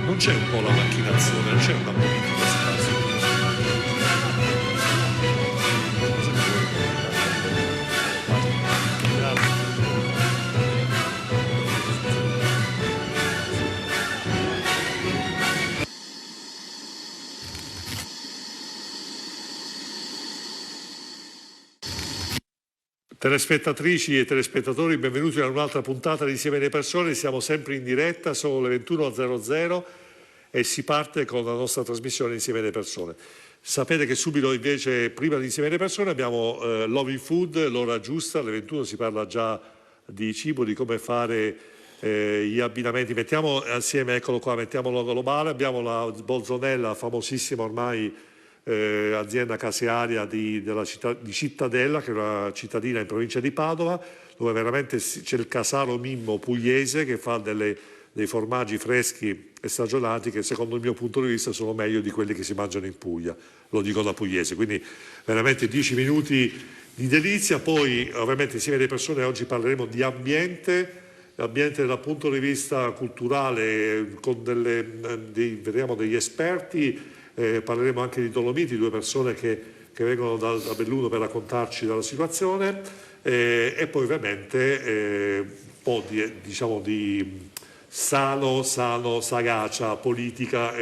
Non c'è un po' la macchinazione, non c'è una politica scarsa. Telespettatrici e telespettatori, benvenuti a un'altra puntata di Insieme alle Persone. Siamo sempre in diretta, sono le 21:00 e si parte con la nostra trasmissione Insieme alle Persone. Sapete che subito invece, prima di Insieme alle Persone, abbiamo Loving Food, l'ora giusta, alle 21 si parla già di cibo, di come fare gli abbinamenti. Mettiamo assieme, eccolo qua, mettiamolo globale, abbiamo la Bolzonella, famosissima ormai, azienda casearia della città di Cittadella, che è una cittadina in provincia di Padova, dove veramente c'è il casaro Mimmo pugliese che fa dei formaggi freschi e stagionati che secondo il mio punto di vista sono meglio di quelli che si mangiano in Puglia, lo dico da pugliese, quindi veramente 10 minuti di delizia. Poi ovviamente insieme alle persone oggi parleremo di ambiente dal punto di vista culturale, con vedremo degli esperti. Parleremo anche di Dolomiti, due persone che vengono da Belluno per raccontarci della situazione, e poi ovviamente un po' di sagacia politica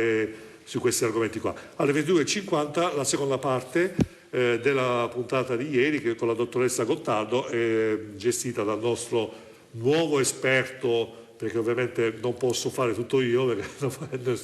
su questi argomenti qua. Alle 22:50 la seconda parte della puntata di ieri, che con la dottoressa Gottardo, gestita dal nostro nuovo esperto, perché ovviamente non posso fare tutto io, perché non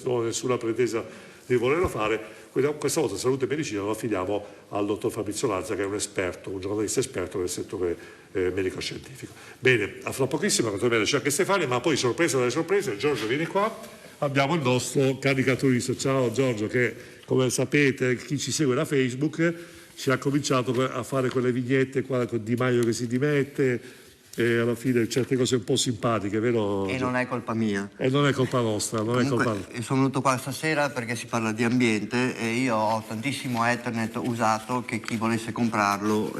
ho nessuna pretesa di volerlo fare. Questa volta salute e medicina lo affidiamo al dottor Fabrizio Lanza, che è un esperto, un giornalista esperto del settore medico-scientifico. Bene, a fra pochissimo c'è anche Stefania, ma poi sorpresa delle sorprese, Giorgio vieni qua, abbiamo il nostro caricaturista. Ciao Giorgio, che come sapete chi ci segue da Facebook ci ha cominciato a fare quelle vignette qua con Di Maio che si dimette, e alla fine certe cose un po' simpatiche, vero? E non è colpa mia. E non è colpa nostra, non Comunque, è colpa. sono venuto qua stasera perché si parla di ambiente e io ho tantissimo Ethernet usato che chi volesse comprarlo.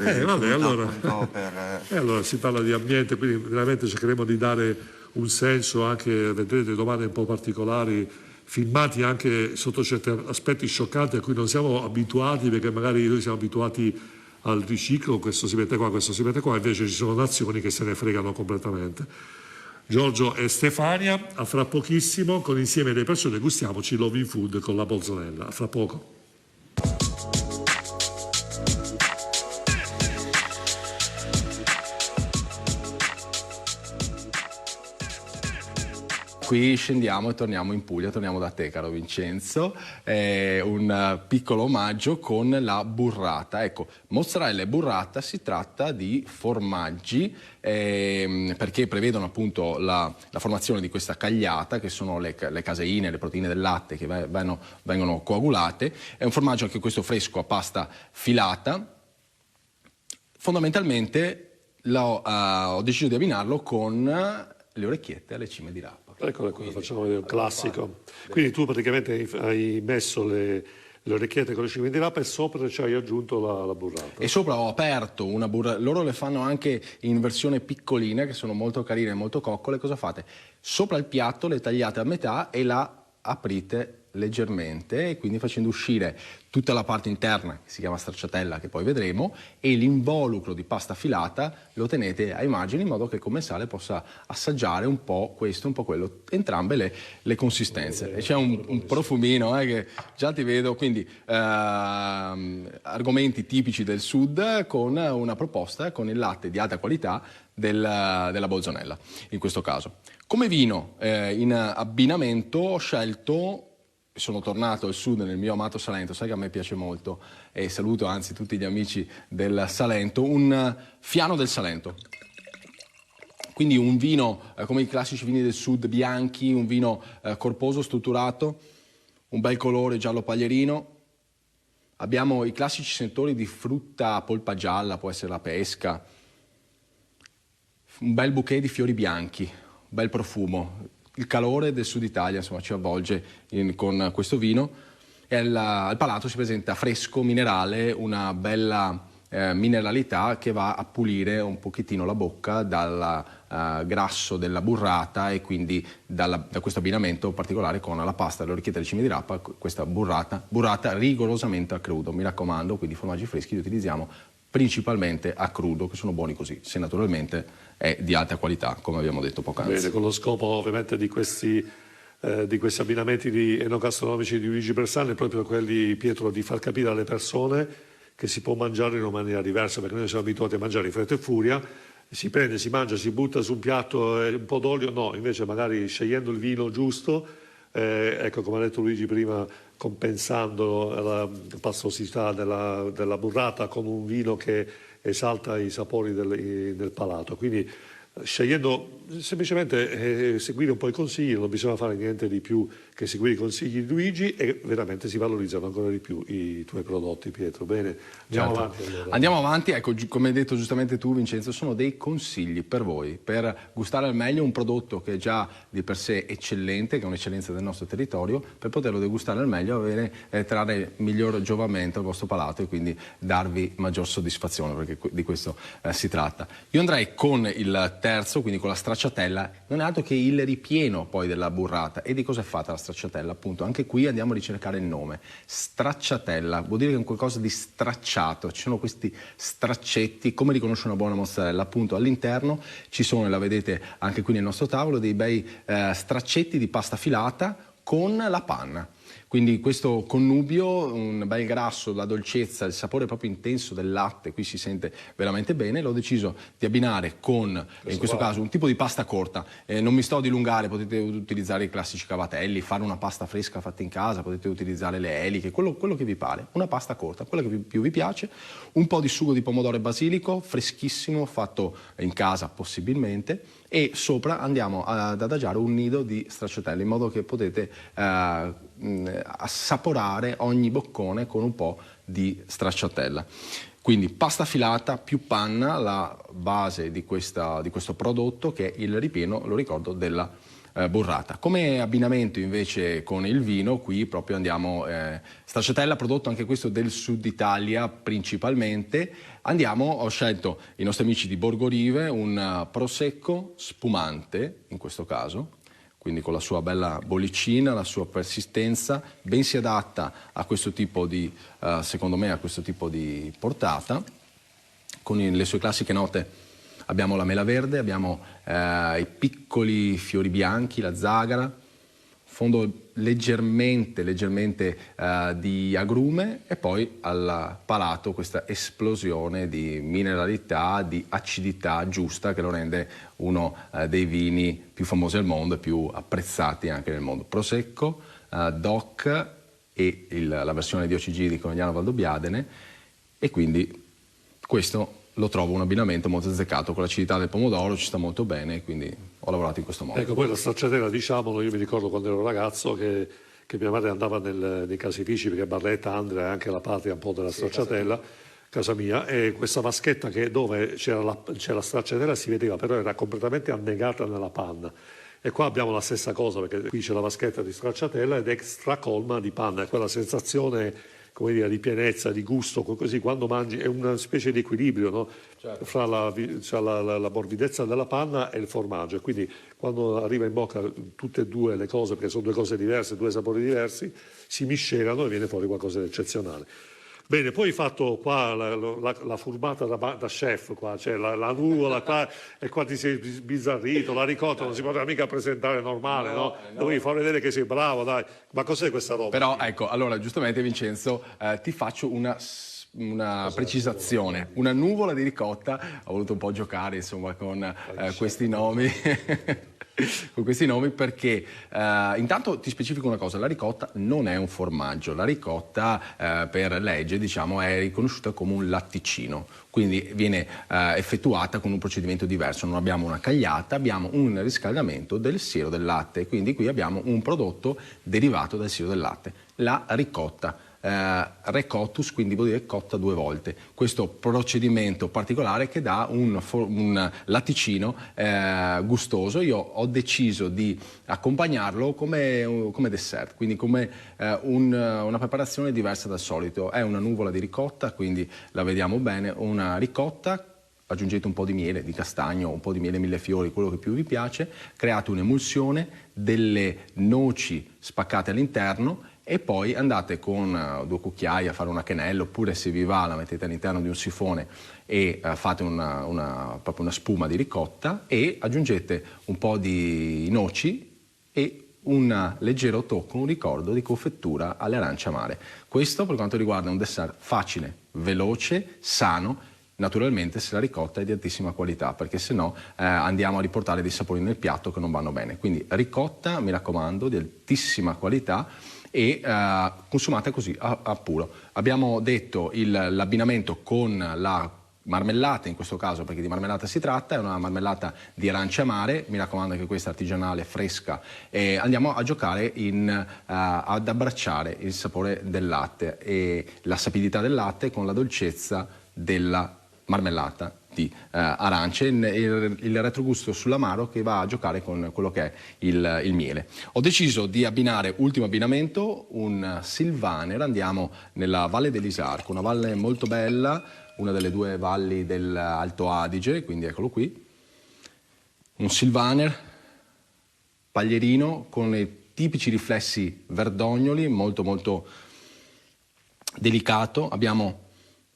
Allora si parla di ambiente, quindi veramente cercheremo di dare un senso anche, vedrete domande un po' particolari, filmati anche sotto certi aspetti scioccanti a cui non siamo abituati, perché magari noi siamo abituati al riciclo, questo si mette qua, questo si mette qua, invece ci sono nazioni che se ne fregano completamente. Giorgio e Stefania, a fra pochissimo, con Insieme alle Persone, gustiamoci Loving Food con la Bolzonella. A fra poco. Qui scendiamo e torniamo in Puglia, torniamo da te caro Vincenzo, un piccolo omaggio con la burrata. Ecco, mozzarella e burrata si tratta di formaggi perché prevedono appunto la formazione di questa cagliata, che sono le caseine, le proteine del latte che vengono coagulate. È un formaggio anche questo fresco a pasta filata. Fondamentalmente ho deciso di abbinarlo con le orecchiette alle cime di rapa. Eccole qua, facciamo vedere un classico. Quindi tu praticamente hai messo le orecchiette con le cime di rapa e sopra ci hai aggiunto la burrata. E sopra ho aperto una burrata, loro le fanno anche in versione piccolina, che sono molto carine e molto coccole. Cosa fate? Sopra il piatto le tagliate a metà e la aprite leggermente, e quindi facendo uscire tutta la parte interna, che si chiama stracciatella, che poi vedremo, e l'involucro di pasta filata lo tenete ai margini in modo che il commensale possa assaggiare un po' questo, un po' quello, entrambe le consistenze. E c'è un profumino che già ti vedo, quindi argomenti tipici del sud con una proposta con il latte di alta qualità della Bolzonella in questo caso. Come vino in abbinamento ho scelto, sono tornato al sud nel mio amato Salento, sai che a me piace molto e saluto anzi tutti gli amici del Salento, un Fiano del Salento. Quindi un vino come i classici vini del sud, bianchi, un vino corposo, strutturato, un bel colore giallo paglierino. Abbiamo i classici sentori di frutta a polpa gialla, può essere la pesca, un bel bouquet di fiori bianchi, un bel profumo. Il calore del sud Italia insomma ci avvolge con questo vino e al palato si presenta fresco, minerale, una bella mineralità che va a pulire un pochettino la bocca dal grasso della burrata, e quindi da questo abbinamento particolare con la pasta, le orecchiette di cime di rapa, questa burrata rigorosamente a crudo. Mi raccomando, quindi i formaggi freschi li utilizziamo principalmente a crudo, che sono buoni così, se naturalmente è di alta qualità, come abbiamo detto poc'anzi. Bene, con lo scopo ovviamente di questi abbinamenti enogastronomici di Luigi Bersani è proprio quelli, Pietro, di far capire alle persone che si può mangiare in una maniera diversa, perché noi siamo abituati a mangiare in fretta e furia, si prende, si mangia, si butta su un piatto un po' d'olio, no, invece magari scegliendo il vino giusto, ecco, come ha detto Luigi prima, compensando la pastosità della burrata con un vino che esalta i sapori del palato. Quindi scegliendo semplicemente seguire un po' i consigli, non bisogna fare niente di più che seguire i consigli di Luigi, e veramente si valorizzano ancora di più i tuoi prodotti, Pietro. Bene, andiamo avanti allora. Andiamo avanti, ecco, come hai detto giustamente tu, Vincenzo, sono dei consigli per voi, per gustare al meglio un prodotto che è già di per sé eccellente, che è un'eccellenza del nostro territorio, per poterlo degustare al meglio, trarre miglior giovamento al vostro palato e quindi darvi maggior soddisfazione, perché di questo si tratta. Io andrei con il terzo, quindi con la stracciatella. Non è altro che il ripieno poi della burrata. E di cosa è fatta la stracciatella? Appunto, anche qui andiamo a ricercare il nome. Stracciatella vuol dire che è un qualcosa di stracciato, ci sono questi straccetti, come riconosce una buona mozzarella. Appunto, all'interno ci sono, e la vedete anche qui nel nostro tavolo, dei bei straccetti di pasta filata con la panna. Quindi questo connubio, un bel grasso, la dolcezza, il sapore proprio intenso del latte, qui si sente veramente bene. L'ho deciso di abbinare con, in questo caso, un tipo di pasta corta. Non mi sto a dilungare, potete utilizzare i classici cavatelli, fare una pasta fresca fatta in casa, potete utilizzare le eliche, quello che vi pare. Una pasta corta, quella che più vi piace. Un po' di sugo di pomodoro e basilico, freschissimo, fatto in casa possibilmente. E sopra andiamo ad adagiare un nido di stracciatelle, in modo che potete assaporare ogni boccone con un po' di stracciatella. Quindi pasta filata più panna, la base di questo prodotto, che è il ripieno, lo ricordo, della burrata. Come abbinamento invece con il vino, qui proprio andiamo, stracciatella, prodotto anche questo del sud Italia principalmente. Ho scelto i nostri amici di Borgo Rive, un prosecco spumante in questo caso, quindi con la sua bella bollicina, la sua persistenza, ben si adatta a questo tipo di, secondo me, a questo tipo di portata, con le sue classiche note. Abbiamo la mela verde, abbiamo i piccoli fiori bianchi, la zagara, fondo leggermente di agrume, e poi al palato questa esplosione di mineralità, di acidità giusta, che lo rende uno dei vini più famosi al mondo e più apprezzati anche nel mondo. Prosecco, DOC e la versione di OCG di Conegliano Valdobbiadene, e quindi questo lo trovo un abbinamento molto azzeccato, con l'acidità del pomodoro ci sta molto bene, quindi ho lavorato in questo modo. Ecco, poi la stracciatella, diciamolo, io mi ricordo quando ero ragazzo che mia madre andava nei caseifici, perché Barletta, Andria è anche la patria un po' della stracciatella, casa mia, e questa vaschetta dove c'era la stracciatella si vedeva, però era completamente annegata nella panna. E qua abbiamo la stessa cosa, perché qui c'è la vaschetta di stracciatella ed è stracolma di panna, è quella sensazione, come dire, di pienezza, di gusto, così quando mangi è una specie di equilibrio, no? Certo. Fra la morbidezza della panna e il formaggio, e quindi quando arriva in bocca tutte e due le cose, perché sono due cose diverse, due sapori diversi, si miscelano e viene fuori qualcosa di eccezionale. Bene, poi hai fatto qua la furbata da chef, qua, cioè la nuvola qua, e qua ti sei sbizzarrito, la ricotta non si poteva mica presentare normale, no? Dovevi far vedere che sei bravo, dai. Ma cos'è questa roba? Però ecco, allora giustamente Vincenzo, ti faccio una precisazione. Una nuvola di ricotta, ho voluto un po' giocare insomma con questi nomi. Con questi nomi perché intanto ti specifico una cosa: la ricotta non è un formaggio, la ricotta per legge, diciamo, è riconosciuta come un latticino, quindi viene effettuata con un procedimento diverso. Non abbiamo una cagliata, abbiamo un riscaldamento del siero del latte, quindi qui abbiamo un prodotto derivato dal siero del latte, la ricotta recottus, quindi vuol dire cotta 2 volte. Questo procedimento particolare che dà un latticino gustoso. Io ho deciso di accompagnarlo come dessert, quindi come una preparazione diversa dal solito. È una nuvola di ricotta, quindi la vediamo bene, una ricotta. Aggiungete un po' di miele di castagno, un po' di miele millefiori, quello che più vi piace, create un'emulsione, delle noci spaccate all'interno e poi andate con 2 cucchiai a fare una quenelle, oppure se vi va la mettete all'interno di un sifone e fate proprio una spuma di ricotta e aggiungete un po' di noci e un leggero tocco, un ricordo di confettura alle arance amare. Questo per quanto riguarda un dessert facile, veloce, sano. Naturalmente se la ricotta è di altissima qualità, perché se no andiamo a riportare dei sapori nel piatto che non vanno bene. Quindi ricotta, mi raccomando, di altissima qualità e consumata così a puro. Abbiamo detto l'abbinamento con la marmellata, in questo caso perché di marmellata si tratta, è una marmellata di arance amare, mi raccomando che questa è artigianale, fresca, e andiamo a giocare ad abbracciare il sapore del latte e la sapidità del latte con la dolcezza della marmellata di arance, il retrogusto sull'amaro che va a giocare con quello che è il miele. Ho deciso di abbinare, ultimo abbinamento, un Sylvaner. Andiamo nella Valle dell'Isarco, una valle molto bella, una delle 2 valli dell'Alto Adige, quindi eccolo qui. Un Sylvaner paglierino con i tipici riflessi verdognoli, molto molto delicato. Abbiamo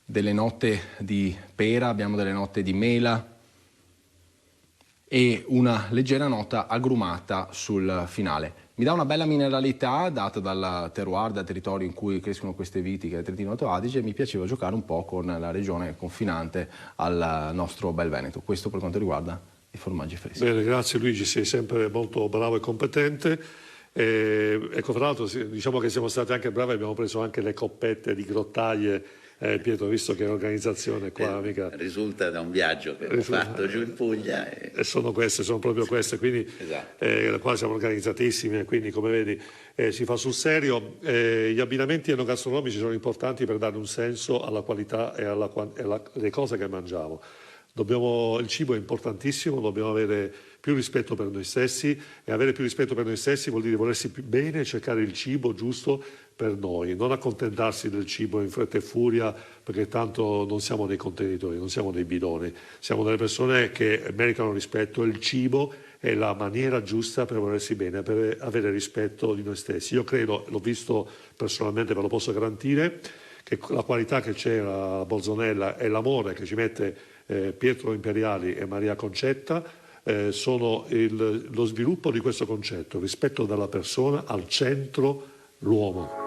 delle note di pera, abbiamo delle note di mela e una leggera nota agrumata sul finale. Mi dà una bella mineralità data dal terroir, dal territorio in cui crescono queste viti, che è il Trentino Alto Adige, e mi piaceva giocare un po' con la regione confinante al nostro bel Veneto. Questo per quanto riguarda i formaggi freschi. Bene, grazie Luigi, sei sempre molto bravo e competente. Ecco, tra l'altro diciamo che siamo stati anche bravi, abbiamo preso anche le coppette di grottaglie. Pietro, visto che è un'organizzazione qua mica risulta da un viaggio che ho fatto giù in Puglia e sono proprio queste, quindi esatto. Qua siamo organizzatissimi e quindi come vedi si fa sul serio. Gli abbinamenti enogastronomici sono importanti per dare un senso alla qualità e alle cose che mangiamo. Il cibo è importantissimo, dobbiamo avere più rispetto per noi stessi, e avere più rispetto per noi stessi vuol dire volersi più bene e cercare il cibo giusto per noi, non accontentarsi del cibo in fretta e furia, perché tanto non siamo dei contenitori, non siamo dei bidoni, siamo delle persone che meritano rispetto, e il cibo è la maniera giusta per volersi bene, per avere rispetto di noi stessi. Io credo, l'ho visto personalmente, ve lo posso garantire, che la qualità che c'è a Bolzonella e l'amore che ci mette Pietro Imperiali e Maria Concetta sono lo sviluppo di questo concetto, rispetto della persona, al centro l'uomo.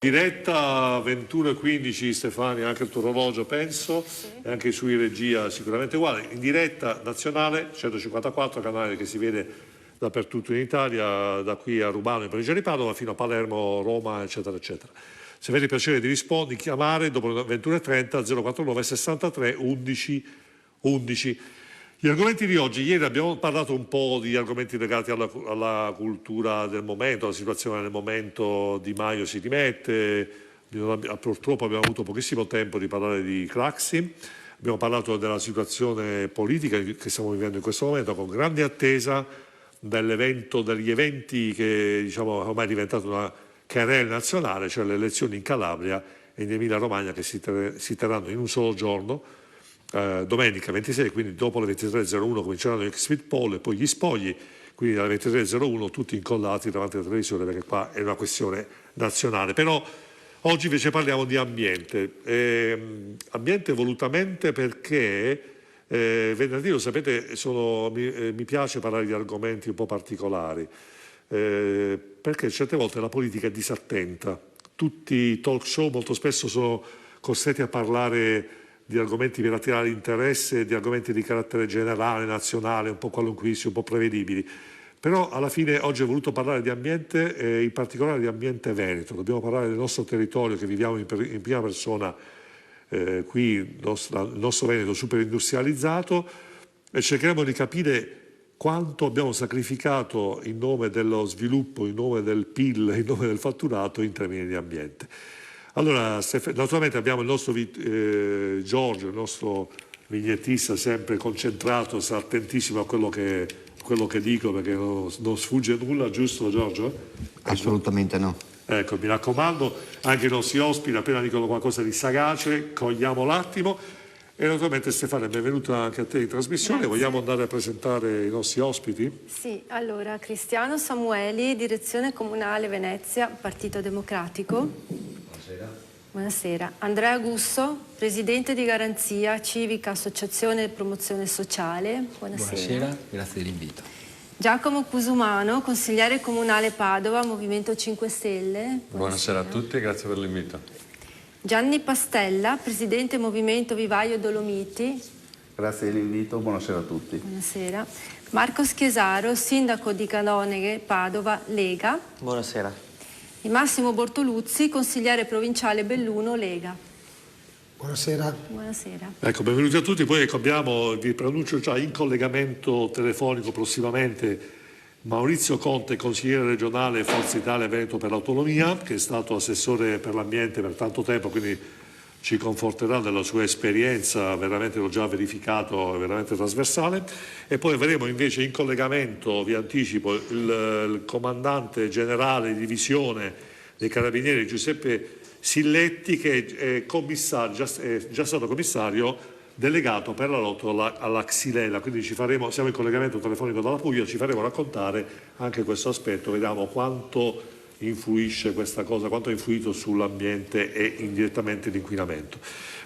Diretta 21:15, Stefania, anche il tuo orologio penso, e anche su in regia sicuramente uguale. In diretta nazionale 154, canale che si vede dappertutto in Italia, da qui a Rubano in provincia di Padova fino a Palermo, Roma, eccetera, eccetera. Se avete piacere di rispondere, chiamare dopo le 21:30 049 63 11 11. Gli argomenti di oggi, ieri abbiamo parlato un po' di argomenti legati alla cultura del momento, alla situazione del momento. Di Maio si dimette, purtroppo abbiamo avuto pochissimo tempo di parlare di Craxi, abbiamo parlato della situazione politica che stiamo vivendo in questo momento con grande attesa degli eventi che diciamo ormai è diventato una querela nazionale, cioè le elezioni in Calabria e in Emilia Romagna che si terranno in un solo giorno. Domenica 26, quindi dopo le 23:01 cominceranno gli exit poll e poi gli spogli, quindi alle 23:01 tutti incollati davanti alla televisione, perché qua è una questione nazionale. Però oggi invece parliamo di ambiente, ambiente volutamente perché venerdì, lo sapete, mi piace parlare di argomenti un po' particolari, perché certe volte la politica è disattenta. Tutti i talk show molto spesso sono costretti a parlare di argomenti per attirare interesse, di argomenti di carattere generale, nazionale, un po' qualunquisti, un po' prevedibili. Però alla fine oggi ho voluto parlare di ambiente e in particolare di ambiente veneto. Dobbiamo parlare del nostro territorio che viviamo in prima persona, qui il nostro Veneto super industrializzato, e cercheremo di capire quanto abbiamo sacrificato in nome dello sviluppo, in nome del PIL, in nome del fatturato in termini di ambiente. Allora, naturalmente abbiamo il nostro Giorgio, il nostro vignettista, sempre concentrato, sta attentissimo a quello che dico, perché non sfugge nulla, giusto Giorgio? Assolutamente no. Ecco, mi raccomando, anche i nostri ospiti, appena dicono qualcosa di sagace, cogliamo l'attimo. E naturalmente Stefania, benvenuta anche a te in trasmissione. Grazie. Vogliamo andare a presentare i nostri ospiti? Sì, allora, Cristiano Samueli, Direzione Comunale Venezia, Partito Democratico. Buonasera. Andrea Gusso, Presidente di Garanzia Civica Associazione Promozione Sociale. Buonasera, grazie dell'invito. Giacomo Cusumano, Consigliere Comunale Padova, Movimento 5 Stelle. Buonasera a tutti e grazie per l'invito. Gianni Pastella, Presidente Movimento Vivaio Dolomiti. Grazie dell'invito, buonasera a tutti. Buonasera. Marco Schiesaro, Sindaco di Canoneghe, Padova, Lega. Buonasera. E Massimo Bortoluzzi, Consigliere Provinciale Belluno, Lega. Buonasera. Buonasera. Ecco, benvenuti a tutti. Poi ecco, vi pronuncio già in collegamento telefonico prossimamente Maurizio Conte, consigliere regionale Forza Italia Veneto per l'Autonomia, che è stato assessore per l'ambiente per tanto tempo, quindi ci conforterà della sua esperienza, veramente l'ho già verificato, è veramente trasversale. E poi avremo invece in collegamento, vi anticipo, il comandante generale di divisione dei Carabinieri Giuseppe Silletti, che è già stato commissario delegato per la lotta alla Xylella, quindi siamo in collegamento telefonico dalla Puglia, ci faremo raccontare anche questo aspetto, vediamo quanto influisce questa cosa, quanto ha influito sull'ambiente e indirettamente l'inquinamento.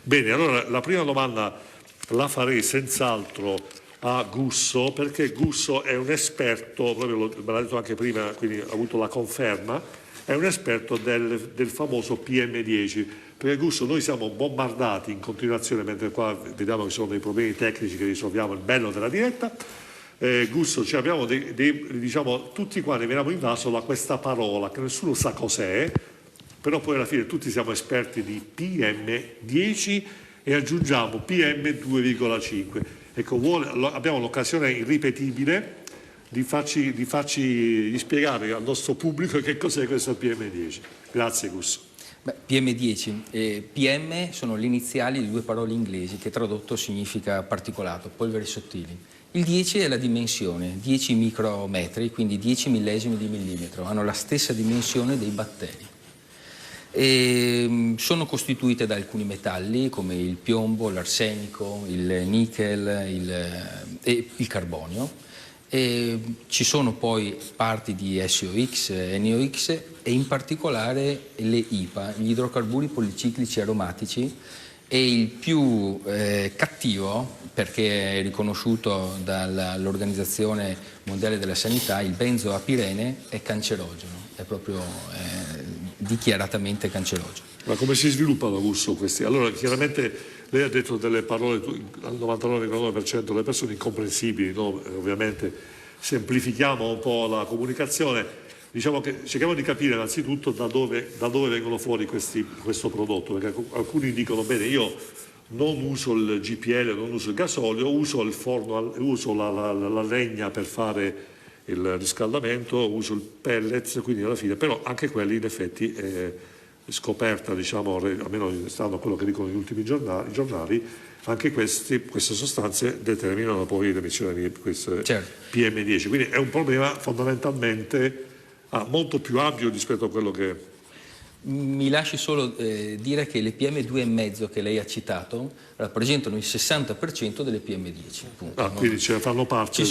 Bene, allora la prima domanda la farei senz'altro a Gusso, perché Gusso è un esperto, proprio me l'ha detto anche prima, quindi ha avuto la conferma, è un esperto del famoso PM10, perché Gusso noi siamo bombardati in continuazione, mentre qua vediamo che sono dei problemi tecnici che risolviamo, il bello della diretta. Gusto, cioè abbiamo diciamo, tutti quanti veniamo invasi da questa parola che nessuno sa cos'è, però poi alla fine tutti siamo esperti di PM10 e aggiungiamo PM2,5. Ecco, abbiamo l'occasione irripetibile di spiegare al nostro pubblico che cos'è questo PM10. Grazie Gusto. PM10 e PM sono le iniziali di due parole inglesi che tradotto significa particolato, polveri sottili. Il 10 è la dimensione, 10 micrometri, quindi 10 millesimi di millimetro, hanno la stessa dimensione dei batteri. E sono costituite da alcuni metalli come il piombo, l'arsenico, il nickel e il carbonio. E ci sono poi parti di SOX, NOx e in particolare le IPA, gli idrocarburi policiclici aromatici, e il più cattivo, perché è riconosciuto dall'Organizzazione Mondiale della Sanità, il benzoapirene è cancerogeno, è proprio dichiaratamente cancerogeno. Ma come si sviluppano l'uso questi? Allora, chiaramente lei ha detto delle parole al 99,9% delle persone incomprensibili, no? Ovviamente semplifichiamo un po' la comunicazione, diciamo che cerchiamo di capire innanzitutto da dove vengono fuori questo prodotto, perché alcuni dicono bene, io non uso il GPL, non uso il gasolio, uso il forno, uso la legna per fare il riscaldamento, uso il pellets, quindi alla fine, però anche quelli in effetti scoperta, diciamo, almeno stando a quello che dicono gli ultimi giornali, anche queste sostanze determinano poi l'emissione di queste PM10, quindi è un problema fondamentalmente molto più ampio rispetto a quello che... Mi lasci solo dire che le PM2,5 che lei ha citato rappresentano il 60% delle PM10. Appunto, quindi fanno parte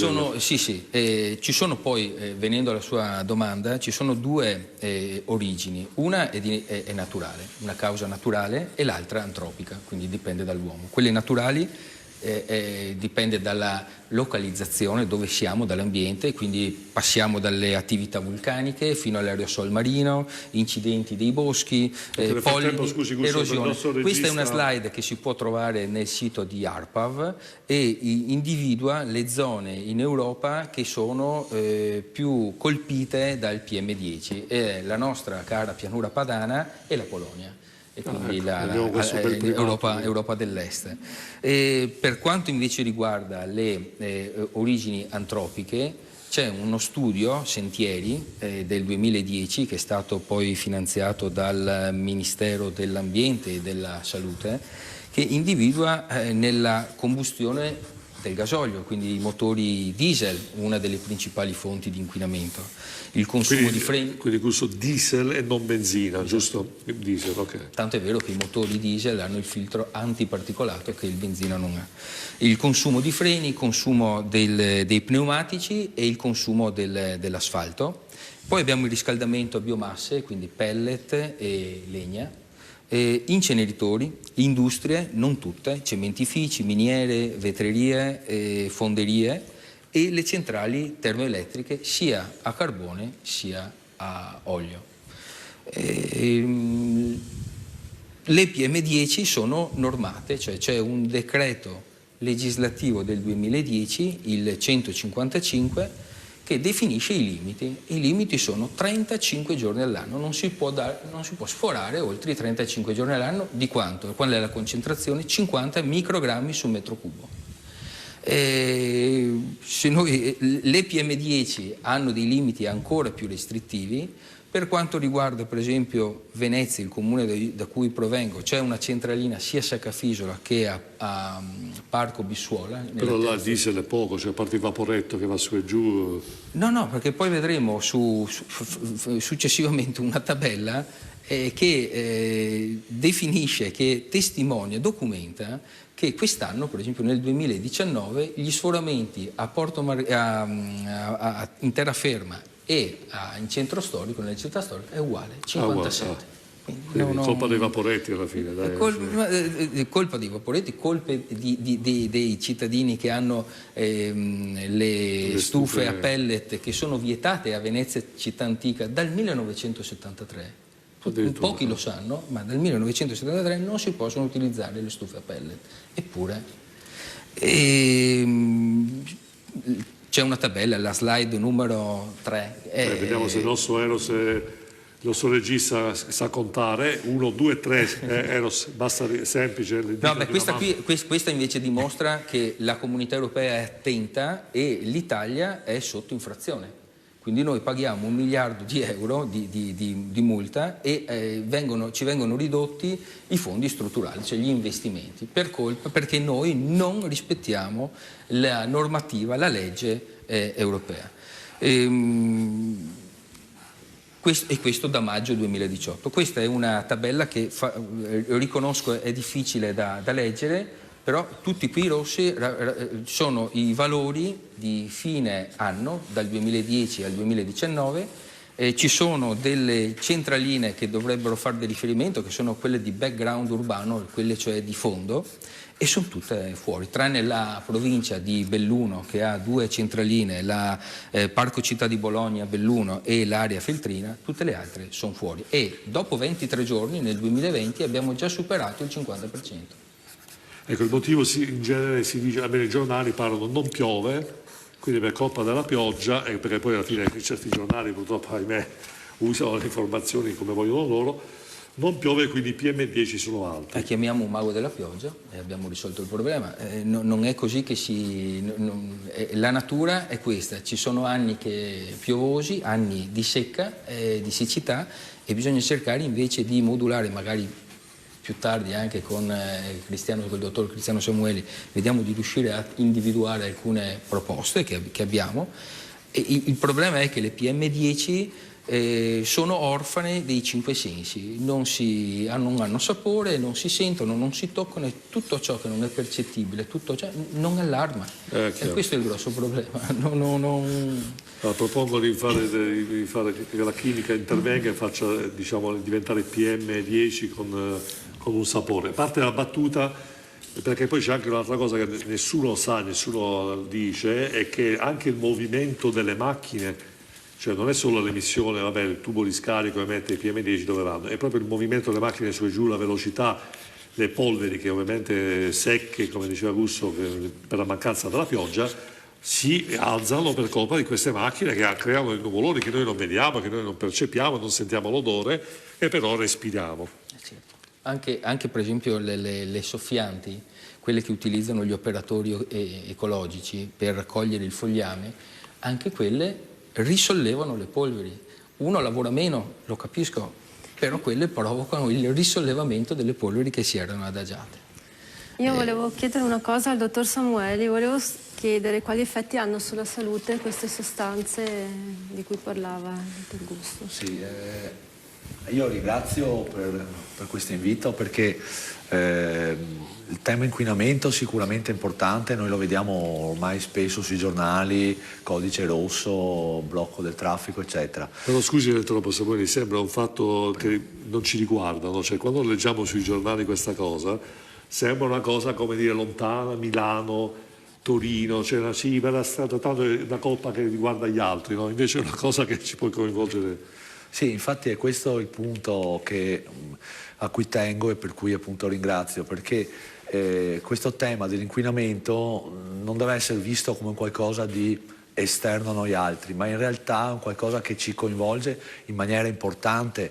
ci sono poi, venendo alla sua domanda, ci sono due origini. Una è naturale, una causa naturale, e l'altra antropica, quindi dipende dall'uomo. Quelle naturali dipende dalla localizzazione, dove siamo, dall'ambiente, quindi passiamo dalle attività vulcaniche fino all'aerosol marino, incidenti dei boschi, pollini, erosione. Questa è una slide che si può trovare nel sito di ARPAV e individua le zone in Europa che sono più colpite dal PM10, la nostra cara pianura padana e la Polonia. E quindi Europa dell'Est. Per quanto invece riguarda le origini antropiche, c'è uno studio, Sentieri, del 2010, che è stato poi finanziato dal Ministero dell'Ambiente e della Salute, che individua nella combustione del gasolio, quindi i motori diesel, una delle principali fonti di inquinamento. Il consumo di freni... Quindi uso diesel e non benzina, giusto? Diesel, ok. Tanto è vero che i motori diesel hanno il filtro antiparticolato che il benzina non ha. Il consumo di freni, il consumo dei pneumatici e il consumo dell'asfalto. Poi abbiamo il riscaldamento a biomasse, quindi pellet e legna. Inceneritori, industrie, non tutte, cementifici, miniere, vetrerie, fonderie e le centrali termoelettriche sia a carbone sia a olio. Le PM10 sono normate, cioè c'è un decreto legislativo del 2010, il 155, che definisce i limiti. I limiti sono 35 giorni all'anno, non si può sforare oltre i 35 giorni all'anno. Di quanto? Qual è la concentrazione? 50 microgrammi su metro cubo. Se noi, le PM10 hanno dei limiti ancora più restrittivi. Per quanto riguarda per esempio Venezia, il comune da cui provengo, c'è una centralina sia a Saccafisola che a Parco Bissuola. Però là il diesel è poco, cioè a parte il vaporetto che va su e giù. No, perché poi vedremo successivamente una tabella che definisce, che testimonia, documenta che quest'anno, per esempio nel 2019, gli sforamenti in terraferma e in centro storico, nella città storica, è uguale, 57. Quindi colpa dei vaporetti alla fine. Colpa dei vaporetti, colpe dei cittadini che hanno le stufe a pellet che sono vietate a Venezia città antica dal 1973. Pochi lo sanno, ma dal 1973 non si possono utilizzare le stufe a pellet. Eppure c'è una tabella, la slide numero 3. Vediamo se il nostro Eros, il nostro regista sa contare. 1, 2, 3 Eros, basta semplice. Questa invece dimostra che la comunità europea è attenta e l'Italia è sotto infrazione. Quindi noi paghiamo 1 miliardo di euro di multa e ci vengono ridotti i fondi strutturali, cioè gli investimenti, perché noi non rispettiamo la normativa, la legge europea. E questo da maggio 2018. Questa è una tabella che riconosco è difficile da leggere, però tutti qui rossi sono i valori di fine anno, dal 2010 al 2019, Ci sono delle centraline che dovrebbero fare del riferimento, che sono quelle di background urbano, quelle cioè di fondo, e sono tutte fuori, tranne la provincia di Belluno che ha 2 centraline, la Parco Città di Bologna, Belluno e l'area Feltrina, tutte le altre sono fuori. E dopo 23 giorni, nel 2020, abbiamo già superato il 50%. Ecco, il motivo in genere si dice, almeno i giornali parlano non piove, quindi per colpa della pioggia, e perché poi alla fine certi giornali purtroppo, ahimè, usano le informazioni come vogliono loro, non piove, quindi i PM10 sono alti. Chiamiamo un mago della pioggia e abbiamo risolto il problema. Non è così che la natura è questa, ci sono anni piovosi, anni di secca, di siccità, e bisogna cercare invece di modulare, magari più tardi anche con il dottor Cristiano Samueli, vediamo di riuscire a individuare alcune proposte che abbiamo. E il problema è che le PM10 sono orfane dei 5 sensi, non hanno sapore, non si sentono, non si toccano, e tutto ciò che non è percettibile, tutto ciò non allarma. E questo è il grosso problema. Propongo di fare che la chimica intervenga e faccia, diciamo, diventare PM10 con un sapore. A parte la battuta, perché poi c'è anche un'altra cosa che nessuno sa, nessuno dice, è che anche il movimento delle macchine, cioè non è solo l'emissione, vabbè, il tubo di scarico emette i PM10 dove vanno, è proprio il movimento delle macchine su e giù, la velocità, le polveri che ovviamente secche, come diceva Russo, per la mancanza della pioggia, si alzano per colpa di queste macchine che creano dei nuvoloni che noi non vediamo, che noi non percepiamo, non sentiamo l'odore, e però respiriamo. Anche per esempio le soffianti, quelle che utilizzano gli operatori ecologici per raccogliere il fogliame, anche quelle risollevano le polveri. Uno lavora meno, lo capisco, però quelle provocano il risollevamento delle polveri che si erano adagiate. Io volevo chiedere una cosa al dottor Samueli, volevo chiedere quali effetti hanno sulla salute queste sostanze di cui parlava il dottor Gusto. Sì, io ringrazio per questo invito, perché il tema inquinamento sicuramente è importante, noi lo vediamo ormai spesso sui giornali, codice rosso, blocco del traffico, eccetera. Però scusi troppo, Samueli, sembra un fatto che non ci riguarda, no? Cioè, quando leggiamo sui giornali questa cosa, sembra una cosa, come dire, lontana, Milano, Torino, cioè sì, tanto è una colpa che riguarda gli altri, no? Invece è una cosa che ci può coinvolgere. Sì, infatti è questo il punto a cui tengo e per cui appunto ringrazio, perché questo tema dell'inquinamento non deve essere visto come qualcosa di esterno a noi altri, ma in realtà è un qualcosa che ci coinvolge in maniera importante,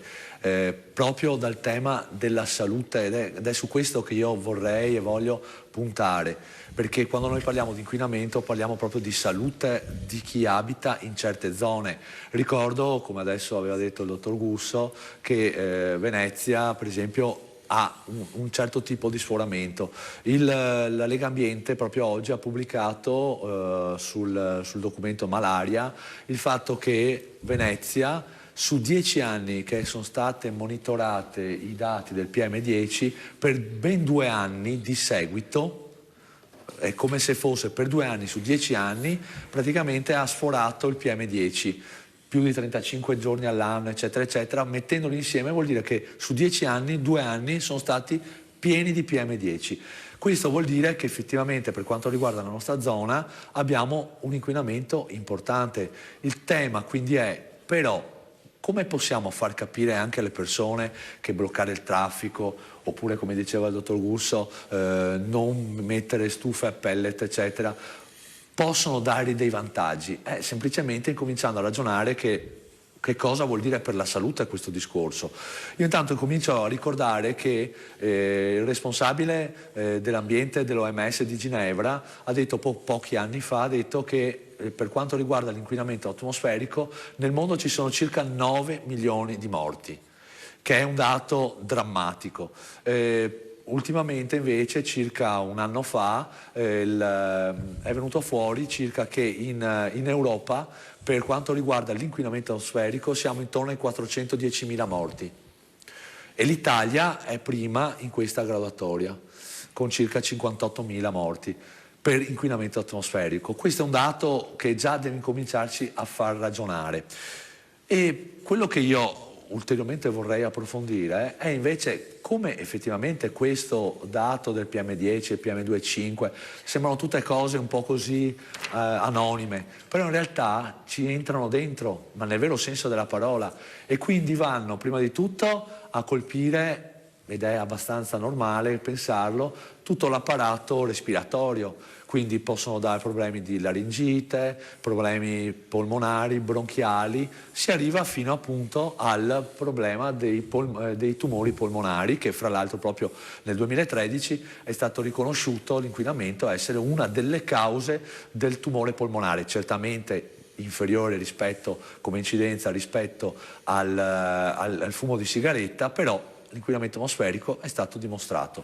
proprio dal tema della salute, ed è su questo che io vorrei e voglio puntare, perché quando noi parliamo di inquinamento parliamo proprio di salute di chi abita in certe zone. Ricordo, come adesso aveva detto il dottor Gusso, che Venezia per esempio ha un certo tipo di sforamento. La Lega Ambiente proprio oggi ha pubblicato sul documento malaria il fatto che Venezia, su 10 anni che sono state monitorate i dati del PM10, per ben 2 anni di seguito, è come se fosse per 2 anni su 10 anni, praticamente ha sforato il PM10, più di 35 giorni all'anno, eccetera, eccetera. Mettendoli insieme vuol dire che su 10 anni, 2 anni sono stati pieni di PM10. Questo vuol dire che effettivamente per quanto riguarda la nostra zona abbiamo un inquinamento importante. Il tema quindi è, però, come possiamo far capire anche alle persone che bloccare il traffico, oppure come diceva il dottor Gusso, non mettere stufe a pellet, eccetera, possono dare dei vantaggi? Semplicemente incominciando a ragionare che cosa vuol dire per la salute questo discorso. Io intanto comincio a ricordare che il responsabile dell'ambiente dell'OMS di Ginevra ha detto pochi anni fa, ha detto che per quanto riguarda l'inquinamento atmosferico nel mondo ci sono circa 9 milioni di morti, che è un dato drammatico. Ultimamente invece, circa un anno fa, è venuto fuori circa che in Europa, per quanto riguarda l'inquinamento atmosferico, siamo intorno ai 410.000 morti. E l'Italia è prima in questa graduatoria, con circa 58.000 morti per inquinamento atmosferico. Questo è un dato che già deve incominciarci a far ragionare. E quello che io ulteriormente vorrei approfondire è invece come effettivamente questo dato del PM10 e PM2,5 sembrano tutte cose un po' così anonime, però in realtà ci entrano dentro, ma nel vero senso della parola, e quindi vanno prima di tutto a colpire, ed è abbastanza normale pensarlo, tutto l'apparato respiratorio. Quindi possono dare problemi di laringite, problemi polmonari, bronchiali, si arriva fino appunto al problema dei tumori polmonari, che fra l'altro proprio nel 2013 è stato riconosciuto l'inquinamento essere una delle cause del tumore polmonare, certamente inferiore rispetto come incidenza rispetto al fumo di sigaretta, però l'inquinamento atmosferico è stato dimostrato.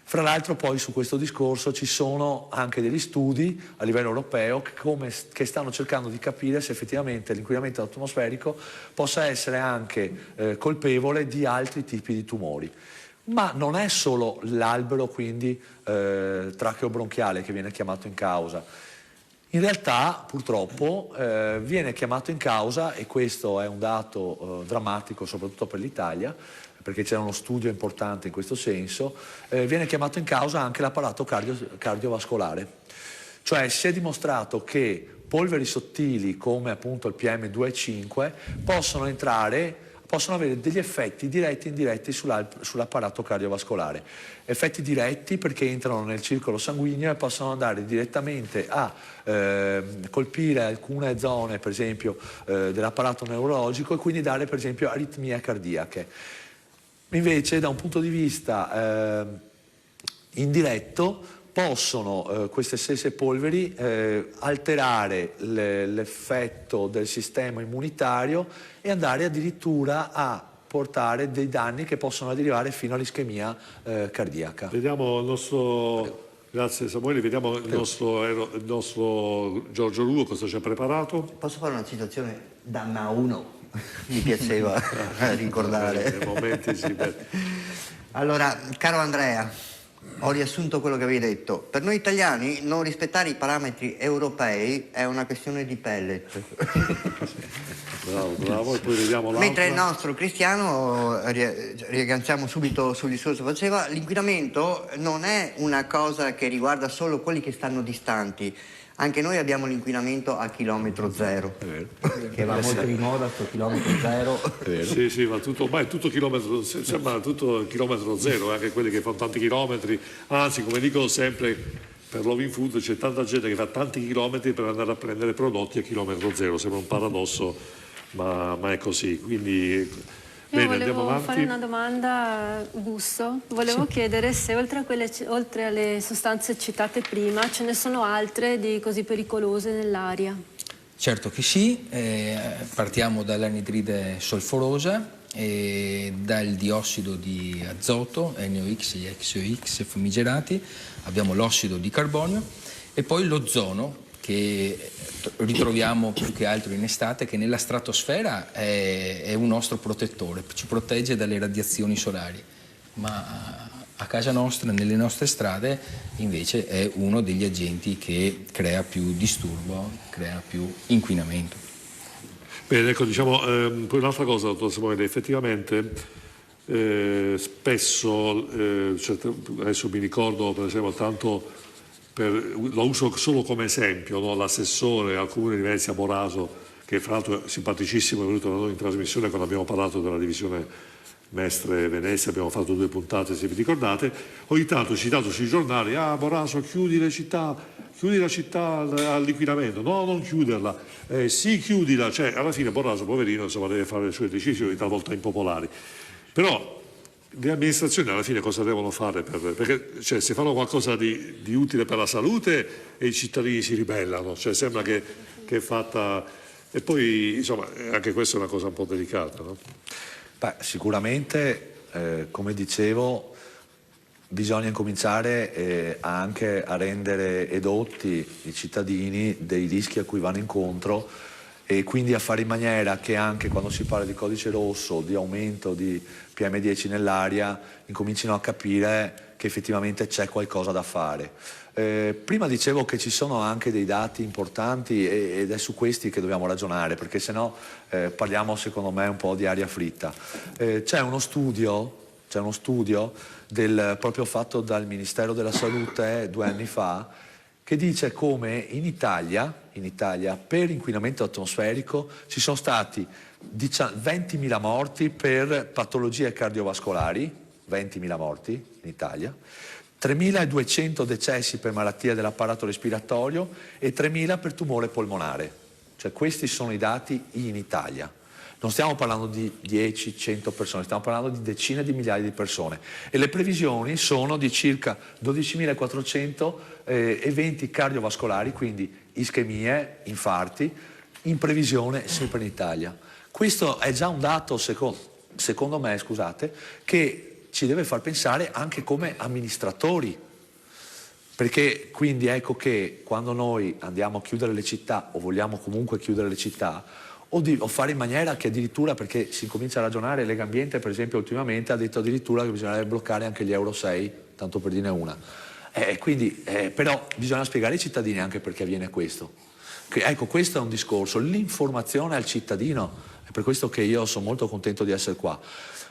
Fra l'altro poi su questo discorso ci sono anche degli studi a livello europeo che stanno cercando di capire se effettivamente l'inquinamento atmosferico possa essere anche colpevole di altri tipi di tumori. Ma non è solo l'albero quindi tracheobronchiale che viene chiamato in causa. In realtà purtroppo viene chiamato in causa, e questo è un dato drammatico soprattutto per l'Italia, perché c'è uno studio importante in questo senso, viene chiamato in causa anche l'apparato cardiovascolare. Cioè si è dimostrato che polveri sottili come appunto il PM2,5 possono avere degli effetti diretti e indiretti sull'apparato cardiovascolare. Effetti diretti perché entrano nel circolo sanguigno e possono andare direttamente a colpire alcune zone, per esempio, dell'apparato neurologico, e quindi dare per esempio aritmie cardiache. Invece da un punto di vista indiretto possono queste stesse polveri alterare l'effetto del sistema immunitario e andare addirittura a portare dei danni che possono arrivare fino all'ischemia cardiaca. Vediamo il nostro... Grazie Samuele, vediamo il nostro Giorgio Luo cosa ci ha preparato. Posso fare una citazione da Nauno? Mi piaceva ricordare. Nei momenti sì, Allora, caro Andrea, ho riassunto quello che avevi detto. Per noi italiani non rispettare i parametri europei è una questione di pellet. Bravo, e poi vediamo l'altro. Mentre il nostro Cristiano, riagganciamo subito sul discorso che faceva, l'inquinamento non è una cosa che riguarda solo quelli che stanno distanti. Anche noi abbiamo l'inquinamento a chilometro zero, che va molto di moda sto chilometro zero. Sì, ma ormai è tutto chilometro, sembra tutto chilometro zero, anche quelli che fanno tanti chilometri, anzi come dico sempre per Loving Food c'è tanta gente che fa tanti chilometri per andare a prendere prodotti a chilometro zero, sembra un paradosso, ma è così, quindi... Bene, andiamo avanti. Volevo fare una domanda a Busso. Volevo chiedere se oltre alle sostanze citate prima ce ne sono altre di così pericolose nell'aria. Certo che sì, partiamo dall'anidride solforosa, dal diossido di azoto, NOx e XOX famigerati, abbiamo l'ossido di carbonio e poi l'ozono, che ritroviamo più che altro in estate, che nella stratosfera è un nostro protettore, ci protegge dalle radiazioni solari, ma a casa nostra, nelle nostre strade, invece è uno degli agenti che crea più disturbo, crea più inquinamento. Bene, ecco, diciamo, poi un'altra cosa, dottor Samuele, effettivamente spesso, adesso mi ricordo per esempio tanto, lo uso solo come esempio, no? L'assessore al comune di Venezia Boraso, che fra l'altro è simpaticissimo, è venuto da noi in trasmissione quando abbiamo parlato della divisione Mestre Venezia, abbiamo fatto 2 puntate, se vi ricordate, ogni tanto citato sui giornali: Boraso chiudi la città all'inquinamento. No, non chiuderla, sì, chiudila, cioè alla fine Boraso poverino insomma deve fare le sue decisioni talvolta impopolari, però le amministrazioni alla fine cosa devono fare? Perché cioè, se fanno qualcosa di utile per la salute e i cittadini si ribellano, cioè sembra che è fatta... E poi insomma anche questa è una cosa un po' delicata, no? Beh, sicuramente, come dicevo, bisogna incominciare anche a rendere edotti i cittadini dei rischi a cui vanno incontro, e quindi a fare in maniera che anche quando si parla di codice rosso, di aumento di PM10 nell'aria, incomincino a capire che effettivamente c'è qualcosa da fare. Prima dicevo che ci sono anche dei dati importanti ed è su questi che dobbiamo ragionare, perché sennò parliamo secondo me un po' di aria fritta. C'è uno studio proprio fatto dal Ministero della Salute 2 anni fa, che dice come in Italia per inquinamento atmosferico ci sono stati 20.000 morti per patologie cardiovascolari, 20.000 morti in Italia, 3.200 decessi per malattie dell'apparato respiratorio e 3.000 per tumore polmonare. Cioè questi sono i dati in Italia. Non stiamo parlando di 10-100 persone, stiamo parlando di decine di migliaia di persone. E le previsioni sono di circa 12.400 eventi cardiovascolari, quindi ischemie, infarti, in previsione sempre in Italia. Questo è già un dato, secondo me, che ci deve far pensare anche come amministratori, perché quindi ecco che quando noi andiamo a chiudere le città o vogliamo comunque chiudere le città o fare in maniera che addirittura, perché si comincia a ragionare, Legambiente per esempio ultimamente ha detto addirittura che bisognerebbe bloccare anche gli Euro 6, tanto per dirne una, però bisogna spiegare ai cittadini anche perché avviene questo. Ecco, questo è un discorso, l'informazione al cittadino, è per questo che io sono molto contento di essere qua.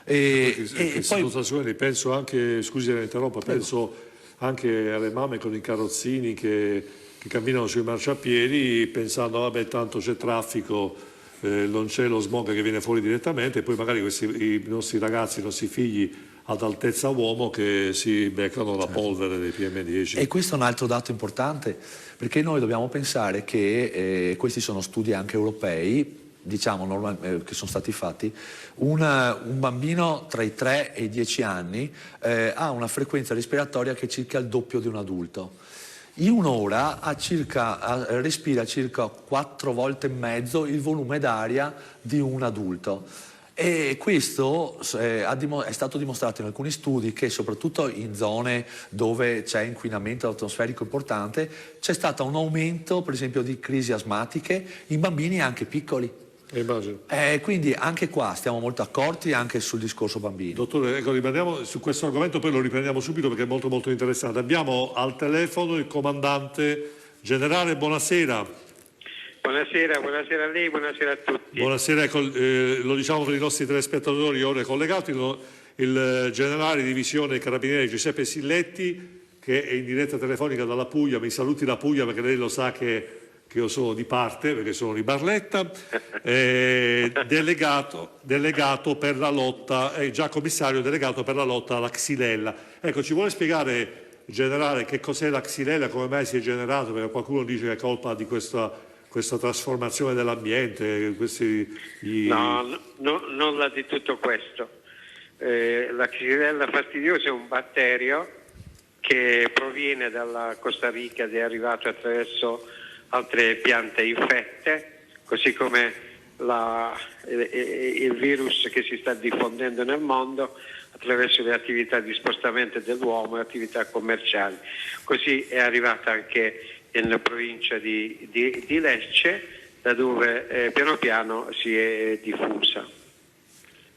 E poi penso anche, scusi se interrompo, penso anche alle mamme con i carrozzini che camminano sui marciapiedi pensando vabbè tanto c'è traffico, non c'è lo smog che viene fuori direttamente, e poi magari i nostri ragazzi, i nostri figli ad altezza uomo che si beccano la polvere dei PM10. E questo è un altro dato importante, perché noi dobbiamo pensare che questi sono studi anche europei, diciamo che sono stati fatti, un bambino tra i 3 e i 10 anni ha una frequenza respiratoria che è circa il doppio di un adulto. In un'ora respira circa 4 volte e mezzo il volume d'aria di un adulto. E questo è stato dimostrato in alcuni studi che soprattutto in zone dove c'è inquinamento atmosferico importante c'è stato un aumento per esempio di crisi asmatiche in bambini anche piccoli. Quindi anche qua stiamo molto accorti anche sul discorso bambini. Dottore, ecco, rimaniamo su questo argomento, poi lo riprendiamo subito perché è molto molto interessante. Abbiamo al telefono il comandante generale, buonasera. Buonasera a lei, buonasera a tutti. Buonasera, ecco, lo diciamo per i nostri telespettatori ore collegati, il generale di divisione Carabinieri Giuseppe Silletti, che è in diretta telefonica dalla Puglia. Mi saluti la Puglia perché lei lo sa che io sono di parte, perché sono di Barletta, delegato per la lotta, già commissario delegato per la lotta alla Xylella. Ecco, ci vuole spiegare, generale, che cos'è la Xylella, come mai si è generato, perché qualcuno dice che è colpa di questa trasformazione dell'ambiente? No, nulla di tutto questo. La Xylella fastidiosa è un batterio che proviene dalla Costa Rica ed è arrivato attraverso altre piante infette, così come il virus che si sta diffondendo nel mondo attraverso le attività di spostamento dell'uomo e attività commerciali. Così è arrivata anche in provincia di Lecce, da dove piano piano si è diffusa.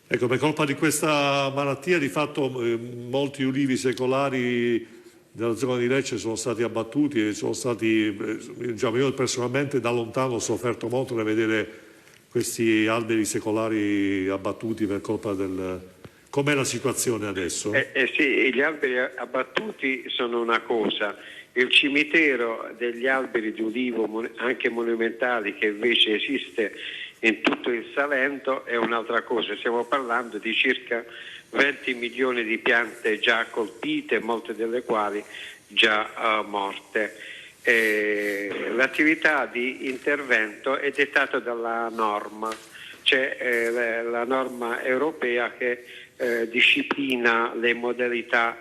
Ecco, per colpa di questa malattia di fatto molti ulivi secolari della zona di Lecce sono stati abbattuti e sono stati, diciamo, io personalmente da lontano ho sofferto molto nel vedere questi alberi secolari abbattuti per colpa del... Com'è la situazione adesso? Sì, gli alberi abbattuti sono una cosa, il cimitero degli alberi di ulivo anche monumentali che invece esiste in tutto il Salento è un'altra cosa. Stiamo parlando di circa 20 milioni di piante già colpite, molte delle quali già morte. L'attività di intervento è dettata dalla norma, c'è la norma europea che disciplina le modalità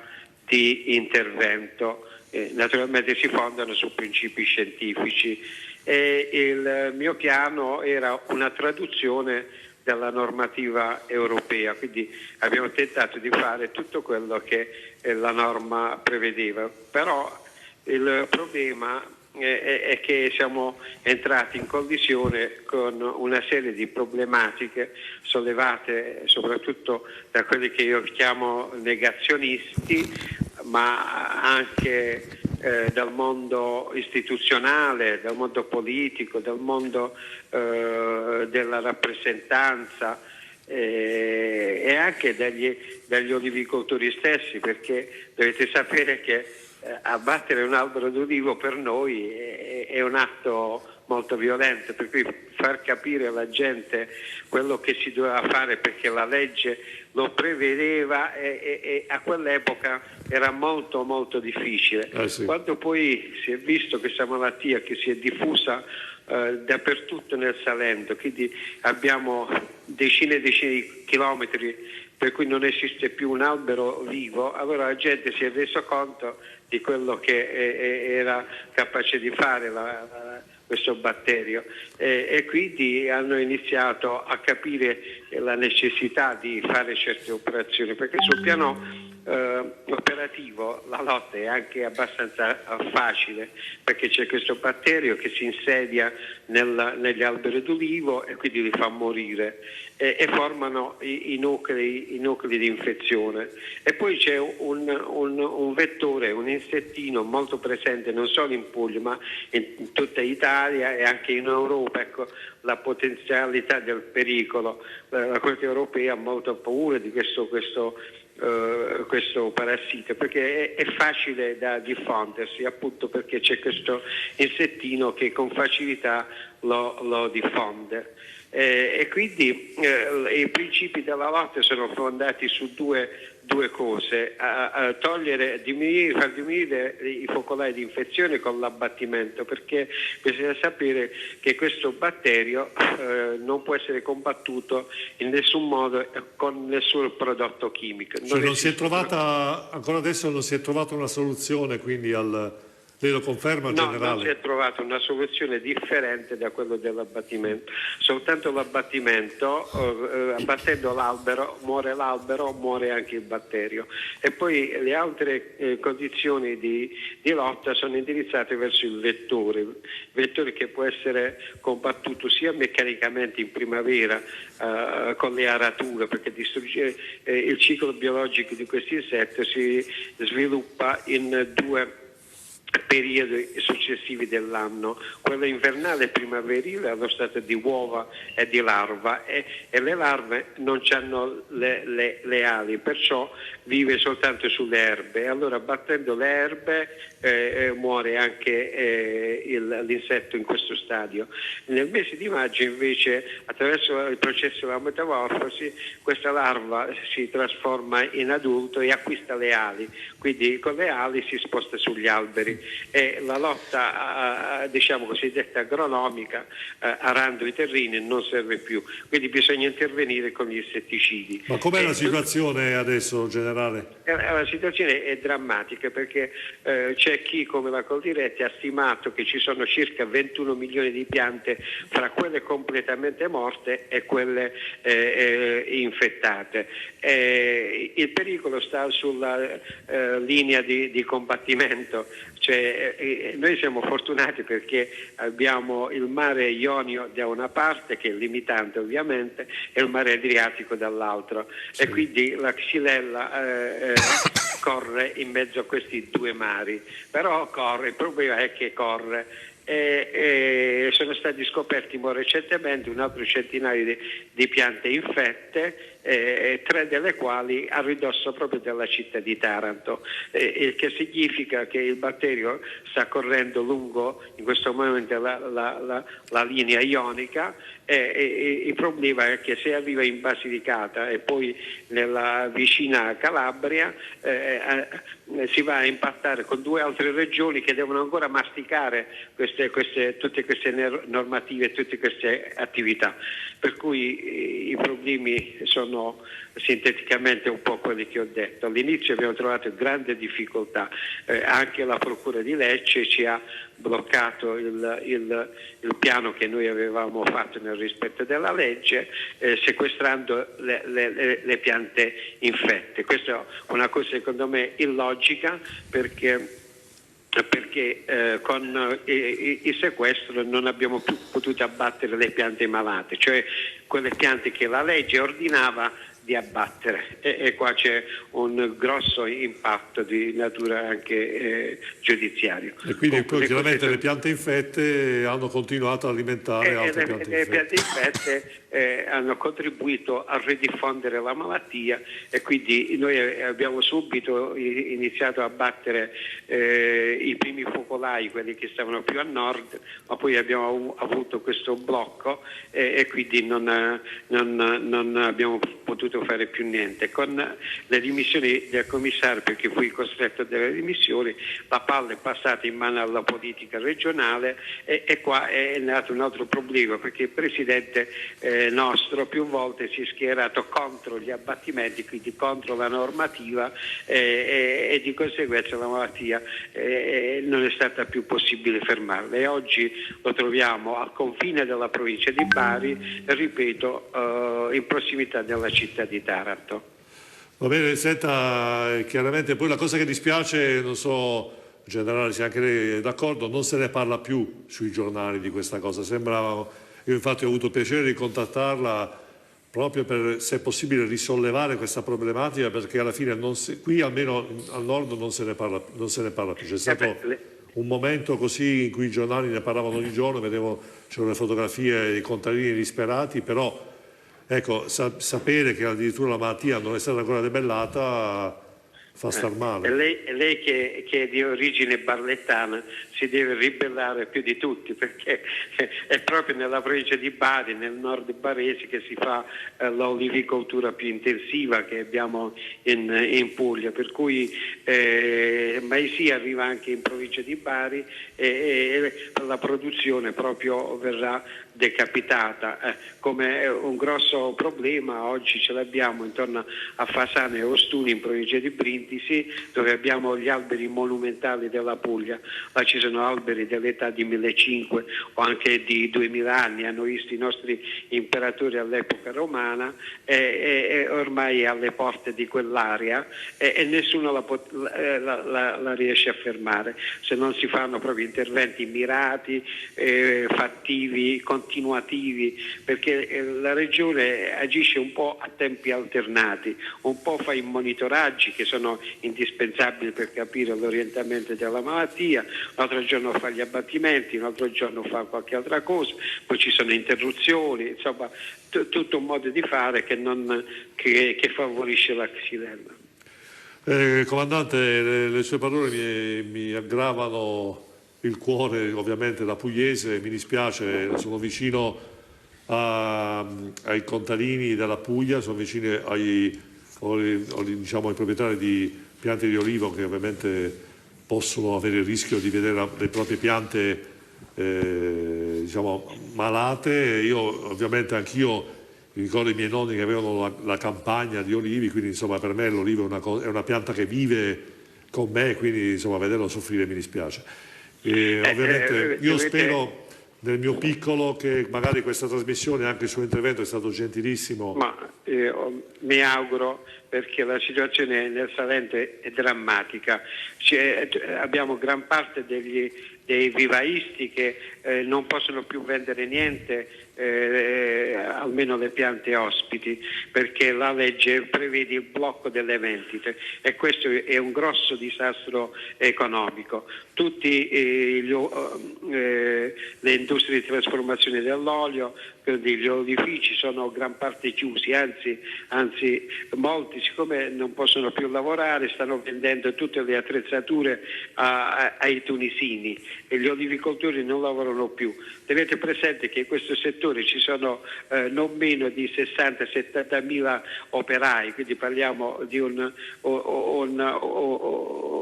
di intervento, naturalmente si fondano su principi scientifici e il mio piano era una traduzione della normativa europea, quindi abbiamo tentato di fare tutto quello che la norma prevedeva, però il problema è che siamo entrati in collisione con una serie di problematiche sollevate soprattutto da quelli che io chiamo negazionisti, ma anche dal mondo istituzionale, dal mondo politico, dal mondo della rappresentanza e anche dagli olivicoltori stessi, perché dovete sapere che abbattere un albero d'olivo per noi è un atto molto violento, per cui far capire alla gente quello che si doveva fare perché la legge lo prevedeva e a quell'epoca era molto molto difficile. Sì. Quando poi si è visto questa malattia che si è diffusa dappertutto nel Salento, quindi abbiamo decine e decine di chilometri per cui non esiste più un albero vivo, allora la gente si è reso conto di quello che era capace di fare questo batterio e quindi hanno iniziato a capire la necessità di fare certe operazioni, perché sul piano operativo la lotta è anche abbastanza facile, perché c'è questo batterio che si insedia negli alberi d'ulivo e quindi li fa morire e formano i nuclei di infezione. E poi c'è un vettore, un insettino molto presente non solo in Puglia ma in tutta Italia e anche in Europa. Ecco, la potenzialità del pericolo. La Corte europea ha molto paura di questo parassita, perché è facile da diffondersi, appunto perché c'è questo insettino che con facilità lo diffonde. E quindi i principi della lotta sono fondati su due cose: far diminuire i focolai di infezione con l'abbattimento, perché bisogna sapere che questo batterio non può essere combattuto in nessun modo con nessun prodotto chimico. Non si è trovata, ancora adesso non si è trovata una soluzione, quindi lei lo conferma, No, generale? non si è trovata una soluzione differente da quello dell'abbattimento. Soltanto l'abbattimento, abbattendo l'albero, muore anche il batterio. E poi le altre condizioni di lotta sono indirizzate verso il vettore che può essere combattuto sia meccanicamente in primavera con le arature, perché il ciclo biologico di questo insetto si sviluppa in due periodi successivi dell'anno, quello invernale e primaverile allo stato di uova e di larva e le larve non hanno le ali, perciò vive soltanto sulle erbe. Allora battendo le erbe muore anche l'insetto in questo stadio. Nel mese di maggio invece, attraverso il processo della metamorfosi, questa larva si trasforma in adulto e acquista le ali, quindi con le ali si sposta sugli alberi e la lotta diciamo cosiddetta agronomica arando i terreni non serve più, quindi bisogna intervenire con gli insetticidi. Ma com'è la situazione adesso, generale? La situazione è drammatica, perché c'è chi come la Coldiretti ha stimato che ci sono circa 21 milioni di piante fra quelle completamente morte e quelle infettate. Il pericolo sta sulla linea di combattimento, cioè, noi siamo fortunati perché abbiamo il mare Ionio da una parte, che è limitante ovviamente, e il mare Adriatico dall'altro, e quindi la Xylella corre in mezzo a questi due mari, però il problema è che corre. Sono stati scoperti recentemente un altro centinaio di piante infette, 3 delle quali a ridosso proprio della città di Taranto, il che significa che il batterio sta correndo lungo in questo momento la linea ionica e il problema è che se arriva in Basilicata e poi nella vicina Calabria si va a impattare con 2 altre regioni che devono ancora masticare tutte queste normative e tutte queste attività, per cui i problemi sono sinteticamente un po' quelli che ho detto. All'inizio abbiamo trovato grande difficoltà, anche la Procura di Lecce ci ha bloccato il piano che noi avevamo fatto nel rispetto della legge, sequestrando le piante infette. Questa è una cosa secondo me illogica, perché con il sequestro non abbiamo più potuto abbattere le piante malate, cioè quelle piante che la legge ordinava di abbattere e qua c'è un grosso impatto di natura anche giudiziario. E quindi poi chiaramente le piante infette hanno continuato a alimentare altre piante infette. Le piante infette hanno contribuito a ridiffondere la malattia e quindi noi abbiamo subito iniziato a battere i primi focolai, quelli che stavano più a nord, ma poi abbiamo avuto questo blocco e quindi non abbiamo potuto fare più niente. Con le dimissioni del commissario, perché fui costretto delle dimissioni, la palla è passata in mano alla politica regionale e qua è nato un altro problema, perché il presidente nostro più volte si è schierato contro gli abbattimenti, quindi contro la normativa e di conseguenza la malattia non è stata più possibile fermarla e oggi lo troviamo al confine della provincia di Bari, ripeto, in prossimità della città di Taranto. Va bene, senta, chiaramente poi la cosa che dispiace, non so, generale, se anche lei è d'accordo, non se ne parla più sui giornali di questa cosa. Io infatti ho avuto piacere di contattarla proprio per, se è possibile, risollevare questa problematica, perché alla fine qui almeno al nord non se ne parla più. C'è stato un momento così in cui i giornali ne parlavano ogni giorno, c'erano le fotografie dei contadini disperati, però ecco, sapere che addirittura la malattia non è stata ancora debellata fa star male. Lei che è di origine barlettana si deve ribellare più di tutti, perché è proprio nella provincia di Bari, nel nord barese, che si fa l'olivicoltura più intensiva che abbiamo in Puglia, per cui Maisi arriva anche in provincia di Bari e la produzione proprio verrà decapitata. Come un grosso problema oggi ce l'abbiamo intorno a Fasano e Ostuni in provincia di Brindisi, dove abbiamo gli alberi monumentali della Puglia. Là ci sono alberi dell'età di 1500 o anche di 2000 anni, hanno visto i nostri imperatori all'epoca romana e ormai è alle porte di quell'area e nessuno la riesce a fermare se non si fanno proprio interventi mirati, fattivi, continuativi, perché la regione agisce un po' a tempi alternati, un po' fa i monitoraggi che sono indispensabili per capire l'orientamento della malattia, un altro giorno fa gli abbattimenti, un altro giorno fa qualche altra cosa, poi ci sono interruzioni, insomma tutto un modo di fare che favorisce la xylella. Comandante, le sue parole mi aggravano il cuore, ovviamente da pugliese, mi dispiace, sono vicino ai contadini della Puglia, sono vicino ai proprietari di piante di olivo che ovviamente possono avere il rischio di vedere le proprie piante malate. Io ovviamente anch'io ricordo i miei nonni che avevano la campagna di olivi, quindi insomma per me l'olivo è una pianta che vive con me, quindi insomma vederlo soffrire mi dispiace. Ovviamente io spero nel mio piccolo che magari questa trasmissione, anche il suo intervento è stato gentilissimo. Ma mi auguro, perché la situazione nel Salento è drammatica. Abbiamo gran parte dei vivaisti che non possono più vendere niente, almeno le piante ospiti, perché la legge prevede il blocco delle vendite e questo è un grosso disastro economico. Tutte le industrie di trasformazione dell'olio, quindi gli olifici sono gran parte chiusi, anzi molti, siccome non possono più lavorare, stanno vendendo tutte le attrezzature ai tunisini e gli olivicoltori non lavorano più. Tenete presente che in questo settore ci sono non meno di 60-70 mila operai, quindi parliamo di un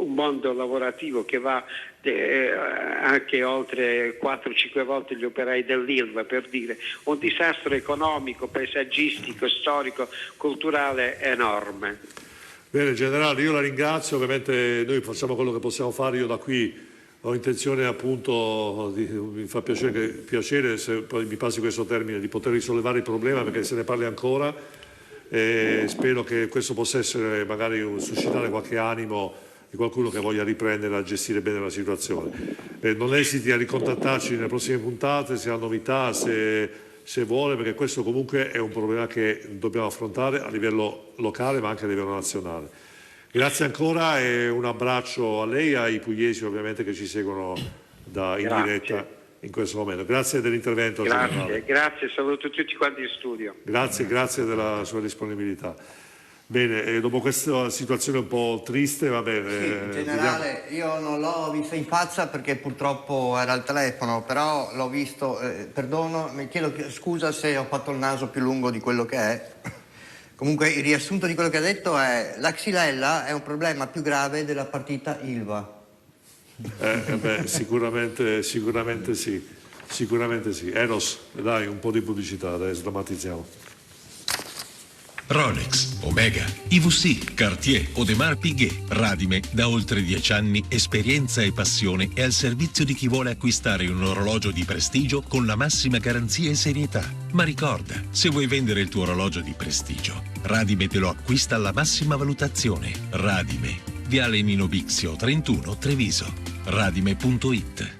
mondo lavorativo che va anche oltre 4-5 volte gli operai dell'Ilva, per dire, un disastro economico, paesaggistico, storico, culturale enorme. Bene generale, io la ringrazio, ovviamente noi facciamo quello che possiamo fare, io da qui ho intenzione appunto, mi fa piacere se poi mi passi questo termine, di poter risollevare il problema perché se ne parli ancora e spero che questo possa essere magari suscitare qualche animo di qualcuno che voglia riprendere a gestire bene la situazione. Non esiti a ricontattarci nelle prossime puntate se ha novità, se se vuole, perché questo comunque è un problema che dobbiamo affrontare a livello locale ma anche a livello nazionale. Grazie ancora e un abbraccio a lei e ai pugliesi ovviamente che ci seguono in diretta in questo momento. Grazie dell'intervento. Grazie, saluto tutti quanti in studio. Grazie della sua disponibilità. Bene, dopo questa situazione un po' triste, va bene. Sì, in generale io non l'ho vista in faccia perché purtroppo era al telefono, però l'ho visto, perdono, mi chiedo scusa se ho fatto il naso più lungo di quello che è. Comunque il riassunto di quello che ha detto è: la xylella è un problema più grave della partita Ilva. Sicuramente sì. Eros, dai, un po' di pubblicità, dai, sdrammatizziamo. Rolex, Omega, IWC, Cartier, Audemars Piguet, Radime, da oltre 10 anni, esperienza e passione è al servizio di chi vuole acquistare un orologio di prestigio con la massima garanzia e serietà. Ma ricorda, se vuoi vendere il tuo orologio di prestigio, Radime te lo acquista alla massima valutazione. Radime, Viale Nino Bixio 31, Treviso. Radime.it.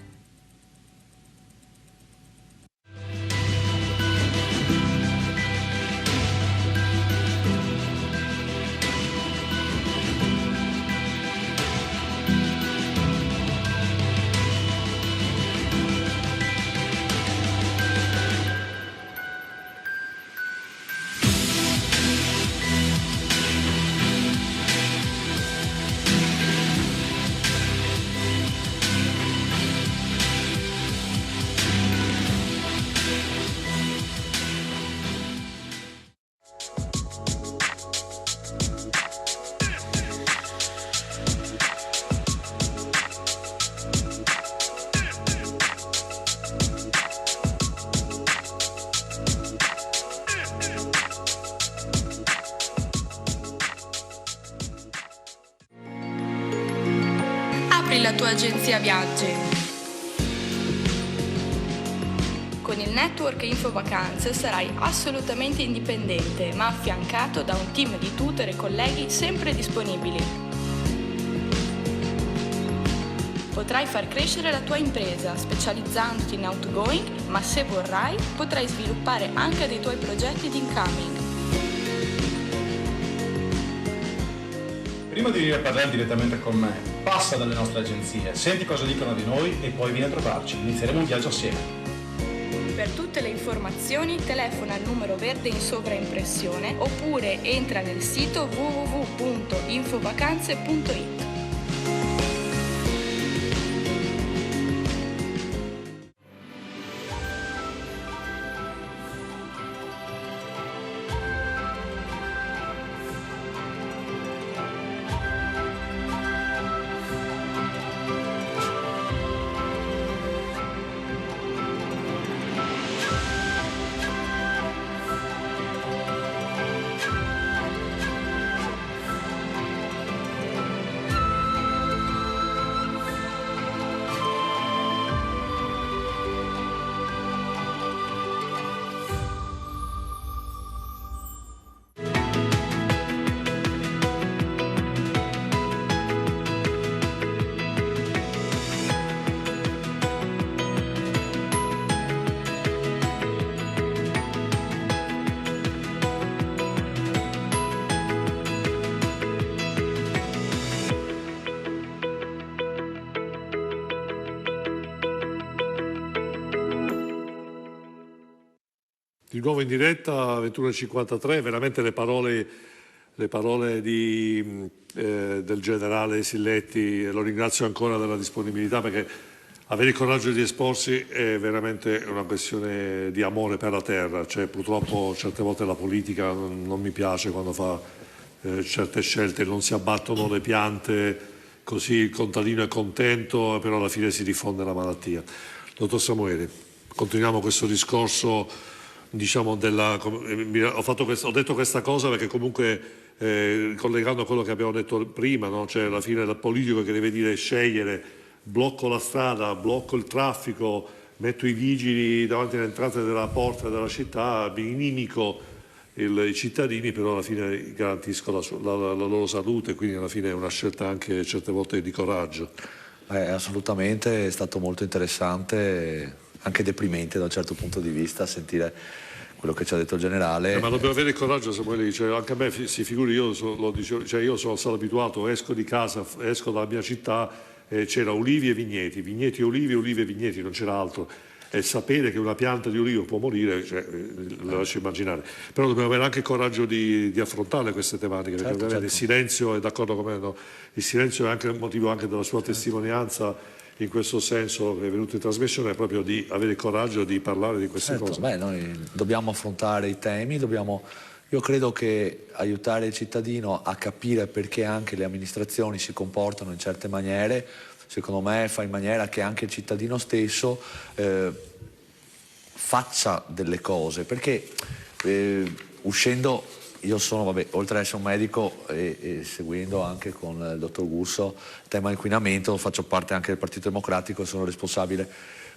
La tua agenzia viaggi. Con il network Infovacanze sarai assolutamente indipendente, ma affiancato da un team di tutor e colleghi sempre disponibili. Potrai far crescere la tua impresa specializzandoti in outgoing, ma se vorrai potrai sviluppare anche dei tuoi progetti di incoming. Prima di venire a parlare direttamente con me, passa dalle nostre agenzie, senti cosa dicono di noi e poi vieni a trovarci. Inizieremo un viaggio assieme. Per tutte le informazioni telefona al numero verde in sovraimpressione oppure entra nel sito www.infovacanze.it. Di nuovo in diretta, 21.53, veramente le parole del generale Silletti, lo ringrazio ancora della disponibilità, perché avere il coraggio di esporsi è veramente una questione di amore per la terra. Cioè, purtroppo certe volte la politica non mi piace quando fa certe scelte, non si abbattono le piante, così il contadino è contento, però alla fine si diffonde la malattia. Dottor Samueli, continuiamo questo discorso. Diciamo ho detto questa cosa perché comunque collegando a quello che abbiamo detto prima, no? Cioè alla fine il politico che deve dire scegliere, blocco la strada, blocco il traffico, metto i vigili davanti all'entrata della porta della città, inimico i cittadini, però alla fine garantisco la loro salute, quindi alla fine è una scelta anche certe volte di coraggio. Assolutamente, è stato molto interessante anche deprimente da un certo punto di vista sentire quello che ci ha detto il generale. Ma dobbiamo avere il coraggio, Samuele, cioè, anche a me si figuri, io sono stato abituato, esco di casa, esco dalla mia città, c'era ulivi e vigneti, vigneti e olivi e vigneti, non c'era altro. E sapere che una pianta di olivo può morire, lo lascio immaginare. Però dobbiamo avere anche il coraggio di affrontare queste tematiche, perché ovviamente il silenzio, è d'accordo con me, no? Il silenzio è anche un motivo anche della sua testimonianza, in questo senso che è venuto in trasmissione, è proprio di avere il coraggio di parlare di queste cose. Beh, noi dobbiamo affrontare i temi, io credo che aiutare il cittadino a capire perché anche le amministrazioni si comportano in certe maniere, secondo me fa in maniera che anche il cittadino stesso faccia delle cose, perché uscendo, io sono, oltre ad essere un medico e seguendo anche con il dottor Gusso il tema inquinamento, faccio parte anche del Partito Democratico e sono responsabile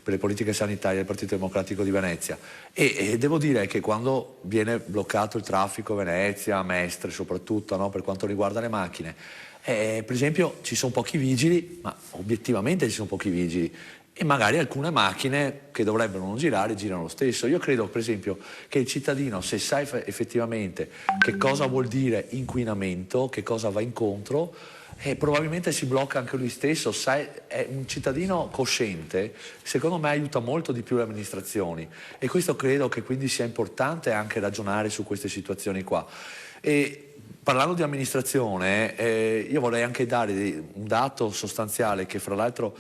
per le politiche sanitarie del Partito Democratico di Venezia e devo dire che quando viene bloccato il traffico a Venezia, a Mestre soprattutto, no, per quanto riguarda le macchine, per esempio ci sono pochi vigili, ma obiettivamente ci sono pochi vigili e magari alcune macchine che dovrebbero non girare girano lo stesso. Io credo per esempio che il cittadino, se sa effettivamente che cosa vuol dire inquinamento, che cosa va incontro, probabilmente si blocca anche lui stesso. È un cittadino cosciente, secondo me aiuta molto di più le amministrazioni e questo credo che quindi sia importante anche ragionare su queste situazioni qua. E parlando di amministrazione, io vorrei anche dare un dato sostanziale che fra l'altro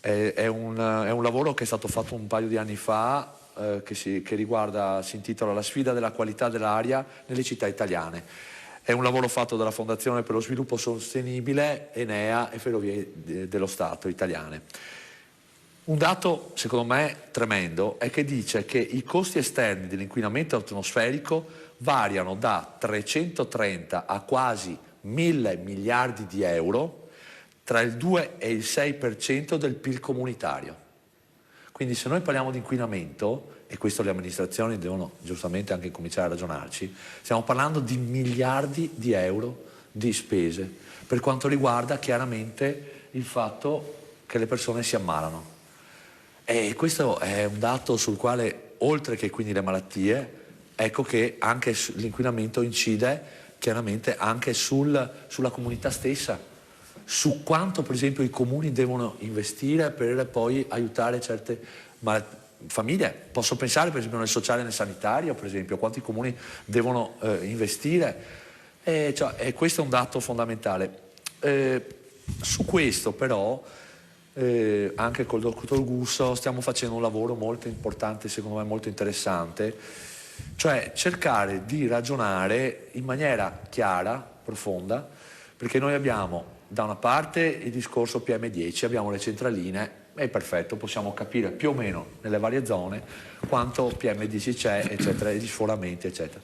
è un lavoro che è stato fatto un paio di anni fa, che riguarda, si intitola La sfida della qualità dell'aria nelle città italiane. È un lavoro fatto dalla Fondazione per lo Sviluppo Sostenibile, Enea e Ferrovie dello Stato italiane. Un dato, secondo me, tremendo è che dice che i costi esterni dell'inquinamento atmosferico variano da 330 a quasi 1.000 miliardi di euro tra il 2 e il 6% del PIL comunitario. Quindi se noi parliamo di inquinamento, e questo le amministrazioni devono giustamente anche cominciare a ragionarci, stiamo parlando di miliardi di euro di spese per quanto riguarda chiaramente il fatto che le persone si ammalano. E questo è un dato sul quale, oltre che quindi le malattie, ecco che anche l'inquinamento incide chiaramente anche sulla comunità stessa, su quanto per esempio i comuni devono investire per poi aiutare certe famiglie. Posso pensare per esempio nel sociale e nel sanitario, per esempio, quanti comuni devono investire. E questo è un dato fondamentale. Su questo però, anche col dottor Gusso, stiamo facendo un lavoro molto importante, secondo me molto interessante, cioè cercare di ragionare in maniera chiara, profonda, perché noi abbiamo da una parte il discorso PM10, abbiamo le centraline, è perfetto, possiamo capire più o meno nelle varie zone quanto PM10 c'è, eccetera, gli sforamenti, eccetera.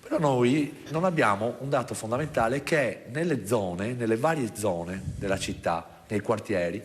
Però noi non abbiamo un dato fondamentale che è nelle varie zone della città, nei quartieri,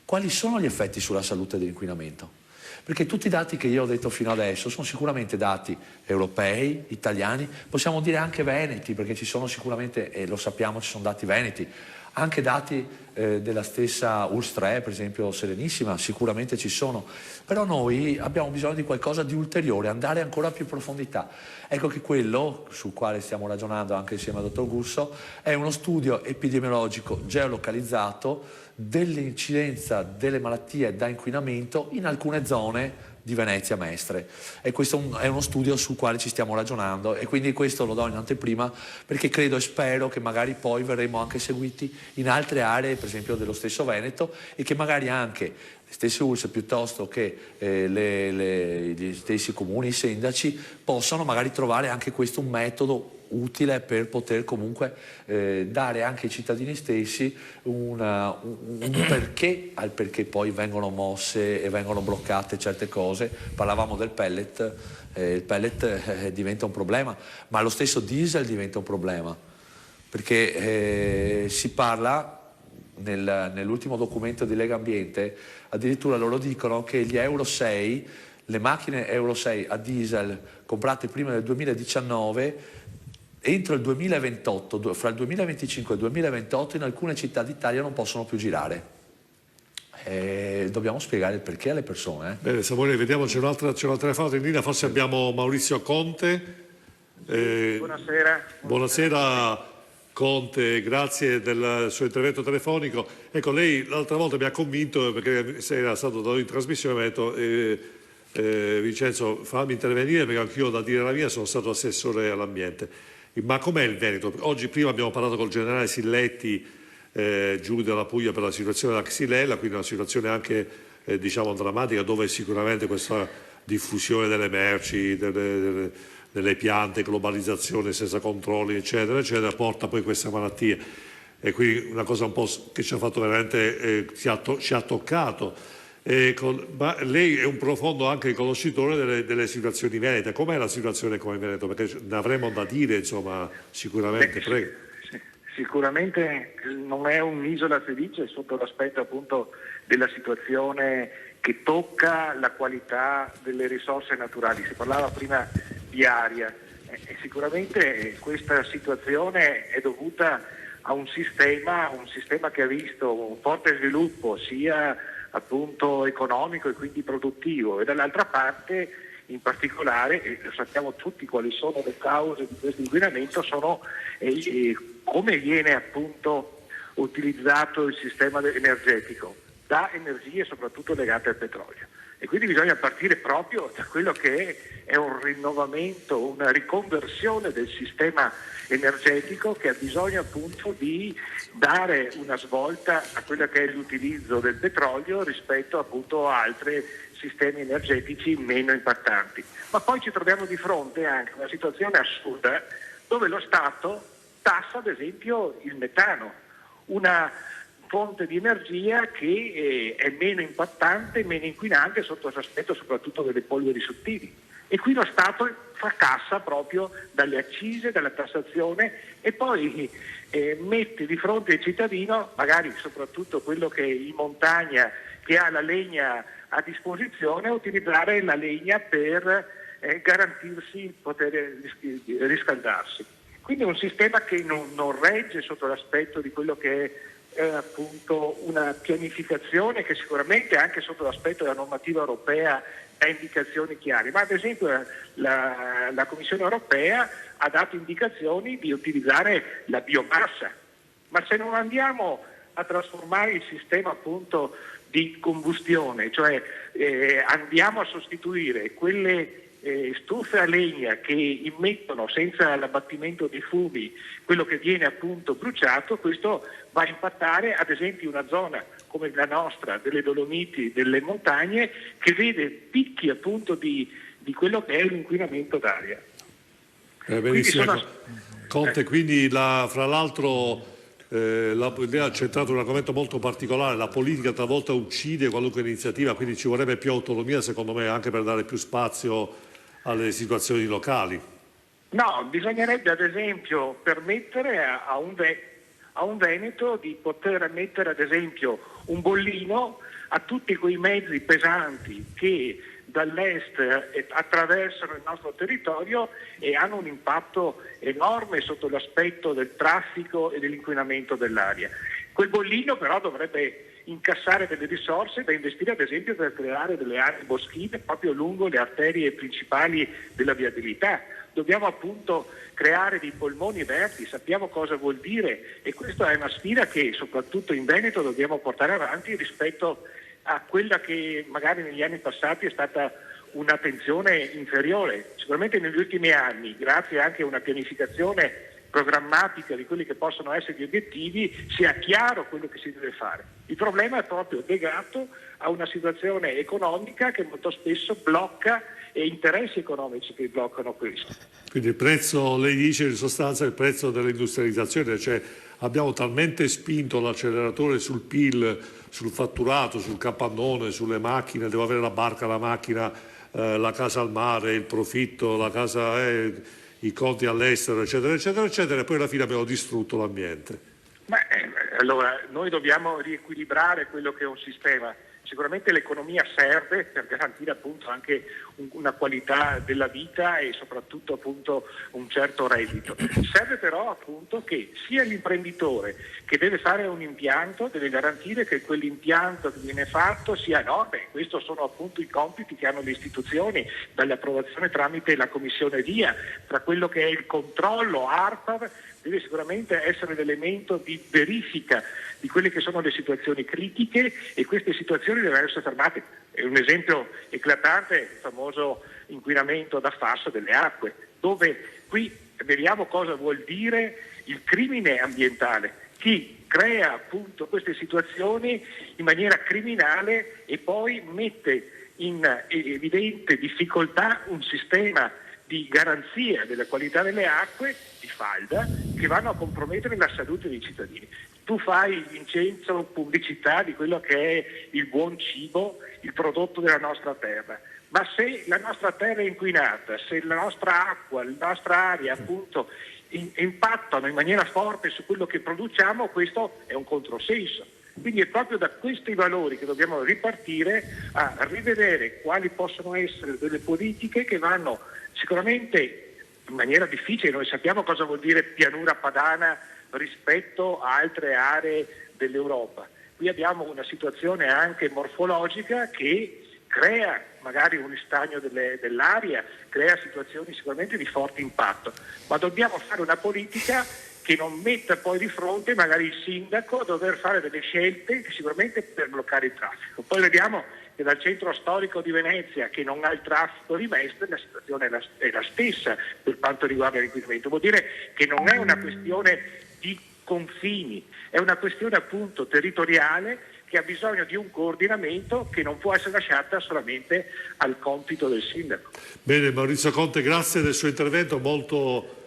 quali sono gli effetti sulla salute dell'inquinamento. Perché tutti i dati che io ho detto fino adesso sono sicuramente dati europei, italiani, possiamo dire anche veneti, perché ci sono sicuramente, e lo sappiamo, ci sono dati veneti, anche dati della stessa ULSS 3, per esempio Serenissima, sicuramente ci sono, però noi abbiamo bisogno di qualcosa di ulteriore, andare ancora più in profondità. Ecco che quello sul quale stiamo ragionando anche insieme al dottor Gusso è uno studio epidemiologico geolocalizzato dell'incidenza delle malattie da inquinamento in alcune zone di Venezia Mestre, e questo è uno studio sul quale ci stiamo ragionando e quindi questo lo do in anteprima perché credo e spero che magari poi verremo anche seguiti in altre aree, per esempio dello stesso Veneto, e che magari anche le stesse ULSS piuttosto che gli stessi comuni, i sindaci possano magari trovare anche questo un metodo utile per poter comunque dare anche ai cittadini stessi un perché al perché poi vengono mosse e vengono bloccate certe cose. Parlavamo del pellet, il pellet diventa un problema, ma lo stesso diesel diventa un problema, perché si parla nell'ultimo documento di Lega Ambiente, addirittura loro dicono che gli Euro 6, le macchine Euro 6 a diesel comprate prima del 2019, entro il 2028, fra il 2025 e il 2028 in alcune città d'Italia non possono più girare. dobbiamo spiegare il perché alle persone. Bene, Samuele, vediamo, c'è un'altra telefonata in linea, forse abbiamo Maurizio Conte. Buonasera. Buonasera Conte, grazie del suo intervento telefonico. Ecco, lei l'altra volta mi ha convinto, perché se era stato da noi in trasmissione, mi ha detto Vincenzo, fammi intervenire perché anch'io, da dire la mia, sono stato assessore all'ambiente. Ma com'è il Veneto? Oggi prima abbiamo parlato col generale Silletti giù dalla Puglia per la situazione della Xylella, quindi una situazione anche diciamo drammatica, dove sicuramente questa diffusione delle merci, delle piante, globalizzazione senza controlli, eccetera, eccetera, porta poi queste malattie. E quindi una cosa un po' che ci ha fatto veramente, ci ha toccato. Ma lei è un profondo anche conoscitore delle situazioni venete. Com'è la situazione come in Veneto? Perché ne avremo da dire, insomma, sicuramente. Prego. Sicuramente non è un'isola felice sotto l'aspetto appunto della situazione che tocca la qualità delle risorse naturali. Si parlava prima di aria. Sicuramente questa situazione è dovuta a un sistema che ha visto un forte sviluppo sia appunto economico e quindi produttivo, e dall'altra parte in particolare, e lo sappiamo tutti quali sono le cause di questo inquinamento, sono come viene appunto utilizzato il sistema energetico, da energie soprattutto legate al petrolio. E quindi bisogna partire proprio da quello che è un rinnovamento, una riconversione del sistema energetico che ha bisogno appunto di dare una svolta a quello che è l'utilizzo del petrolio rispetto appunto a altri sistemi energetici meno impattanti. Ma poi ci troviamo di fronte anche a una situazione assurda dove lo Stato tassa ad esempio il metano, una fonte di energia che è meno impattante, meno inquinante sotto l'aspetto soprattutto delle polveri sottili. E qui lo Stato fa cassa proprio dalle accise, dalla tassazione, e poi mette di fronte al cittadino, magari soprattutto quello che è in montagna, che ha la legna a disposizione, a utilizzare la legna per garantirsi il poter riscaldarsi. Quindi è un sistema che non regge sotto l'aspetto di quello che è appunto una pianificazione che sicuramente anche sotto l'aspetto della normativa europea dà indicazioni chiare, ma ad esempio la Commissione europea ha dato indicazioni di utilizzare la biomassa, ma se non andiamo a trasformare il sistema appunto di combustione, cioè andiamo a sostituire quelle stufe a legna che immettono senza l'abbattimento dei fumi quello che viene appunto bruciato, questo va a impattare ad esempio una zona come la nostra, delle Dolomiti, delle montagne, che vede picchi appunto di quello che è l'inquinamento d'aria. Benissimo. Conte, quindi fra l'altro lei ha centrato un argomento molto particolare: la politica talvolta uccide qualunque iniziativa, quindi ci vorrebbe più autonomia secondo me anche per dare più spazio alle situazioni locali. No, bisognerebbe ad esempio permettere a un Veneto di poter mettere ad esempio un bollino a tutti quei mezzi pesanti che dall'est attraversano il nostro territorio e hanno un impatto enorme sotto l'aspetto del traffico e dell'inquinamento dell'aria. Quel bollino però dovrebbe incassare delle risorse da investire ad esempio per creare delle aree boschive proprio lungo le arterie principali della viabilità. Dobbiamo appunto creare dei polmoni verdi, sappiamo cosa vuol dire, e questa è una sfida che soprattutto in Veneto dobbiamo portare avanti rispetto a quella che magari negli anni passati è stata un'attenzione inferiore. Sicuramente negli ultimi anni, grazie anche a una pianificazione programmatica di quelli che possono essere gli obiettivi, sia chiaro quello che si deve fare. Il problema è proprio legato a una situazione economica che molto spesso blocca, e interessi economici che bloccano questo. Quindi il prezzo, lei dice in sostanza, il prezzo dell'industrializzazione, cioè abbiamo talmente spinto l'acceleratore sul PIL, sul fatturato, sul capannone, sulle macchine, devo avere la barca, la macchina, la casa al mare, il profitto, la casa, i conti all'estero, eccetera, eccetera, eccetera, e poi alla fine abbiamo distrutto l'ambiente. Allora, noi dobbiamo riequilibrare quello che è un sistema. Sicuramente l'economia serve per garantire appunto anche una qualità della vita e soprattutto appunto un certo reddito. Serve però appunto che sia l'imprenditore che deve fare un impianto deve garantire che quell'impianto che viene fatto sia enorme. Questo sono appunto i compiti che hanno le istituzioni, dall'approvazione tramite la commissione VIA, tra quello che è il controllo ARPAV deve sicuramente essere l'elemento di verifica di quelle che sono le situazioni critiche e queste situazioni devono essere fermate. È un esempio eclatante il famoso inquinamento da FAS delle acque, dove qui vediamo cosa vuol dire il crimine ambientale. Chi crea appunto queste situazioni in maniera criminale e poi mette in evidente difficoltà un sistema di garanzia della qualità delle acque di falda che vanno a compromettere la salute dei cittadini. Tu fai, Vincenzo, pubblicità di quello che è il buon cibo, il prodotto della nostra terra, ma se la nostra terra è inquinata, se la nostra acqua, la nostra aria appunto impattano in maniera forte su quello che produciamo, questo è un controsenso. Quindi è proprio da questi valori che dobbiamo ripartire a rivedere quali possono essere delle politiche che vanno sicuramente in maniera difficile. Noi sappiamo cosa vuol dire pianura padana rispetto a altre aree dell'Europa. Qui abbiamo una situazione anche morfologica che crea magari un ristagno dell'aria, crea situazioni sicuramente di forte impatto, ma dobbiamo fare una politica che non metta poi di fronte magari il sindaco a dover fare delle scelte che sicuramente per bloccare il traffico. Poi vediamo che dal centro storico di Venezia, che non ha il traffico di Mestre, la situazione è la stessa per quanto riguarda l'inquinamento. Vuol dire che non è una questione di confini, è una questione appunto territoriale che ha bisogno di un coordinamento che non può essere lasciata solamente al compito del sindaco. Bene, Maurizio Conte, grazie del suo intervento molto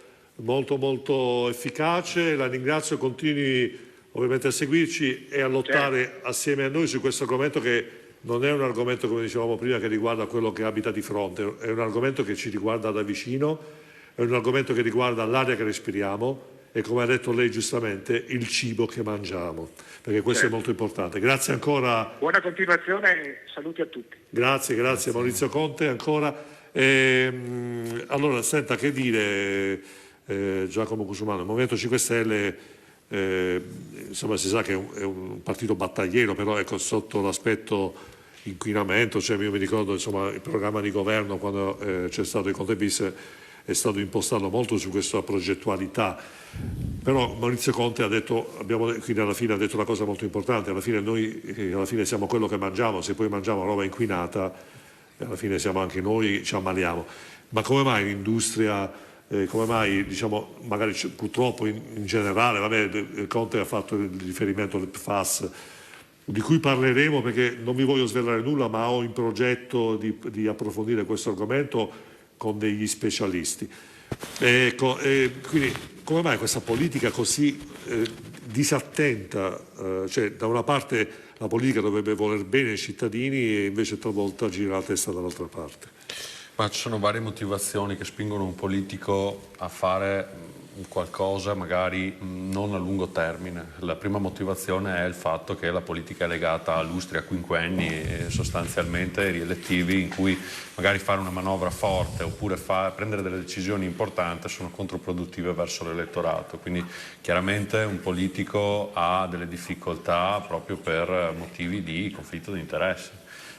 efficace, la ringrazio, continui ovviamente a seguirci e a lottare assieme a noi su questo argomento che non è un argomento, come dicevamo prima, che riguarda quello che abita di fronte, è un argomento che ci riguarda da vicino, è un argomento che riguarda l'aria che respiriamo e, come ha detto lei giustamente, il cibo che mangiamo, perché questo è molto importante. Grazie ancora. Buona continuazione e saluti a tutti. Grazie Maurizio Conte ancora. Allora, senta, che dire, Giacomo Cusumano, il Movimento 5 Stelle insomma si sa che è un partito battagliero, però ecco, sotto l'aspetto inquinamento, cioè io mi ricordo insomma il programma di governo quando c'è stato il Conte bis è stato impostato molto su questa progettualità, però Maurizio Conte ha detto, quindi alla fine ha detto una cosa molto importante, alla fine noi siamo quello che mangiamo, se poi mangiamo roba inquinata alla fine siamo anche noi, ci ammaliamo. Ma come mai l'industria, come mai diciamo magari purtroppo in generale, vabbè, Conte ha fatto il riferimento al PFAS, di cui parleremo perché non vi voglio svelare nulla, ma ho in progetto di approfondire questo argomento con degli specialisti. Quindi come mai questa politica così disattenta? Cioè, da una parte la politica dovrebbe voler bene ai cittadini e invece talvolta gira la testa dall'altra parte. Ma ci sono varie motivazioni che spingono un politico a fare qualcosa magari non a lungo termine. La prima motivazione è il fatto che la politica è legata a lustri, a quinquenni e sostanzialmente rielettivi in cui magari fare una manovra forte oppure prendere delle decisioni importanti sono controproduttive verso l'elettorato. Quindi chiaramente un politico ha delle difficoltà proprio per motivi di conflitto di interessi.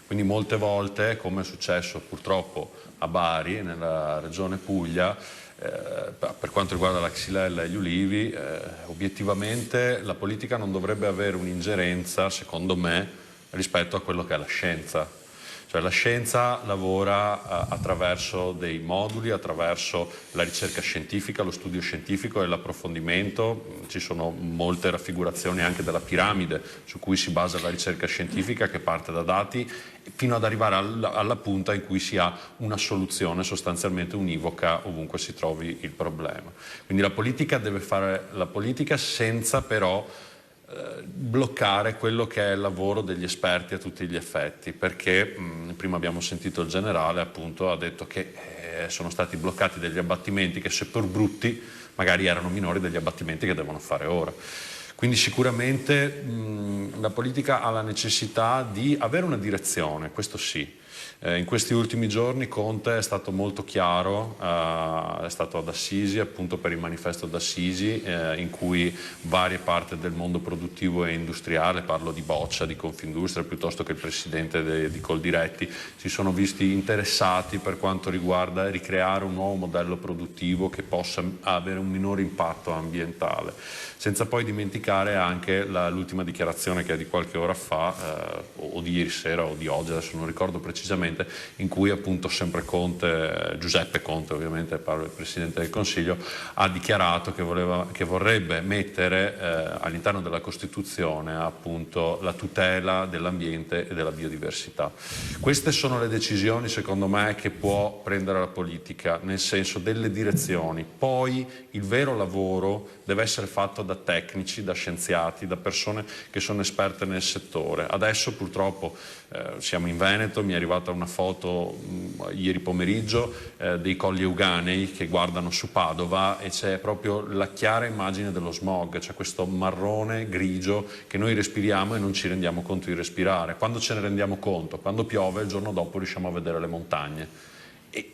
Quindi molte volte, come è successo purtroppo a Bari, nella regione Puglia, per quanto riguarda la xylella e gli ulivi, obiettivamente la politica non dovrebbe avere un'ingerenza, secondo me, rispetto a quello che è la scienza. Cioè la scienza lavora attraverso dei moduli, attraverso la ricerca scientifica, lo studio scientifico e l'approfondimento. Ci sono molte raffigurazioni anche della piramide su cui si basa la ricerca scientifica, che parte da dati fino ad arrivare alla punta in cui si ha una soluzione sostanzialmente univoca ovunque si trovi il problema. Quindi la politica deve fare la politica senza però bloccare quello che è il lavoro degli esperti a tutti gli effetti, perché prima abbiamo sentito il generale, appunto, ha detto che sono stati bloccati degli abbattimenti che, seppur brutti, magari erano minori degli abbattimenti che devono fare ora. Quindi sicuramente la politica ha la necessità di avere una direzione, questo sì. In questi ultimi giorni Conte è stato molto chiaro, è stato ad Assisi appunto per il manifesto d'Assisi in cui varie parti del mondo produttivo e industriale, parlo di Boccia, di Confindustria piuttosto che il presidente di Coldiretti, si sono visti interessati per quanto riguarda ricreare un nuovo modello produttivo che possa avere un minore impatto ambientale. Senza poi dimenticare anche l'ultima dichiarazione che è di qualche ora fa, o di ieri sera o di oggi, adesso non ricordo precisamente, in cui appunto sempre Conte, Giuseppe Conte ovviamente, parlo del Presidente del Consiglio, ha dichiarato che vorrebbe mettere all'interno della Costituzione appunto la tutela dell'ambiente e della biodiversità. Queste sono le decisioni secondo me che può prendere la politica, nel senso delle direzioni. Poi il vero lavoro deve essere fatto da tecnici, da scienziati, da persone che sono esperte nel settore. Adesso purtroppo siamo in Veneto, mi è arrivata una foto ieri pomeriggio dei Colli Euganei che guardano su Padova e c'è proprio la chiara immagine dello smog, c'è questo marrone grigio che noi respiriamo e non ci rendiamo conto di respirare. Quando ce ne rendiamo conto? Quando piove, il giorno dopo riusciamo a vedere le montagne. E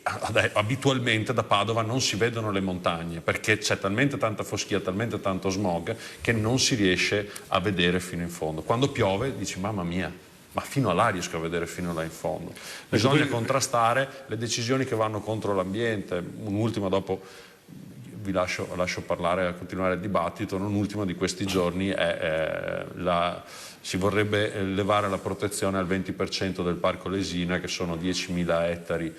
abitualmente da Padova non si vedono le montagne perché c'è talmente tanta foschia, talmente tanto smog che non si riesce a vedere fino in fondo. Quando piove dici mamma mia, ma fino a là riesco a vedere fino là in fondo. Bisogna contrastare le decisioni che vanno contro l'ambiente. Un'ultima, dopo vi lascio parlare a continuare il dibattito, un ultimo di questi giorni è si vorrebbe elevare la protezione al 20% del Parco Lesina, che sono 10.000 ettari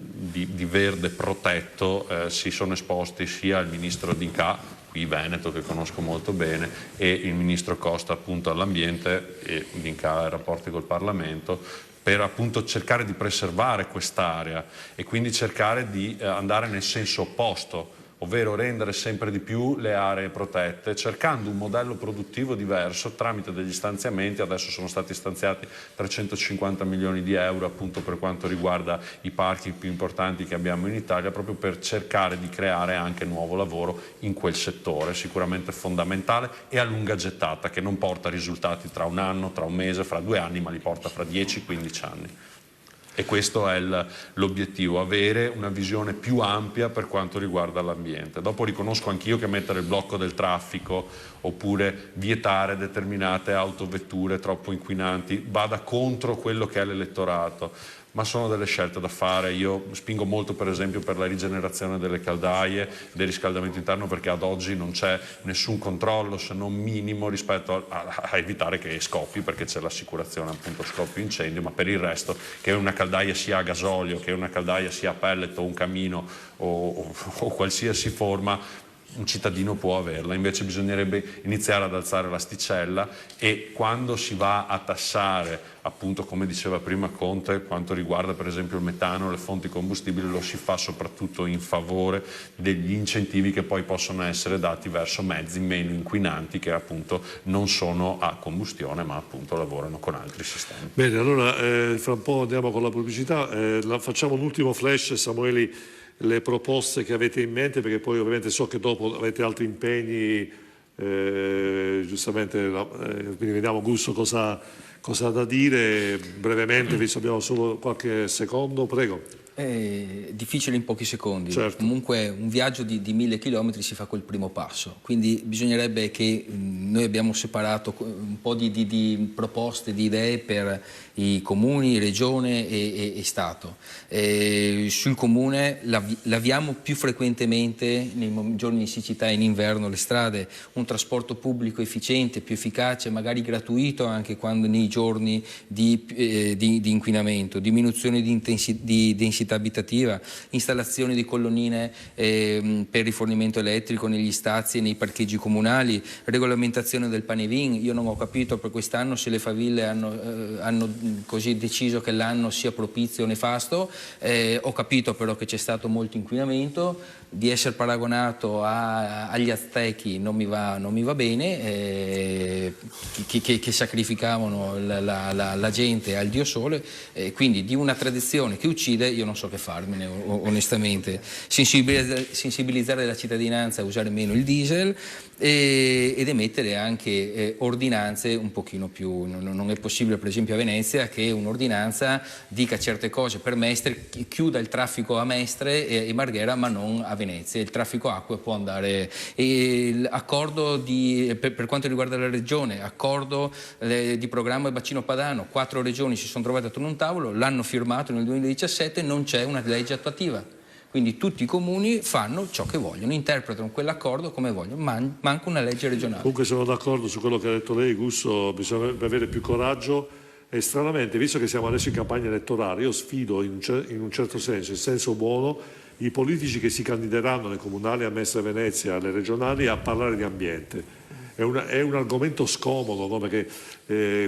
di verde protetto. Si sono esposti sia il ministro D'Incà, qui Veneto, che conosco molto bene, e il ministro Costa appunto all'ambiente, e D'Incà ai rapporti col Parlamento, per appunto cercare di preservare quest'area e quindi cercare di andare nel senso opposto, ovvero rendere sempre di più le aree protette, cercando un modello produttivo diverso tramite degli stanziamenti. Adesso sono stati stanziati 350 milioni di euro appunto per quanto riguarda i parchi più importanti che abbiamo in Italia, proprio per cercare di creare anche nuovo lavoro in quel settore, sicuramente fondamentale e a lunga gettata, che non porta risultati tra un anno, tra un mese, fra 2 anni, ma li porta fra 10-15 anni. E questo è l'obiettivo, avere una visione più ampia per quanto riguarda l'ambiente. Dopo riconosco anch'io che mettere il blocco del traffico oppure vietare determinate autovetture troppo inquinanti vada contro quello che è l'elettorato, ma sono delle scelte da fare. Io spingo molto per esempio per la rigenerazione delle caldaie, del riscaldamento interno, perché ad oggi non c'è nessun controllo se non minimo rispetto a evitare che scoppi, perché c'è l'assicurazione appunto scoppio incendio, ma per il resto, che una caldaia sia a gasolio, che una caldaia sia a pellet o un camino o qualsiasi forma, un cittadino può averla. Invece bisognerebbe iniziare ad alzare l'asticella, e quando si va a tassare, appunto come diceva prima Conte, quanto riguarda per esempio il metano, le fonti combustibili, lo si fa soprattutto in favore degli incentivi che poi possono essere dati verso mezzi meno inquinanti, che appunto non sono a combustione ma appunto lavorano con altri sistemi. Bene, allora fra un po' andiamo con la pubblicità, facciamo un ultimo flash, Samuele, le proposte che avete in mente, perché poi ovviamente so che dopo avete altri impegni, giustamente, quindi vediamo Gusto cosa ha da dire brevemente, visto abbiamo solo qualche secondo, prego. È difficile in pochi secondi, certo. Comunque un viaggio di 1000 chilometri si fa col primo passo, quindi bisognerebbe che noi abbiamo separato un po' di proposte, di idee per i comuni, regione e Stato. Sul comune laviamo più frequentemente nei giorni di siccità e in inverno le strade, un trasporto pubblico efficiente, più efficace, magari gratuito anche quando nei giorni di inquinamento, diminuzione di densità abitativa, installazione di colonnine per rifornimento elettrico negli stazi e nei parcheggi comunali, regolamentazione del panevin. Io non ho capito per quest'anno se le faville hanno così deciso che l'anno sia propizio o nefasto, ho capito però che c'è stato molto inquinamento, di essere paragonato agli Aztechi non mi va bene, che sacrificavano la gente al dio sole, quindi di una tradizione che uccide io non so che farmene onestamente. Sensibilizzare la cittadinanza a usare meno il diesel ed emettere anche ordinanze un pochino più. Non è possibile per esempio a Venezia che un'ordinanza dica certe cose per Mestre, chiuda il traffico a Mestre e Marghera ma non a Venezia. Il traffico acque può andare. Accordo per quanto riguarda la regione, accordo di programma bacino padano, 4 regioni si sono trovate attorno a un tavolo, l'hanno firmato nel 2017, non c'è una legge attuativa. Quindi tutti i comuni fanno ciò che vogliono, interpretano quell'accordo come vogliono, manca una legge regionale. Comunque sono d'accordo su quello che ha detto lei, Gusso, bisogna avere più coraggio e stranamente, visto che siamo adesso in campagna elettorale, io sfido in un certo senso, in senso buono, i politici che si candideranno alle comunali, a Mestre Venezia, alle regionali, a parlare di ambiente. È un argomento scomodo, no? Perché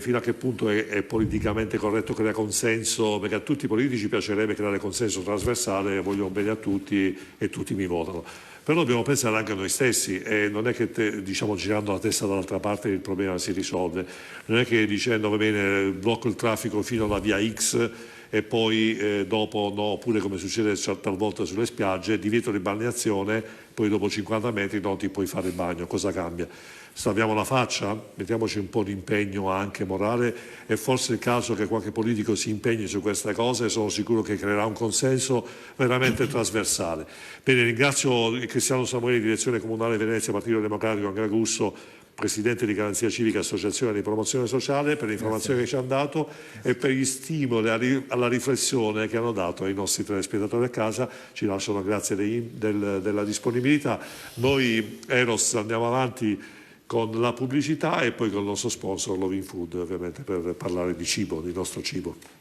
fino a che punto è politicamente corretto creare consenso, perché a tutti i politici piacerebbe creare consenso trasversale, voglio bene a tutti e tutti mi votano. Però dobbiamo pensare anche a noi stessi e non è che diciamo girando la testa dall'altra parte il problema si risolve, non è che dicendo va bene blocco il traffico fino alla via X e poi dopo no, oppure come succede talvolta sulle spiagge, divieto di balneazione, poi dopo 50 metri non ti puoi fare il bagno, cosa cambia? Salviamo la faccia, mettiamoci un po' di impegno anche morale, è forse il caso che qualche politico si impegni su queste cose e sono sicuro che creerà un consenso veramente trasversale. Bene, ringrazio Cristiano Samueli, Direzione Comunale Venezia, Partito Democratico, Andrea Gusso, Presidente di Garanzia Civica, Associazione di Promozione Sociale, per le informazioni che ci hanno dato e per gli stimoli alla riflessione che hanno dato ai nostri telespettatori a casa. Ci lasciano grazie della disponibilità. Noi Eros andiamo avanti con la pubblicità e poi con il nostro sponsor Loving Food, ovviamente per parlare di cibo, di nostro cibo.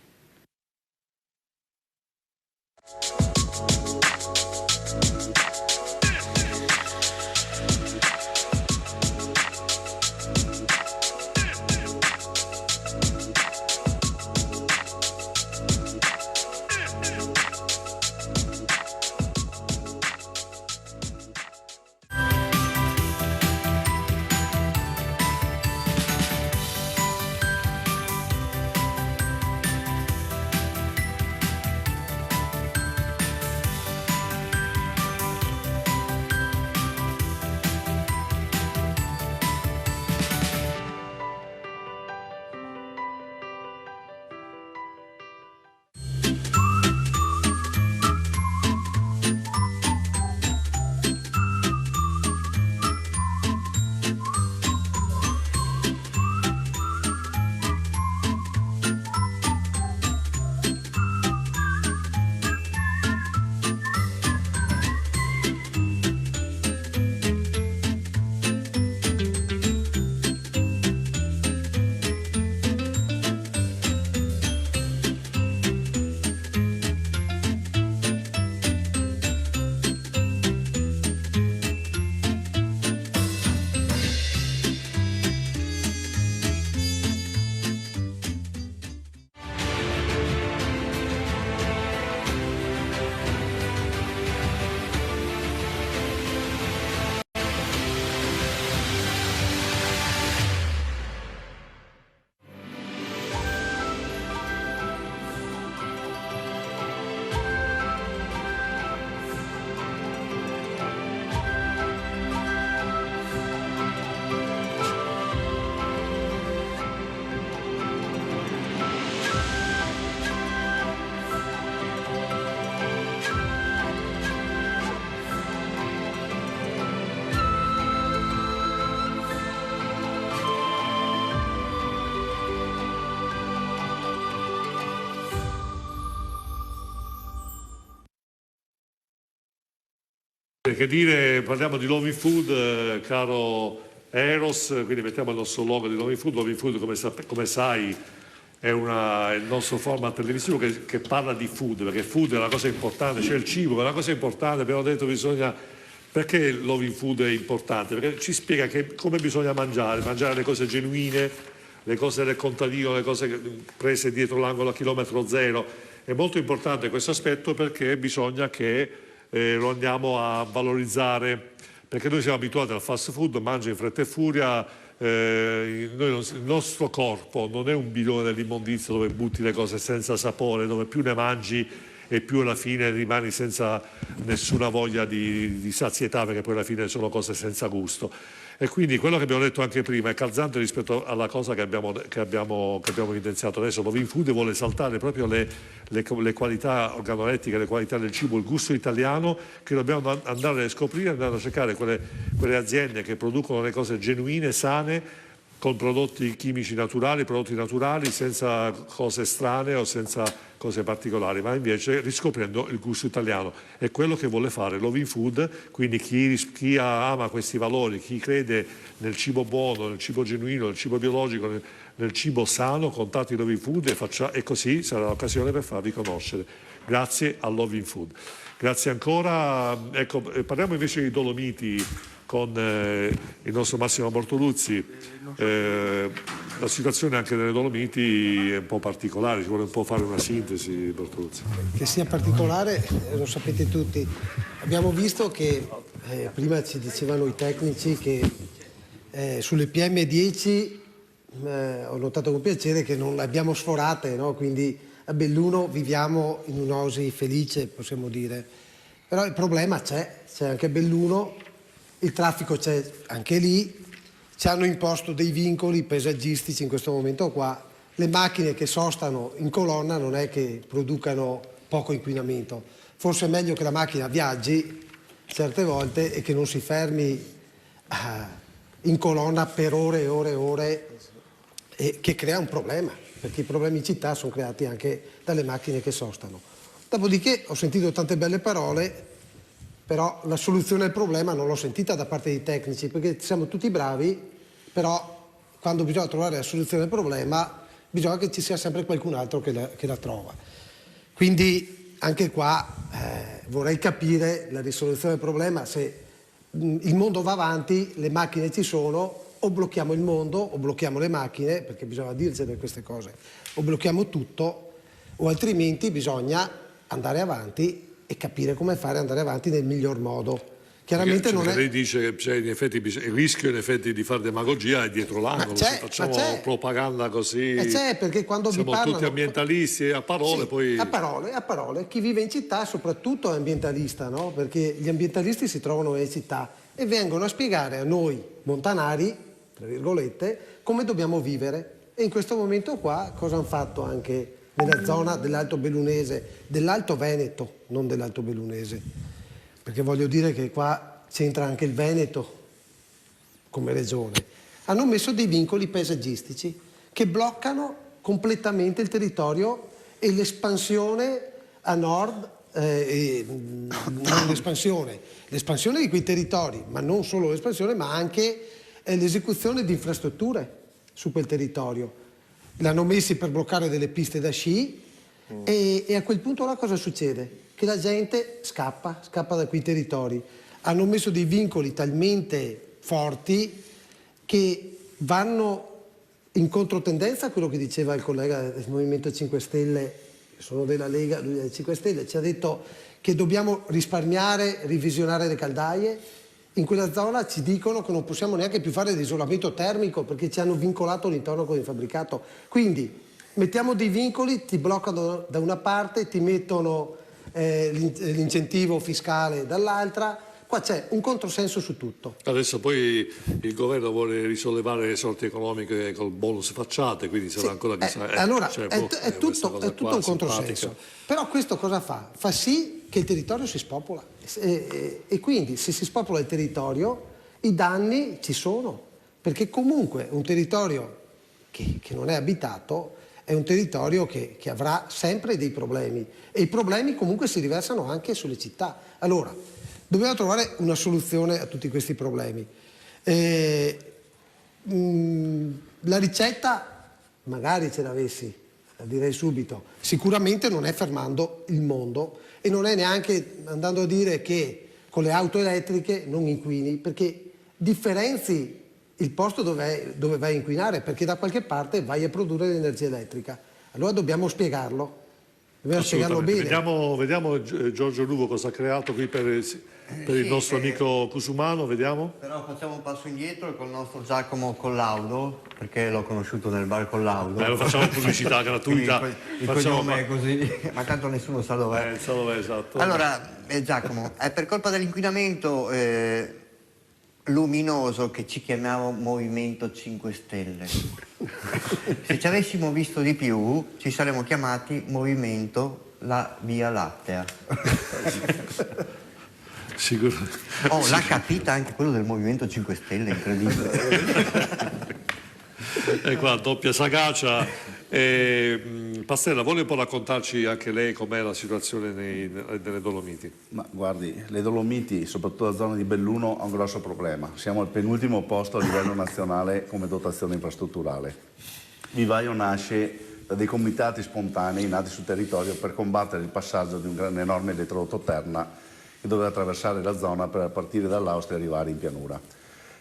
Che dire, parliamo di Loving Food, caro Eros, quindi mettiamo il nostro logo di Loving Food. Loving Food, come sai, è il nostro format televisivo che parla di food, perché food è una cosa importante, c'è il cibo, è una cosa importante, abbiamo detto perché Loving Food è importante? Perché ci spiega come bisogna mangiare le cose genuine, le cose del contadino, le cose prese dietro l'angolo a chilometro zero. È molto importante questo aspetto perché bisogna che lo andiamo a valorizzare, perché noi siamo abituati al fast food, mangia in fretta e furia. Il nostro corpo non è un bidone dell'immondizia dove butti le cose senza sapore, dove più ne mangi e più alla fine rimani senza nessuna voglia di sazietà, perché poi alla fine sono cose senza gusto. E quindi quello che abbiamo detto anche prima è calzante rispetto alla cosa che abbiamo evidenziato adesso. L'Ovin Food vuole esaltare proprio le qualità organolettiche, le qualità del cibo, il gusto italiano, che dobbiamo andare a scoprire, andare a cercare quelle aziende che producono le cose genuine, sane, con prodotti chimici naturali, prodotti naturali, senza cose strane o senza cose particolari, ma invece riscoprendo il gusto italiano. È quello che vuole fare l'Ovin Food, quindi chi ama questi valori, chi crede nel cibo buono, nel cibo genuino, nel cibo biologico, nel cibo sano, contatti l'Ovin Food e così sarà l'occasione per farvi conoscere. Grazie all'Ovin Food. Grazie ancora. Ecco, parliamo invece di Dolomiti con il nostro Massimo Bortoluzzi. La situazione anche nelle Dolomiti è un po' particolare, ci vuole un po' fare una sintesi, Bortoluzzi. Che sia particolare lo sapete tutti. Abbiamo visto che prima ci dicevano i tecnici che sulle PM10 ho notato con piacere che non le abbiamo sforate, no? Quindi a Belluno viviamo in un'oasi felice, possiamo dire. Però il problema c'è anche a Belluno. Il traffico c'è anche lì, ci hanno imposto dei vincoli paesaggistici in questo momento qua. Le macchine che sostano in colonna non è che producano poco inquinamento. Forse è meglio che la macchina viaggi certe volte e che non si fermi in colonna per ore e ore e ore, che crea un problema, perché i problemi in città sono creati anche dalle macchine che sostano. Dopodiché ho sentito tante belle parole, però la soluzione al problema non l'ho sentita da parte dei tecnici, perché siamo tutti bravi, però quando bisogna trovare la soluzione al problema bisogna che ci sia sempre qualcun altro che la trova. Quindi anche qua vorrei capire la risoluzione del problema. Se il mondo va avanti, le macchine ci sono, o blocchiamo il mondo o blocchiamo le macchine, perché bisogna dircene queste cose, o blocchiamo tutto, o altrimenti bisogna andare avanti e capire come fare ad andare avanti nel miglior modo. Chiaramente non è... Lei dice che c'è in effetti il rischio in effetti di fare demagogia è dietro l'angolo, se facciamo propaganda così. C'è, perché quando siamo vi parlano... tutti ambientalisti a parole, sì, poi... A parole. Chi vive in città soprattutto è ambientalista, no? Perché gli ambientalisti si trovano nelle città e vengono a spiegare a noi montanari, tra virgolette, come dobbiamo vivere. E in questo momento qua cosa hanno fatto anche nella zona dell'Alto Bellunese, dell'Alto Veneto, non dell'Alto Bellunese, perché voglio dire che qua c'entra anche il Veneto come regione. Hanno messo dei vincoli paesaggistici che bloccano completamente il territorio e l'espansione a nord, non l'espansione di quei territori, ma non solo l'espansione, ma anche l'esecuzione di infrastrutture su quel territorio. L'hanno messi per bloccare delle piste da sci e a quel punto là cosa succede? Che la gente scappa da quei territori. Hanno messo dei vincoli talmente forti che vanno in controtendenza a quello che diceva il collega del Movimento 5 Stelle, sono della Lega, lui è del 5 Stelle, ci ha detto che dobbiamo risparmiare, revisionare le caldaie. In quella zona ci dicono che non possiamo neanche più fare l'isolamento termico perché ci hanno vincolato l'intorno con il fabbricato. Quindi mettiamo dei vincoli, ti bloccano da una parte, ti mettono l'incentivo fiscale dall'altra. Qua c'è un controsenso su tutto. Adesso poi il governo vuole risollevare le sorti economiche col bonus facciate, quindi sarà ancora chissà. Allora è tutto un controsenso. Però questo cosa fa? Fa sì che il territorio si spopola e quindi se si spopola il territorio i danni ci sono, perché comunque un territorio che non è abitato è un territorio che avrà sempre dei problemi e i problemi comunque si riversano anche sulle città. Allora, dobbiamo trovare una soluzione a tutti questi problemi. La ricetta, magari ce l'avessi, la direi subito, sicuramente non è fermando il mondo e non è neanche andando a dire che con le auto elettriche non inquini, perché differenzi il posto dove vai a inquinare, perché da qualche parte vai a produrre l'energia elettrica. Allora dobbiamo spiegarlo. Dobbiamo spiegarlo bene. Vediamo Giorgio Luvo cosa ha creato qui per il nostro amico Cusumano, vediamo. Però facciamo un passo indietro con il nostro Giacomo Collaudo, perché l'ho conosciuto nel bar Collaudo. Lo facciamo pubblicità gratuita. Il cognome è così, ma tanto nessuno sa dov'è. Sa dov'è, esatto. Allora, Giacomo, è per colpa dell'inquinamento luminoso che ci chiamiamo Movimento 5 Stelle. Se ci avessimo visto di più, ci saremmo chiamati Movimento la Via Lattea. Sicuro. L'ha capita anche quello del Movimento 5 Stelle, incredibile. E qua doppia sagacia. Pastella, vuole un po' raccontarci anche lei com'è la situazione nelle Dolomiti? Ma guardi, le Dolomiti, soprattutto la zona di Belluno, ha un grosso problema. Siamo al penultimo posto a livello nazionale come dotazione infrastrutturale. Vivaio nasce da dei comitati spontanei nati sul territorio per combattere il passaggio di un enorme elettrodotto Terna che doveva attraversare la zona per partire dall'Austria e arrivare in pianura.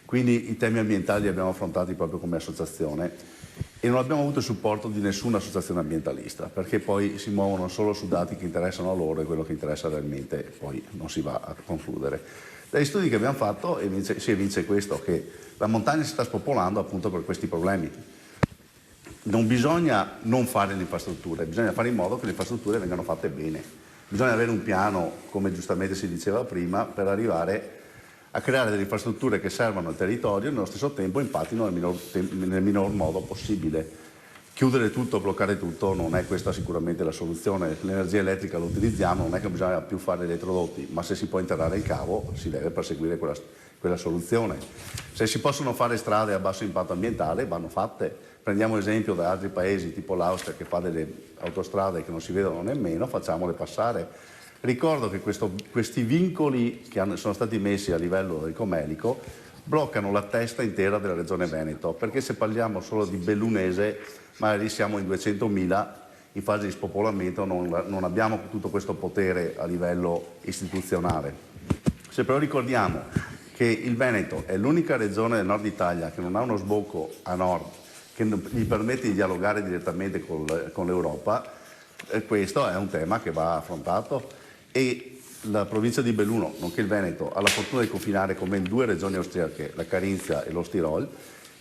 Quindi i temi ambientali li abbiamo affrontati proprio come associazione e non abbiamo avuto il supporto di nessuna associazione ambientalista, perché poi si muovono solo su dati che interessano a loro e quello che interessa realmente poi non si va a concludere. Dagli studi che abbiamo fatto si evince questo, che la montagna si sta spopolando appunto per questi problemi. Non bisogna non fare le infrastrutture, bisogna fare in modo che le infrastrutture vengano fatte bene. Bisogna avere un piano, come giustamente si diceva prima, per arrivare a creare delle infrastrutture che servano al territorio e nello stesso tempo impattino nel minor modo possibile. Chiudere tutto, bloccare tutto, non è questa sicuramente la soluzione. L'energia elettrica la utilizziamo, non è che bisogna più fare elettrodotti, ma se si può interrare il cavo si deve perseguire quella soluzione. Se si possono fare strade a basso impatto ambientale, vanno fatte. Prendiamo esempio da altri paesi tipo l'Austria che fa delle autostrade che non si vedono nemmeno, facciamole passare. Ricordo che questi vincoli che sono stati messi a livello del Comelico bloccano la testa intera della regione Veneto, perché se parliamo solo di bellunese magari siamo in 200.000 in fase di spopolamento, non abbiamo tutto questo potere a livello istituzionale. Se però ricordiamo che il Veneto è l'unica regione del nord Italia che non ha uno sbocco a nord che gli permette di dialogare direttamente con l'Europa, questo è un tema che va affrontato e la provincia di Belluno, nonché il Veneto, ha la fortuna di confinare con ben 2 regioni austriache, la Carinzia e lo Stirol,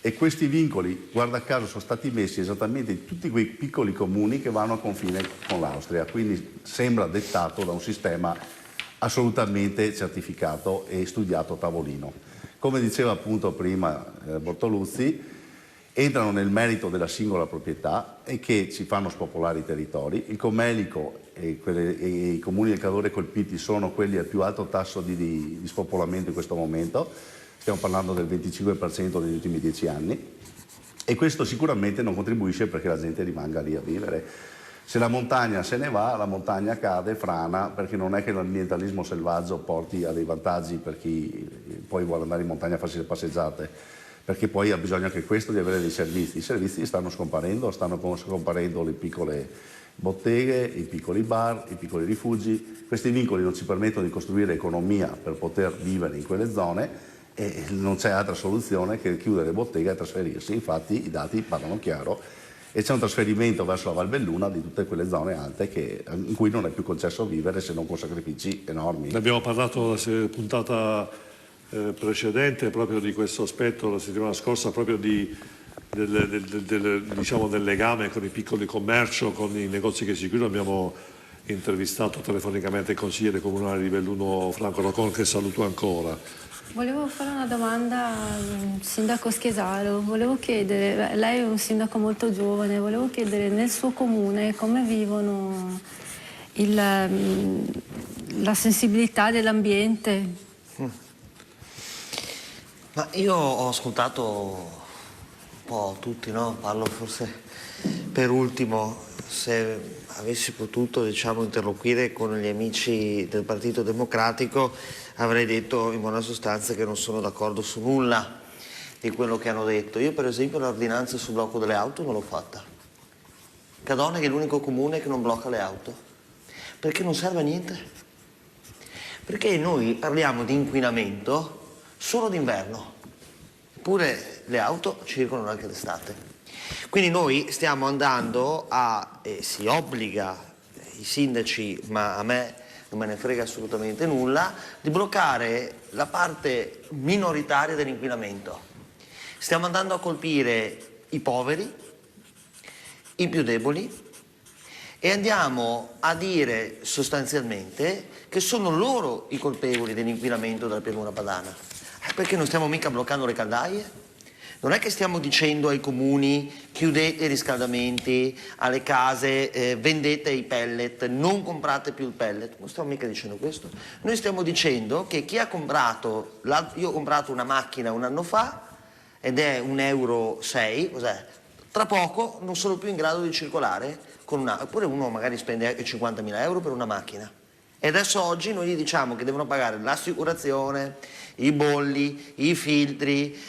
e questi vincoli, guarda caso, sono stati messi esattamente in tutti quei piccoli comuni che vanno a confine con l'Austria, quindi sembra dettato da un sistema assolutamente certificato e studiato a tavolino. Come diceva appunto prima Bortoluzzi, entrano nel merito della singola proprietà e che ci fanno spopolare i territori. Il Comelico e i comuni del Cadore colpiti sono quelli al più alto tasso di spopolamento in questo momento, stiamo parlando del 25% negli ultimi 10 anni, e questo sicuramente non contribuisce perché la gente rimanga lì a vivere. Se la montagna se ne va, la montagna cade, frana, perché non è che l'ambientalismo selvaggio porti a dei vantaggi per chi poi vuole andare in montagna a farsi le passeggiate, perché poi ha bisogno anche questo di avere dei servizi. I servizi stanno scomparendo le piccole botteghe, i piccoli bar, i piccoli rifugi. Questi vincoli non ci permettono di costruire economia per poter vivere in quelle zone e non c'è altra soluzione che chiudere botteghe e trasferirsi. Infatti i dati parlano chiaro e c'è un trasferimento verso la Val Belluna di tutte quelle zone alte in cui non è più concesso vivere se non con sacrifici enormi. Ne abbiamo parlato la puntata precedente proprio di questo aspetto la settimana scorsa, proprio del legame con i piccoli commercio, con i negozi che si chiudono. Abbiamo intervistato telefonicamente il consigliere comunale di Belluno Franco Rocon, che saluto ancora. Volevo fare una domanda al sindaco Schiesaro, volevo chiedere, lei è un sindaco molto giovane, volevo chiedere nel suo comune come vivono la sensibilità dell'ambiente. Ma io ho ascoltato un po' tutti, no? Parlo forse per ultimo, se avessi potuto interloquire con gli amici del Partito Democratico avrei detto in buona sostanza che non sono d'accordo su nulla di quello che hanno detto. Io per esempio l'ordinanza sul blocco delle auto non l'ho fatta. Cadone che è l'unico comune che non blocca le auto, perché non serve a niente. Perché noi parliamo di inquinamento solo d'inverno, eppure le auto circolano anche d'estate. Quindi noi stiamo andando si obbliga i sindaci, ma a me non me ne frega assolutamente nulla, di bloccare la parte minoritaria dell'inquinamento. Stiamo andando a colpire i poveri, i più deboli, e andiamo a dire sostanzialmente che sono loro i colpevoli dell'inquinamento della pianura padana. Perché non stiamo mica bloccando le caldaie? Non è che stiamo dicendo ai comuni chiudete i riscaldamenti, alle case vendete i pellet, non comprate più il pellet. Non stiamo mica dicendo questo. Noi stiamo dicendo che chi ha comprato, io ho comprato una macchina un anno fa ed è €1,06, cos'è? Tra poco non sono più in grado di circolare con una, oppure uno magari spende anche €50.000 per una macchina. E adesso oggi noi gli diciamo che devono pagare l'assicurazione, i bolli, i filtri,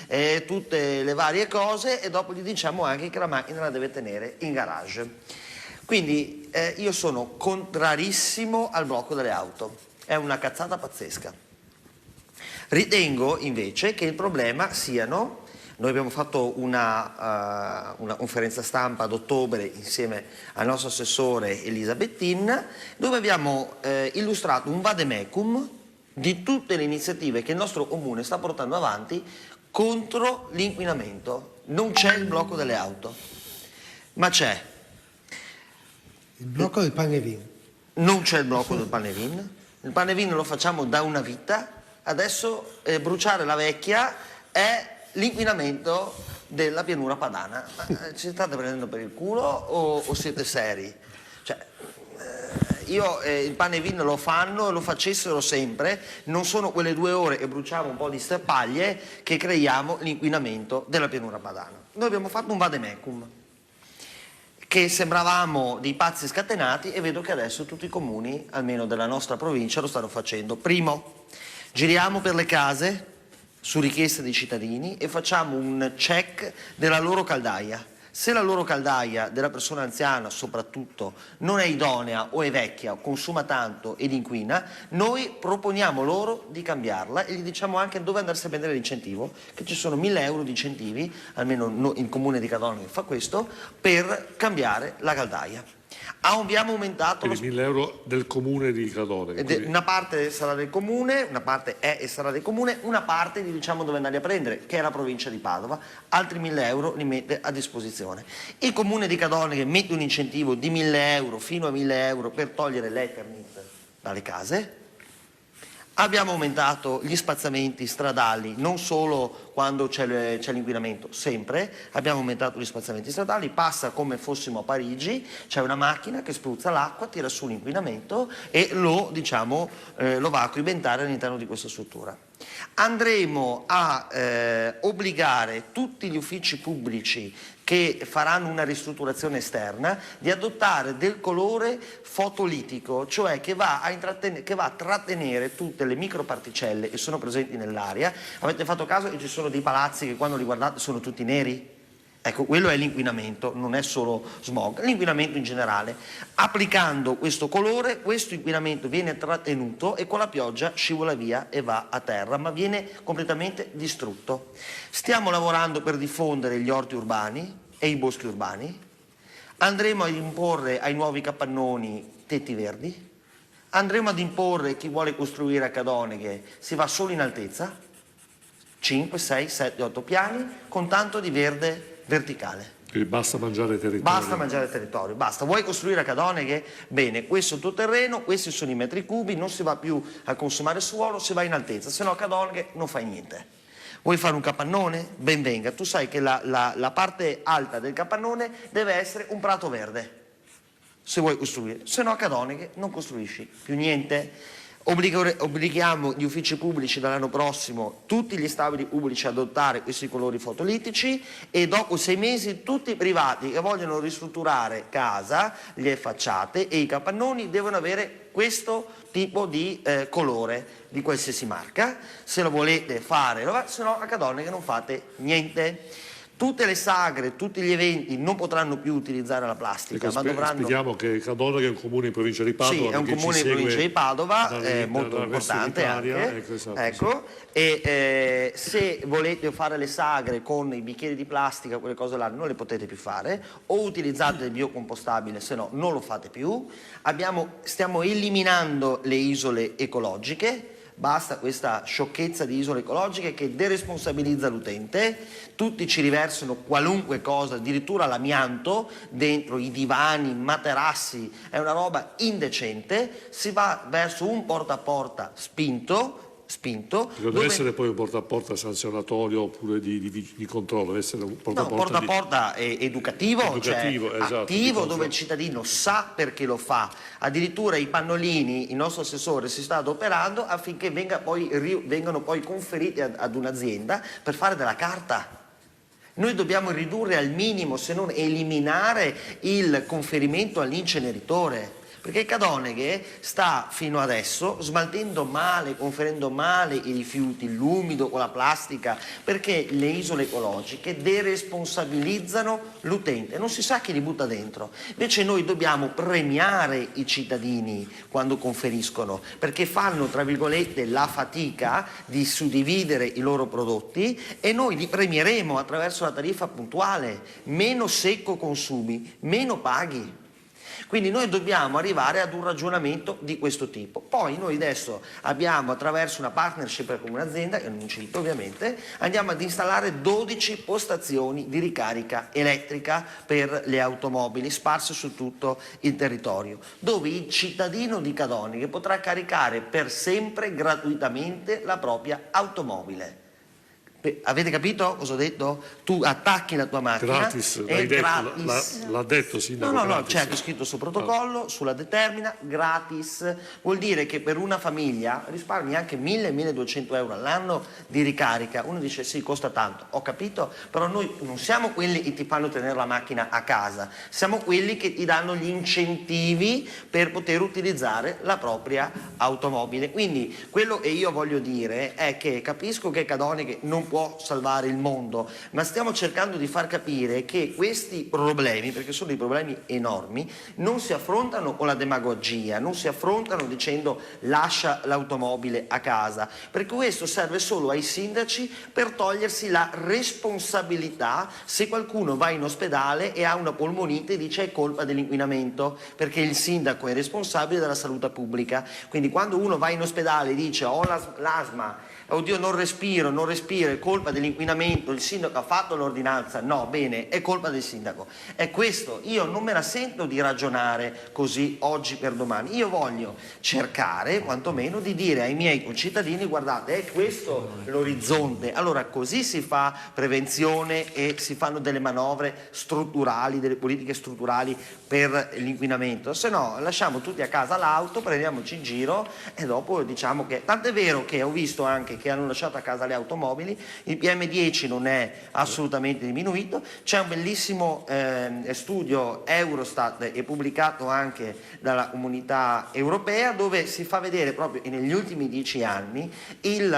tutte le varie cose, e dopo gli diciamo anche che la macchina la deve tenere in garage. Quindi io sono contrarissimo al blocco delle auto, è una cazzata pazzesca. Ritengo invece che il problema siano, noi abbiamo fatto una conferenza stampa ad ottobre insieme al nostro assessore Elisabettin, dove abbiamo illustrato un vademecum di tutte le iniziative che il nostro comune sta portando avanti contro l'inquinamento. Non c'è il blocco delle auto, ma c'è il blocco del pane e vino. Non c'è il blocco del pane e vino. Il pane e vino lo facciamo da una vita, adesso bruciare la vecchia è l'inquinamento della pianura padana. Ma ci state prendendo per il culo o siete seri? Cioè, io il pane e vino lo fanno e lo facessero sempre, non sono quelle 2 ore che bruciamo un po' di sterpaglie che creiamo l'inquinamento della pianura padana. Noi abbiamo fatto un vademecum che sembravamo dei pazzi scatenati, e vedo che adesso tutti i comuni, almeno della nostra provincia, lo stanno facendo. Primo, giriamo per le case su richiesta dei cittadini e facciamo un check della loro caldaia. Se la loro caldaia della persona anziana soprattutto non è idonea o è vecchia o consuma tanto ed inquina, noi proponiamo loro di cambiarla e gli diciamo anche dove andarsi a prendere l'incentivo, che ci sono €1.000 di incentivi, almeno il comune di Cadonega fa questo, per cambiare la caldaia. Abbiamo aumentato quindi €1.000 del comune di Cadonega. Una parte sarà del comune, una parte è e sarà del comune, una parte gli diciamo dove andarli a prendere, che è la provincia di Padova, altri €1.000 li mette a disposizione. Il comune di Cadonega mette un incentivo di €1.000 fino a €1.000 per togliere l'Eternit dalle case. Abbiamo aumentato gli spazzamenti stradali, non solo quando c'è l'inquinamento, sempre. Abbiamo aumentato gli spazzamenti stradali, passa come fossimo a Parigi, c'è una macchina che spruzza l'acqua, tira su l'inquinamento e lo va a coibentare all'interno di questa struttura. Andremo a obbligare tutti gli uffici pubblici che faranno una ristrutturazione esterna di adottare del colore fotolitico, cioè che va a trattenere tutte le microparticelle che sono presenti nell'aria. Avete fatto caso che ci sono dei palazzi che quando li guardate sono tutti neri? Ecco, quello è l'inquinamento, non è solo smog, l'inquinamento in generale. Applicando questo colore, questo inquinamento viene trattenuto e con la pioggia scivola via e va a terra, ma viene completamente distrutto. Stiamo lavorando per diffondere gli orti urbani e i boschi urbani. Andremo ad imporre ai nuovi capannoni tetti verdi. Andremo ad imporre chi vuole costruire a Cadoneghe si va solo in altezza, 5, 6, 7, 8 piani, con tanto di verde verticale. Quindi basta mangiare territorio. Basta mangiare territorio, basta. Vuoi costruire a Cadoneghe? Bene, questo è il tuo terreno, questi sono i metri cubi, non si va più a consumare suolo, si va in altezza, se no a Cadoneghe non fai niente. Vuoi fare un capannone? Ben venga. Tu sai che la parte alta del capannone deve essere un prato verde, se vuoi costruire, se no a Cadoneghe non costruisci più niente. Obblighiamo gli uffici pubblici dall'anno prossimo, tutti gli stabili pubblici, ad adottare questi colori fotolitici, e dopo 6 mesi tutti i privati che vogliono ristrutturare casa, le facciate e i capannoni devono avere questo tipo di colore di qualsiasi marca. Se lo volete fare, se no a Cadoneghe non fate niente. Tutte le sagre, tutti gli eventi non potranno più utilizzare la plastica, ma dovranno... Spieghiamo che Cadoneghe è un comune in provincia di Padova. Sì, è un comune in provincia di Padova, molto importante anche. Ecco, e se volete fare le sagre con i bicchieri di plastica, quelle cose là, non le potete più fare, o utilizzate il biocompostabile, se no non lo fate più. Stiamo eliminando le isole ecologiche. Basta questa sciocchezza di isole ecologiche che deresponsabilizza l'utente, tutti ci riversano qualunque cosa, addirittura l'amianto dentro i divani, i materassi, è una roba indecente, si va verso un porta a porta spinto. Deve essere poi un porta a porta sanzionatorio oppure di controllo, deve essere un porta a porta. No, porta a porta educativo, cioè esatto, attivo, dove il cittadino sa perché lo fa. Addirittura i pannolini, il nostro assessore si sta adoperando affinché vengano poi conferiti ad un'azienda per fare della carta. Noi dobbiamo ridurre al minimo, se non eliminare, il conferimento all'inceneritore. Perché Cadoneghe sta fino adesso smaltendo male, conferendo male i rifiuti, l'umido con la plastica, perché le isole ecologiche deresponsabilizzano l'utente, non si sa chi li butta dentro. Invece noi dobbiamo premiare i cittadini quando conferiscono, perché fanno, tra virgolette, la fatica di suddividere i loro prodotti e noi li premieremo attraverso la tariffa puntuale, meno secco consumi, meno paghi. Quindi noi dobbiamo arrivare ad un ragionamento di questo tipo. Poi noi adesso abbiamo, attraverso una partnership con un'azienda, che non cito ovviamente, andiamo ad installare 12 postazioni di ricarica elettrica per le automobili sparse su tutto il territorio, dove il cittadino di Cadoneghe potrà caricare per sempre gratuitamente la propria automobile. Avete capito cosa ho detto? Tu attacchi la tua macchina, gratis, è gratis. L'ha detto Sindaco. No, c'è anche scritto sul protocollo, sulla determina, gratis. Vuol dire che per una famiglia risparmi anche 1.000-1.200 euro all'anno di ricarica. Uno dice sì, costa tanto, ho capito, però noi non siamo quelli che ti fanno tenere la macchina a casa, siamo quelli che ti danno gli incentivi per poter utilizzare la propria automobile. Quindi quello che io voglio dire è che capisco che Cadoneghe non può salvare il mondo, ma stiamo cercando di far capire che questi problemi, perché sono dei problemi enormi, non si affrontano con la demagogia, non si affrontano dicendo lascia l'automobile a casa, perché questo serve solo ai sindaci per togliersi la responsabilità se qualcuno va in ospedale e ha una polmonite e dice è colpa dell'inquinamento, perché il sindaco è responsabile della salute pubblica. Quindi quando uno va in ospedale e dice ho l'asma, oddio non respiro, è colpa dell'inquinamento, il sindaco ha fatto l'ordinanza, no, bene, è colpa del sindaco. È questo, io non me la sento di ragionare così oggi per domani, io voglio cercare quantomeno di dire ai miei concittadini guardate, è questo l'orizzonte, allora così si fa prevenzione e si fanno delle manovre strutturali, delle politiche strutturali per l'inquinamento, se no lasciamo tutti a casa l'auto, prendiamoci in giro e dopo diciamo che, tant'è vero che ho visto anche che hanno lasciato a casa le automobili, il PM10 non è assolutamente diminuito, c'è un bellissimo studio Eurostat e pubblicato anche dalla Comunità Europea dove si fa vedere proprio negli ultimi 10 anni il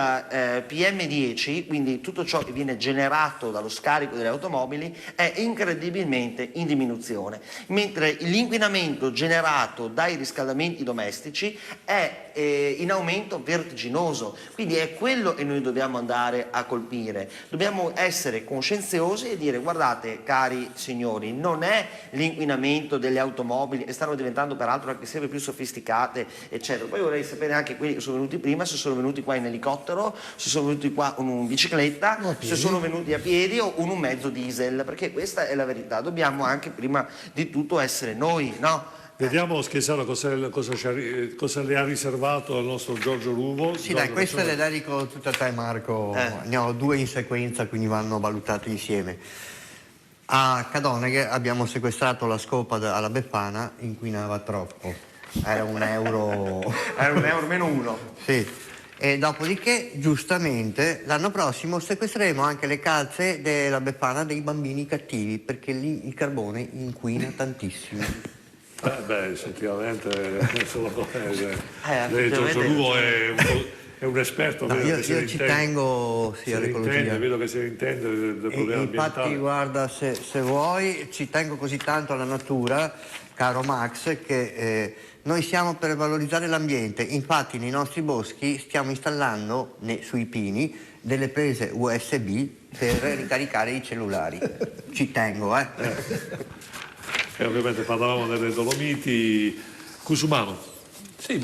PM10, quindi tutto ciò che viene generato dallo scarico delle automobili è incredibilmente in diminuzione, mentre l'inquinamento generato dai riscaldamenti domestici è in aumento vertiginoso, quindi è quello che noi dobbiamo andare a colpire, dobbiamo essere coscienziosi e dire guardate cari signori, non è l'inquinamento delle automobili che stanno diventando peraltro anche sempre più sofisticate eccetera, poi vorrei sapere anche quelli che sono venuti prima se sono venuti qua in elicottero, se sono venuti qua con una bicicletta, se sono venuti a piedi o con un mezzo diesel, perché questa è la verità, dobbiamo anche prima di tutto essere noi, no? Vediamo Schesano cosa le ha riservato al nostro Giorgio Ruvo. Sì, dai, queste le dedico tutte a te Marco, ne ho due in sequenza quindi vanno valutate insieme. A Cadoneghe abbiamo sequestrato la scopa alla Befana, inquinava troppo, era un euro... Era un euro meno uno. Sì. E dopodiché, giustamente, l'anno prossimo sequestreremo anche le calze della Befana dei bambini cattivi, perché lì il carbone inquina tantissimo. Effettivamente Giorgio Ruvo è un esperto. No, io ci tengo all'ecologia. Vedo che se ne intende del problema infatti, ambientale. guarda, se vuoi, ci tengo così tanto alla natura, caro Max, che noi siamo per valorizzare l'ambiente. Infatti nei nostri boschi stiamo installando sui pini delle prese USB per ricaricare i cellulari. Ci tengo, E ovviamente parlavamo delle Dolomiti. Cusumano. Sì,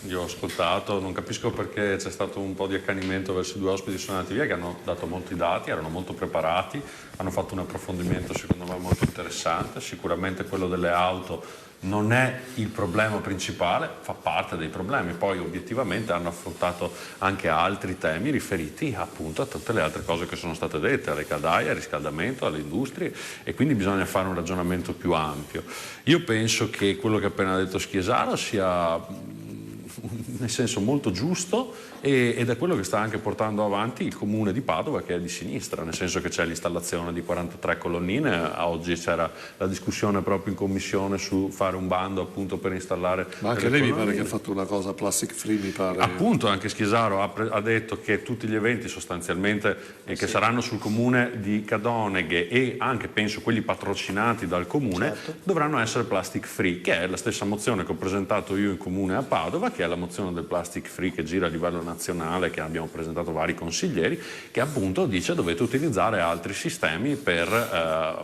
io ho ascoltato, non capisco perché c'è stato un po' di accanimento verso i due ospiti che sono andati via, che hanno dato molti dati, erano molto preparati, hanno fatto un approfondimento secondo me molto interessante. Sicuramente quello delle auto non è il problema principale, fa parte dei problemi. Poi obiettivamente hanno affrontato anche altri temi riferiti appunto a tutte le altre cose che sono state dette, alle caldaie, al riscaldamento, alle industrie, e quindi bisogna fare un ragionamento più ampio. Io penso che quello che ha appena detto Schiesaro sia nel senso molto giusto ed è quello che sta anche portando avanti il comune di Padova, che è di sinistra, nel senso che c'è l'installazione di 43 colonnine. Oggi c'era la discussione proprio in commissione su fare un bando appunto per installare. Ma anche lei mi pare che ha fatto una cosa plastic free, mi pare. Appunto, anche Schiesaro ha detto che tutti gli eventi sostanzialmente che saranno sul comune di Cadoneghe e anche penso quelli patrocinati dal comune dovranno essere plastic free, che è la stessa mozione che ho presentato io in comune a Padova, che è la mozione del plastic free che gira a livello nazionale, che abbiamo presentato vari consiglieri, che appunto dice dovete utilizzare altri sistemi per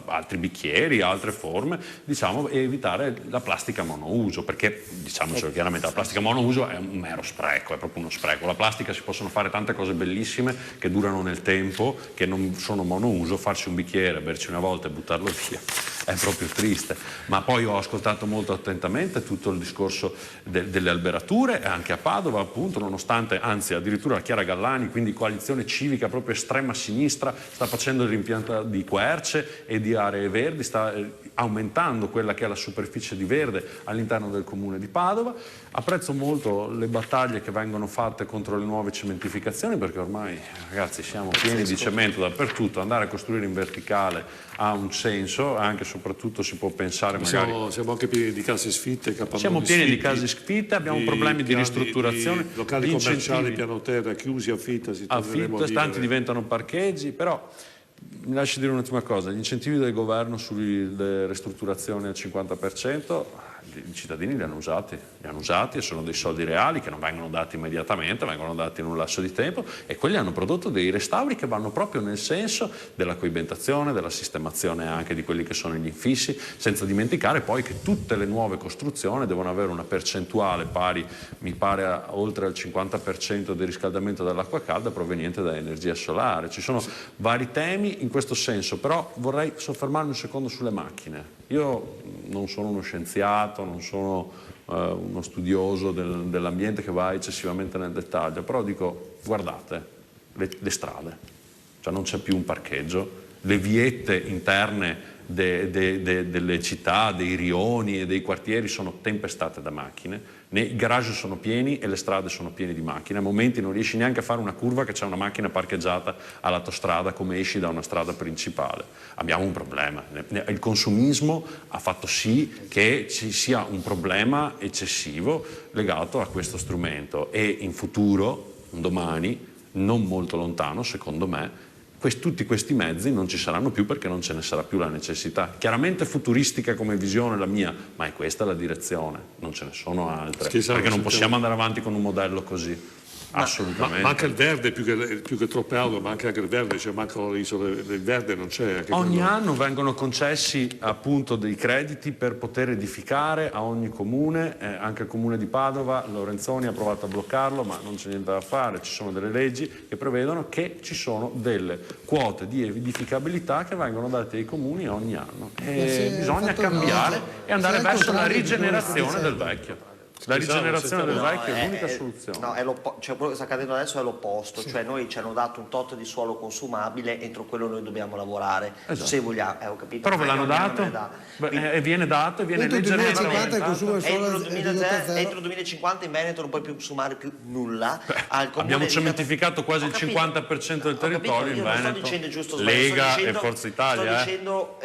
altri bicchieri, altre forme, diciamo, e evitare la plastica monouso, perché diciamocelo chiaramente, la plastica monouso è un mero spreco, è proprio uno spreco. La plastica si possono fare tante cose bellissime che durano nel tempo, che non sono monouso. Farsi un bicchiere, berci una volta e buttarlo via è proprio triste. Ma poi ho ascoltato molto attentamente tutto il discorso delle alberature, anche a Padova appunto, nonostante, anzi addirittura la Chiara Gallani, quindi coalizione civica proprio estrema sinistra, sta facendo il rimpianto di querce e di aree verdi, sta aumentando quella che è la superficie di verde all'interno del comune di Padova. Apprezzo molto le battaglie che vengono fatte contro le nuove cementificazioni, perché ormai, ragazzi, siamo pieni di cemento dappertutto. Andare a costruire in verticale ha un senso, anche e soprattutto si può pensare magari... Siamo anche pieni di case sfitte, siamo pieni di case sfitte, abbiamo problemi di ristrutturazione, di locali commerciali piano terra chiusi, affittasi, tanti diventano parcheggi. Però mi lasci dire un'ultima cosa: gli incentivi del governo sulle ristrutturazioni al 50%, i cittadini li hanno usati e sono dei soldi reali che non vengono dati immediatamente, vengono dati in un lasso di tempo, e quelli hanno prodotto dei restauri che vanno proprio nel senso della coibentazione, della sistemazione anche di quelli che sono gli infissi, senza dimenticare poi che tutte le nuove costruzioni devono avere una percentuale pari, mi pare, a oltre al 50% del riscaldamento dell'acqua calda proveniente da energia solare. Ci sono vari temi in questo senso, però vorrei soffermarmi un secondo sulle macchine. Io non sono uno scienziato, non sono uno studioso dell'ambiente che va eccessivamente nel dettaglio, però dico, guardate le strade, cioè non c'è più un parcheggio, le viette interne delle città, dei rioni e dei quartieri sono tempestate da macchine, i garage sono pieni e le strade sono piene di macchine. A momenti non riesci neanche a fare una curva che c'è una macchina parcheggiata all'autostrada come esci da una strada principale. Abbiamo un problema. Il consumismo ha fatto sì che ci sia un problema eccessivo legato a questo strumento, e in futuro, un domani, non molto lontano secondo me, tutti questi mezzi non ci saranno più, perché non ce ne sarà più la necessità. Chiaramente futuristica come visione la mia, ma è questa la direzione, non ce ne sono altre, perché non possiamo andare avanti con un modello così. Assolutamente. Ma anche il verde, più che troppe auto, ma anche il verde, cioè mancano le isole del verde, non c'è. Ogni anno vengono concessi appunto dei crediti per poter edificare a ogni comune, anche il comune di Padova. Lorenzoni ha provato a bloccarlo, ma non c'è niente da fare. Ci sono delle leggi che prevedono che ci sono delle quote di edificabilità che vengono date ai comuni ogni anno, e bisogna cambiare e andare verso la rigenerazione del vecchio. La rigenerazione del vecchio è l'unica soluzione. No, cioè quello che sta accadendo adesso è l'opposto, cioè noi ci hanno dato un tot di suolo consumabile, entro quello noi dobbiamo lavorare, se vogliamo, ho capito. Però ve l'hanno dato? E viene dato e viene leggermente aumentato. Entro 2050 in Veneto non puoi più consumare più nulla. Abbiamo cementificato quasi il 50% del territorio in Veneto. Non sto dicendo giusto o Lega e Forza Italia. Sto dicendo,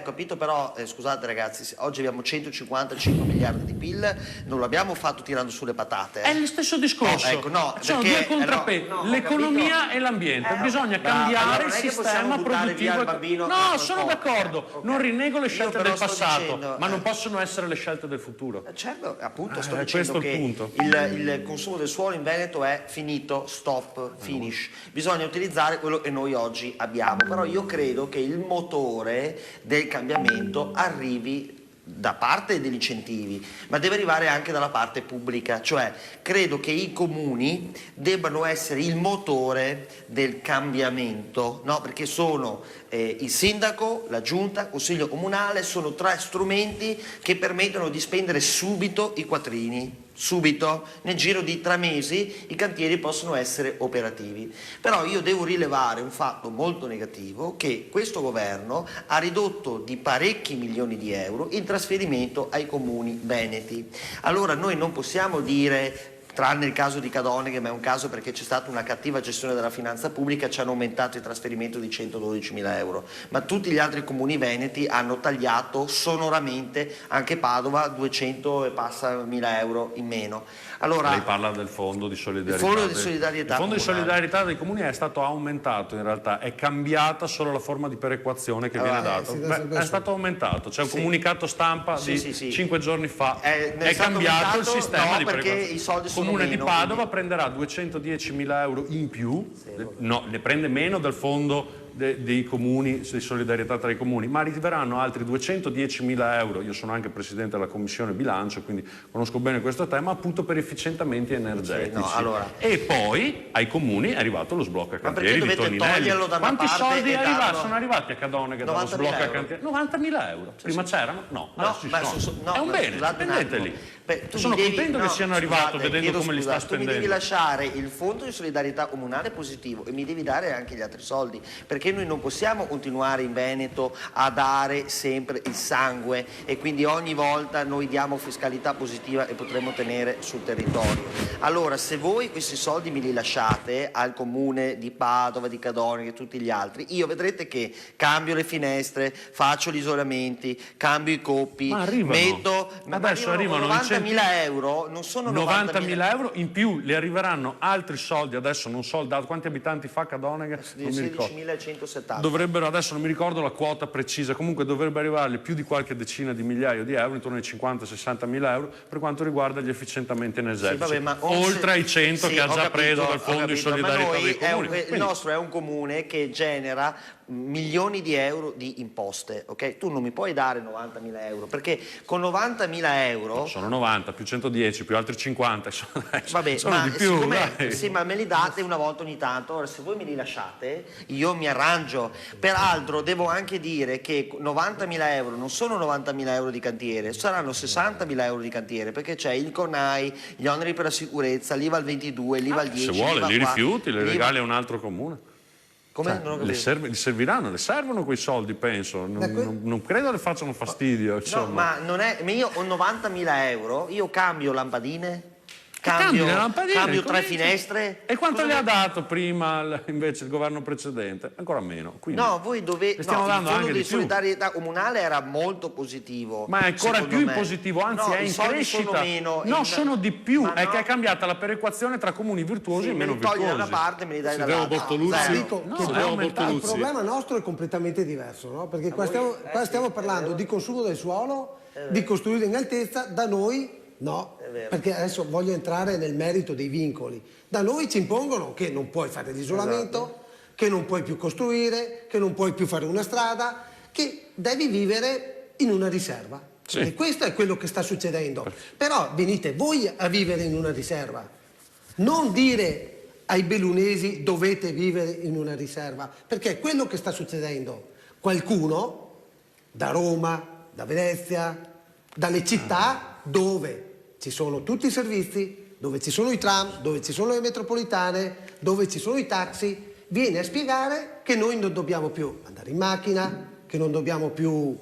capito, però scusate ragazzi, oggi abbiamo 155 miliardi di PIL, non non l'abbiamo fatto tirando sulle patate. È lo stesso discorso. Ecco, no, sono perché, due contrappesi, ho l'economia capito. e l'ambiente. Bisogna Bravo, cambiare allora il non è che sistema possiamo buttare via produttivo. il bambino No, acqua al sono fuoco. d'accordo. Ok. Non rinnego le Io scelte però del sto passato, dicendo, ma non possono essere le scelte del futuro. Certo, appunto sto questo dicendo è il che punto. il consumo del suolo in Veneto è finito, stop, finish. Bisogna utilizzare quello che noi oggi abbiamo, però io credo che il motore del cambiamento arrivi da parte degli incentivi, ma deve arrivare anche dalla parte pubblica, cioè credo che i comuni debbano essere il motore del cambiamento, no? Perché sono il sindaco, la giunta, il consiglio comunale, sono tre strumenti che permettono di spendere subito i quattrini. Subito, nel giro di 3 mesi i cantieri possono essere operativi. Però io devo rilevare un fatto molto negativo, che questo governo ha ridotto di parecchi milioni di euro il trasferimento ai comuni veneti. Allora noi non possiamo dire, tranne il caso di Cadoneghe, ma è un caso perché c'è stata una cattiva gestione della finanza pubblica, ci hanno aumentato il trasferimento di 112.000 euro, ma tutti gli altri comuni veneti hanno tagliato sonoramente, anche Padova, 200 e passa mila euro in meno. Allora, lei parla del fondo di solidarietà. Il fondo di solidarietà, il fondo di comunale. solidarietà dei comuni è stato aumentato, in realtà è cambiata solo la forma di perequazione che viene data. È stato aumentato, c'è un comunicato stampa di 5 giorni fa, è cambiato il sistema di perequazione. I soldi Il sono comune meno, di Padova prenderà 210.000 euro in più, no, ne prende meno dal fondo dei comuni, di solidarietà tra i comuni, ma arriveranno altri 210.000 euro. Io sono anche presidente della commissione bilancio, quindi conosco bene questo tema, appunto per efficientamenti energetici. Sì, no, allora. E poi ai comuni è arrivato lo sblocca cantieri di dovete Toninelli. toglierlo da una Quanti parte soldi e darlo... sono arrivati a Cadoneghe dallo 90.000 sblocca euro. cantieri? 90.000 euro. Prima c'erano? No, adesso ci sono. no, È un bene, scusate un spendete attimo. lì. Tu Sono mi devi- contento che no, siano arrivati scusate, vedendo chiedo come li sta scusa, tu mi devi spendendo. lasciare il fondo di solidarietà comunale positivo e mi devi dare anche gli altri soldi, perché noi non possiamo continuare in Veneto a dare sempre il sangue e quindi ogni volta noi diamo fiscalità positiva e potremo tenere sul territorio. Allora, se voi questi soldi me li lasciate al comune di Padova, di Cadoneghe e tutti gli altri, io vedrete che cambio le finestre, faccio gli isolamenti, cambio i coppi, Ma arrivano. metto... Adesso arrivano 90.000 euro, non sono 90.000 euro in più, le arriveranno altri soldi, adesso non so il dato, quanti abitanti fa Cadoneghe? Non mi ricordo. 16.170. Dovrebbero, adesso non mi ricordo la quota precisa, comunque dovrebbe arrivarle più di qualche decina di migliaia di euro, intorno ai 50-60.000 euro, per quanto riguarda gli efficientamenti energetici. Sì, vabbè, ma oltre ai 100 che ha già preso dal fondo di solidarietà dei comuni. Il nostro è un comune che genera milioni di euro di imposte, ok? Tu non mi puoi dare 90.000 euro, perché con 90.000 euro... Sono 90, più 110, più altri 50, Vabbè, sono ma di più, siccome, dai. sì, ma me li date una volta ogni tanto. Ora, se voi me li lasciate, io mi arrangio. Peraltro, devo anche dire che 90.000 euro non sono 90.000 euro di cantiere, saranno 60.000 euro di cantiere, perché c'è il CONAI, gli oneri per la sicurezza, l'IVA al 22, l'IVA al 10. Se vuole, l'IVA li qua, rifiuti, le l'IVA- regali a un altro comune. Come? Cioè, Non ho le, capito. le serviranno, le servono quei soldi, penso. Non credo le facciano fastidio. No, Insomma. ma non è. Ma io ho 90.000 euro, io cambio lampadine, Cambi le lampadine, cambio 3 cominci. finestre. E quanto le ha dato prima invece il governo precedente? Ancora meno. Quindi No, voi dovete. le stiamo No, dando il fondo anche di di più. solidarietà comunale era molto positivo. Ma è ancora secondo più in me. positivo, anzi No, è i in soldi crescita. sono meno. No, in- sono di più, Ma è no. che è cambiata la perequazione tra comuni virtuosi Sì, e me meno li togli virtuosi. da una parte e me li dai Sidero dall'altra. Bortoluzzi. Zero. Dico No, che è il aumentato. problema nostro è completamente diverso, no? Perché qua stiamo parlando di consumo del suolo, di costruire in altezza, da noi no, perché adesso voglio entrare nel merito dei vincoli. Da noi ci impongono che non puoi fare l'isolamento, Esatto. che non puoi più costruire, che non puoi più fare una strada, che devi vivere in una riserva. Sì. E questo è quello che sta succedendo. Però venite voi a vivere in una riserva, non dire ai bellunesi dovete vivere in una riserva, perché è quello che sta succedendo. Qualcuno da Roma, da Venezia, dalle città dove ci sono tutti i servizi, dove ci sono i tram, dove ci sono le metropolitane, dove ci sono i taxi, viene a spiegare che noi non dobbiamo più andare in macchina, che non dobbiamo più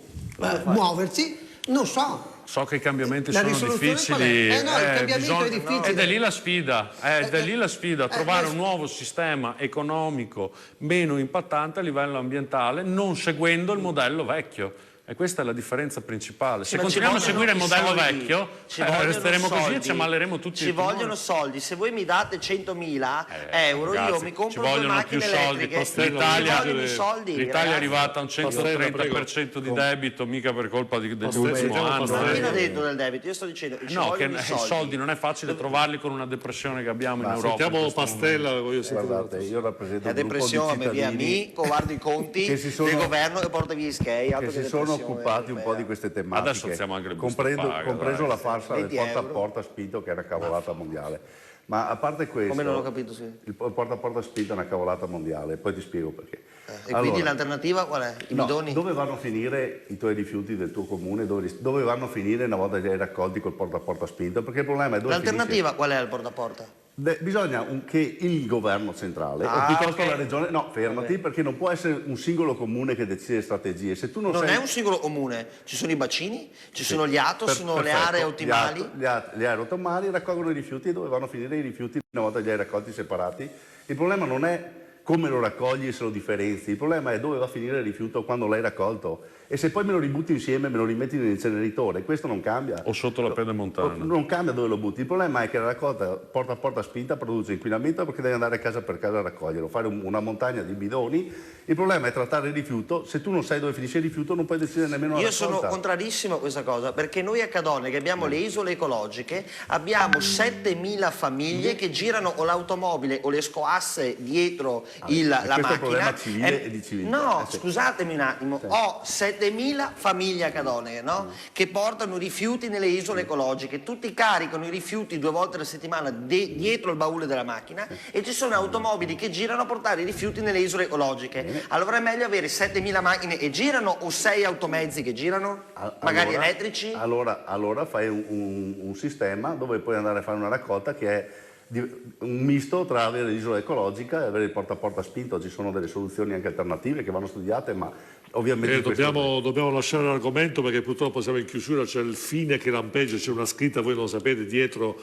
muoverci, non so. So che i cambiamenti La sono risoluzione difficili, qual è? No, il cambiamento è difficile. ed è lì la sfida, trovare un nuovo sistema economico meno impattante a livello ambientale, non seguendo il modello vecchio. E questa è la differenza principale. Se ma ci continuiamo a seguire il vogliono modello i soldi. vecchio, Ci vogliono resteremo così e soldi. ci ammaleremo tutti. Ci vogliono soldi. Se voi mi date 100.000 euro, io Ragazzi, mi ci compro due vogliono più macchine soldi. elettriche. L'Italia, Ci vogliono i soldi, l'Italia è ragazzi. arrivata a un 130% di debito, mica per colpa dell'ultimo anno. Ma chi l'ha detto del debito? Io sto dicendo ci No, che vogliono i i soldi non è facile trovarli con una depressione che abbiamo in Europa. Sentiamo Pastella, voglio sentire. Guardate, io rappresento La un gruppo di depressione, via cittadini mi, guardo i conti che si sono- del governo e porta via i skei. che si sono occupati un po' di queste tematiche, Adesso alziamo anche le buste paga, compreso dai. la farsa del 20 porta a euro. porta spinto, che è una cavolata mondiale. Ma a parte questo, Come non ho capito, sì. il porta a porta spinto è una cavolata mondiale, poi ti spiego perché. E quindi l'alternativa qual è? I bidoni? Dove vanno a finire i tuoi rifiuti del tuo comune? Dove vanno a finire una volta che li hai raccolti col porta a porta spinto? Perché il problema è dove L'alternativa qual è al porta a porta? bisogna che il governo centrale o piuttosto la regione, no, fermati, perché non può essere un singolo comune che decide strategie. Se tu non Non sei... è un singolo comune, ci sono i bacini, ci sono gli ATO, sono le aree ottimali. Le aree ottimali raccolgono i rifiuti e dove vanno a finire i rifiuti una volta li hai raccolti separati. Il problema non è come lo raccogli e se lo differenzi, il problema è dove va a finire il rifiuto quando l'hai raccolto. E se poi me lo ributti insieme, me lo rimetti nell'inceneritore, questo non cambia. O sotto la pedemontana. Non cambia dove lo butti. Il problema è che la raccolta porta a porta spinta produce inquinamento perché devi andare casa per casa a raccoglierlo, fare una montagna di bidoni. Il problema è trattare il rifiuto. Se tu non sai dove finisce il rifiuto non puoi decidere nemmeno la Io raccolta. sono contrarissimo a questa cosa perché noi a Cadone, che abbiamo le isole ecologiche, abbiamo 7.000 famiglie che girano o l'automobile o le scoasse dietro la questo è un macchina. problema civile e di civiltà. No, Sì. scusatemi un attimo, ho 7.000 famiglie a Cadone, no? Che portano rifiuti nelle isole ecologiche, tutti caricano i rifiuti 2 volte alla settimana dietro il baule della macchina e ci sono automobili che girano a portare i rifiuti nelle isole ecologiche. Allora è meglio avere 7.000 macchine e girano o 6 automezzi che girano? Magari elettrici? Allora fai un sistema dove puoi andare a fare una raccolta che è un misto tra avere l'isola ecologica e avere il porta a porta spinto. Ci sono delle soluzioni anche alternative che vanno studiate, ma ovviamente dobbiamo lasciare l'argomento perché purtroppo siamo in chiusura, c'è il fine che lampeggia, c'è una scritta, voi non lo sapete, dietro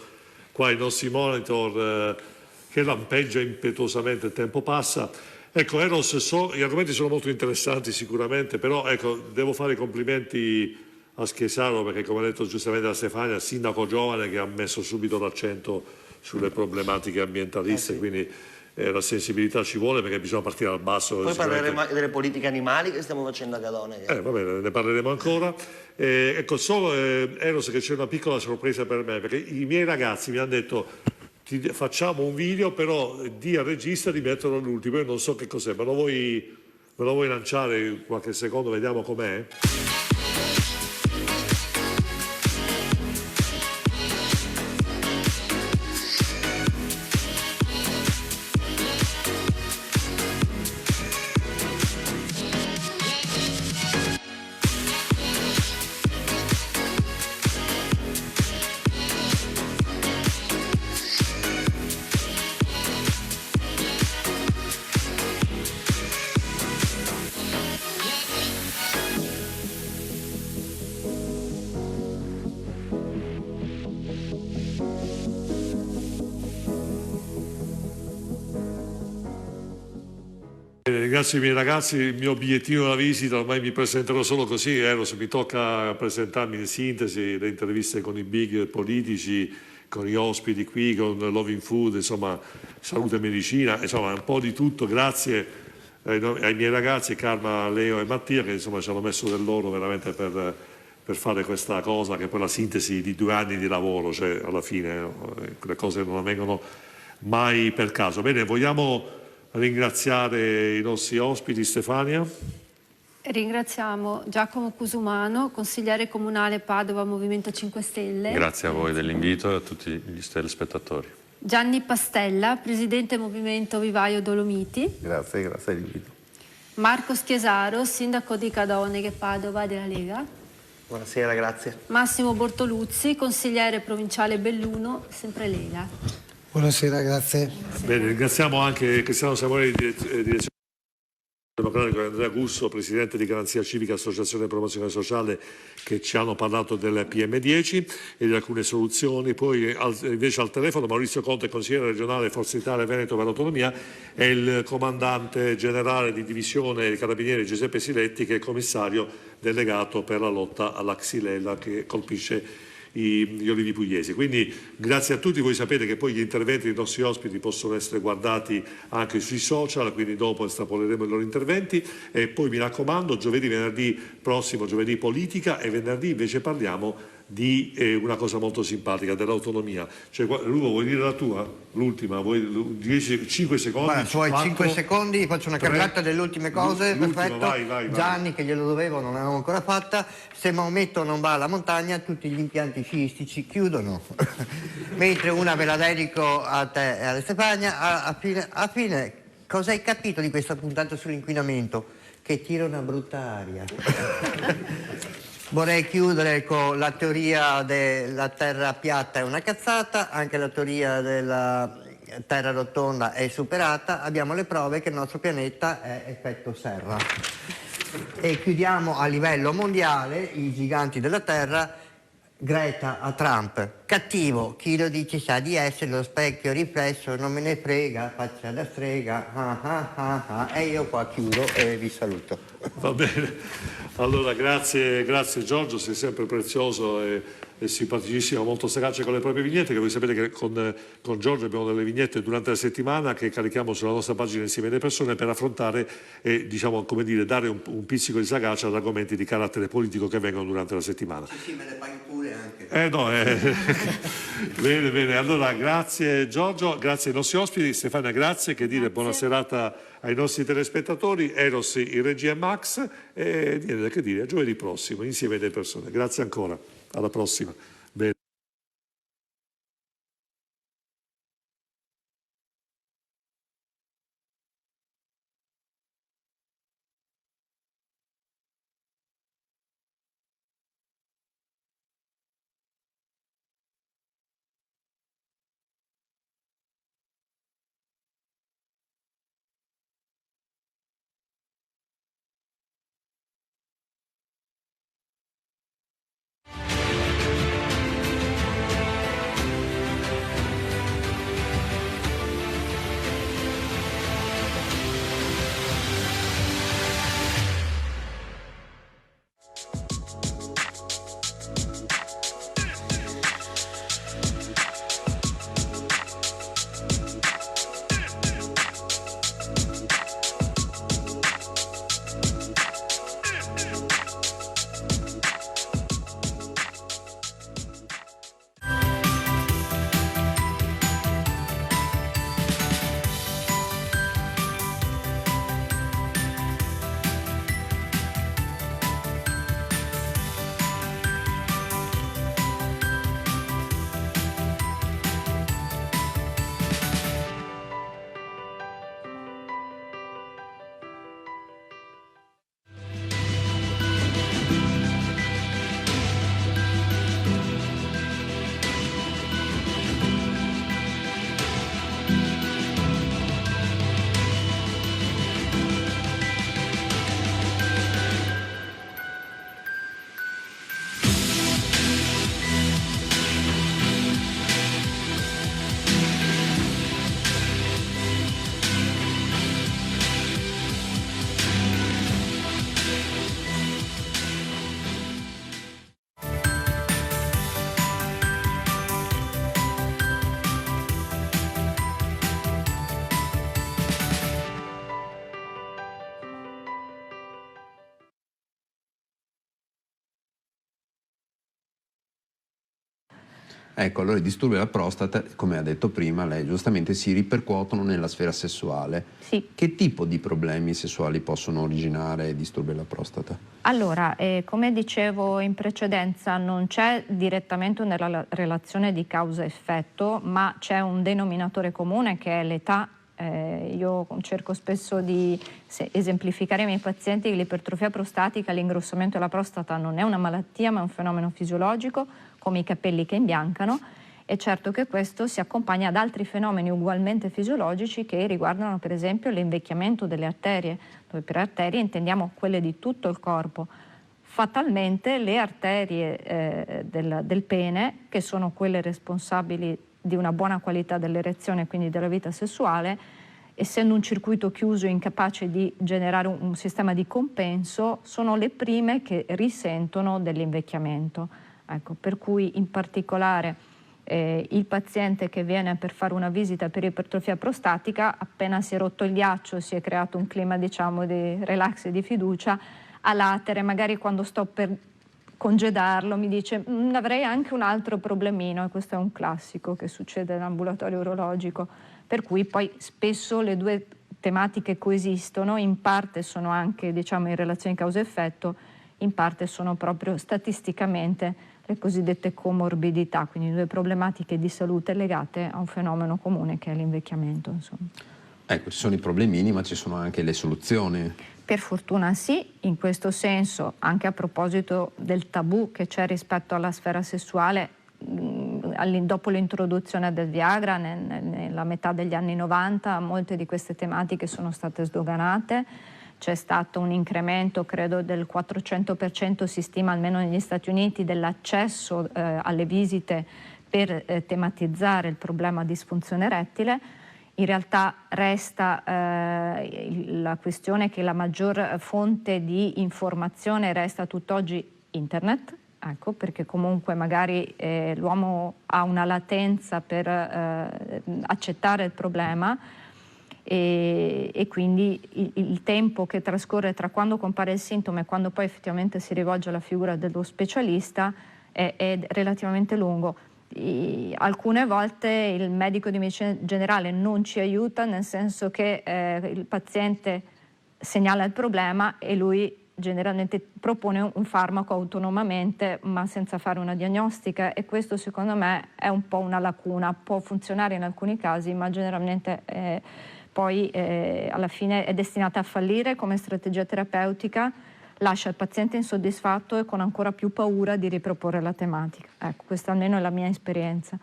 qua ai nostri monitor che lampeggia impetuosamente, il tempo passa. Ecco, Eros, gli argomenti sono molto interessanti sicuramente, però ecco, devo fare i complimenti a Schiesaro perché, come ha detto giustamente la Stefania, sindaco giovane che ha messo subito l'accento sulle problematiche ambientaliste, quindi la sensibilità ci vuole perché bisogna partire dal basso. Poi parleremo anche delle politiche animali che stiamo facendo a Cadone. Va bene, ne parleremo ancora. Ecco, solo Eros, che c'è una piccola sorpresa per me, perché i miei ragazzi mi hanno detto facciamo un video, però di al regista di metterlo all'ultimo. Io non so che cos'è, me lo vuoi lanciare qualche secondo, vediamo com'è? Ringrazio i miei ragazzi, il mio bigliettino della visita, ormai mi presenterò solo così, se mi tocca presentarmi in sintesi, le interviste con i big politici, con gli ospiti qui, con Loving Food, insomma, salute e medicina, insomma un po' di tutto, grazie ai miei ragazzi, Karma, Leo e Mattia, che insomma ci hanno messo del loro veramente per fare questa cosa, che è poi la sintesi di 2 anni di lavoro, cioè alla fine le cose non avvengono mai per caso. Bene, vogliamo ringraziare i nostri ospiti. Stefania? Ringraziamo Giacomo Cusumano, consigliere comunale Padova, Movimento 5 Stelle. Grazie a voi dell'invito e a tutti gli telespettatori. Gianni Pastella, presidente Movimento Vivaio Dolomiti. Grazie dell'invito. Marco Schiesaro, sindaco di Cadone, che Padova, della Lega. Buonasera, grazie. Massimo Bortoluzzi, consigliere provinciale Belluno, sempre Lega. Buonasera, grazie. Bene, ringraziamo anche Cristiano Samueli, direzione Democratico e Andrea Gusso, presidente di Garanzia Civica, Associazione Promozione Sociale, che ci hanno parlato del PM10 e di alcune soluzioni. Poi invece al telefono Maurizio Conte, consigliere regionale Forza Italia Veneto per l'Autonomia, e il comandante generale di divisione dei Carabinieri Giuseppe Siletti, che è commissario delegato per la lotta alla Xylella che colpisce gli olivi pugliesi. Quindi grazie a tutti. Voi sapete che poi gli interventi dei nostri ospiti possono essere guardati anche sui social, quindi dopo estrapoleremo i loro interventi. E poi mi raccomando, venerdì prossimo, giovedì politica, e venerdì invece parliamo di una cosa molto simpatica, dell'autonomia. Cioè, Luvo, vuoi dire la tua? L'ultima? 5 secondi? Guarda, su 5 secondi faccio una carrellata delle ultime cose. Perfetto. Vai. Gianni, che glielo dovevo, non l'avevo ancora fatta. Se Maometto non va alla montagna, tutti gli impianti sciistici chiudono. Mentre una ve la dedico a te e a Stefania. A fine, cosa hai capito di questa puntata sull'inquinamento? Che tira una brutta aria. Vorrei chiudere con la teoria della terra piatta è una cazzata, anche la teoria della terra rotonda è superata, abbiamo le prove che il nostro pianeta è effetto serra. E chiudiamo a livello mondiale, i giganti della terra, Greta a Trump, cattivo, chi lo dice sa di essere lo specchio riflesso, non me ne frega, faccia da strega, e io qua chiudo e vi saluto. Va bene, allora grazie Giorgio, sei sempre prezioso e simpaticissimo, molto sagace con le proprie vignette, che voi sapete che con Giorgio abbiamo delle vignette durante la settimana che carichiamo sulla nostra pagina Insieme alle Persone per affrontare e dare un pizzico di sagacia ad argomenti di carattere politico che vengono durante la settimana. Sì, me le paghi pure anche. Bene, allora grazie Giorgio, grazie ai nostri ospiti. Stefania, grazie, buona serata ai nostri telespettatori. Eros in regia e Max, e niente che dire, a giovedì prossimo Insieme alle Persone. Grazie ancora, alla prossima. Bene. Ecco, allora i disturbi della prostata, come ha detto prima lei giustamente, si ripercuotono nella sfera sessuale. Sì. Che tipo di problemi sessuali possono originare disturbi della prostata? Allora, come dicevo in precedenza, non c'è direttamente una relazione di causa-effetto, ma c'è un denominatore comune che è l'età. Io cerco spesso di esemplificare ai miei pazienti che l'ipertrofia prostatica, l'ingrossamento della prostata non è una malattia ma è un fenomeno fisiologico, come i capelli che imbiancano, E certo che questo si accompagna ad altri fenomeni ugualmente fisiologici che riguardano per esempio l'invecchiamento delle arterie, dove per arterie intendiamo quelle di tutto il corpo. Fatalmente le arterie del pene, che sono quelle responsabili di una buona qualità dell'erezione e quindi della vita sessuale, essendo un circuito chiuso incapace di generare un sistema di compenso, sono le prime che risentono dell'invecchiamento. Ecco, per cui in particolare il paziente che viene per fare una visita per ipertrofia prostatica, appena si è rotto il ghiaccio, si è creato un clima diciamo di relax e di fiducia, a latere, magari quando sto per congedarlo mi dice avrei anche un altro problemino, e questo è un classico che succede nell'ambulatorio urologico, per cui poi spesso le due tematiche coesistono, in parte sono anche diciamo in relazione causa-effetto, in parte sono proprio statisticamente le cosiddette comorbidità, quindi due problematiche di salute legate a un fenomeno comune che è l'invecchiamento. Insomma. Ecco, ci sono i problemini, ma ci sono anche le soluzioni. Per fortuna sì, in questo senso, anche a proposito del tabù che c'è rispetto alla sfera sessuale, dopo l'introduzione del Viagra, nella metà degli anni 90, molte di queste tematiche sono state sdoganate. C'è stato un incremento, credo, del 400%, si stima almeno negli Stati Uniti, dell'accesso alle visite per tematizzare il problema disfunzione erettile. In realtà resta la questione che la maggior fonte di informazione resta tutt'oggi internet, ecco, perché comunque magari l'uomo ha una latenza per accettare il problema, e quindi il tempo che trascorre tra quando compare il sintomo e quando poi effettivamente si rivolge alla figura dello specialista è relativamente lungo. Alcune volte il medico di medicina generale non ci aiuta, nel senso che il paziente segnala il problema e lui generalmente propone un farmaco autonomamente ma senza fare una diagnostica, e questo secondo me è un po' una lacuna. Può funzionare in alcuni casi, ma generalmente poi alla fine è destinata a fallire come strategia terapeutica, lascia il paziente insoddisfatto e con ancora più paura di riproporre la tematica. Ecco, questa almeno è la mia esperienza.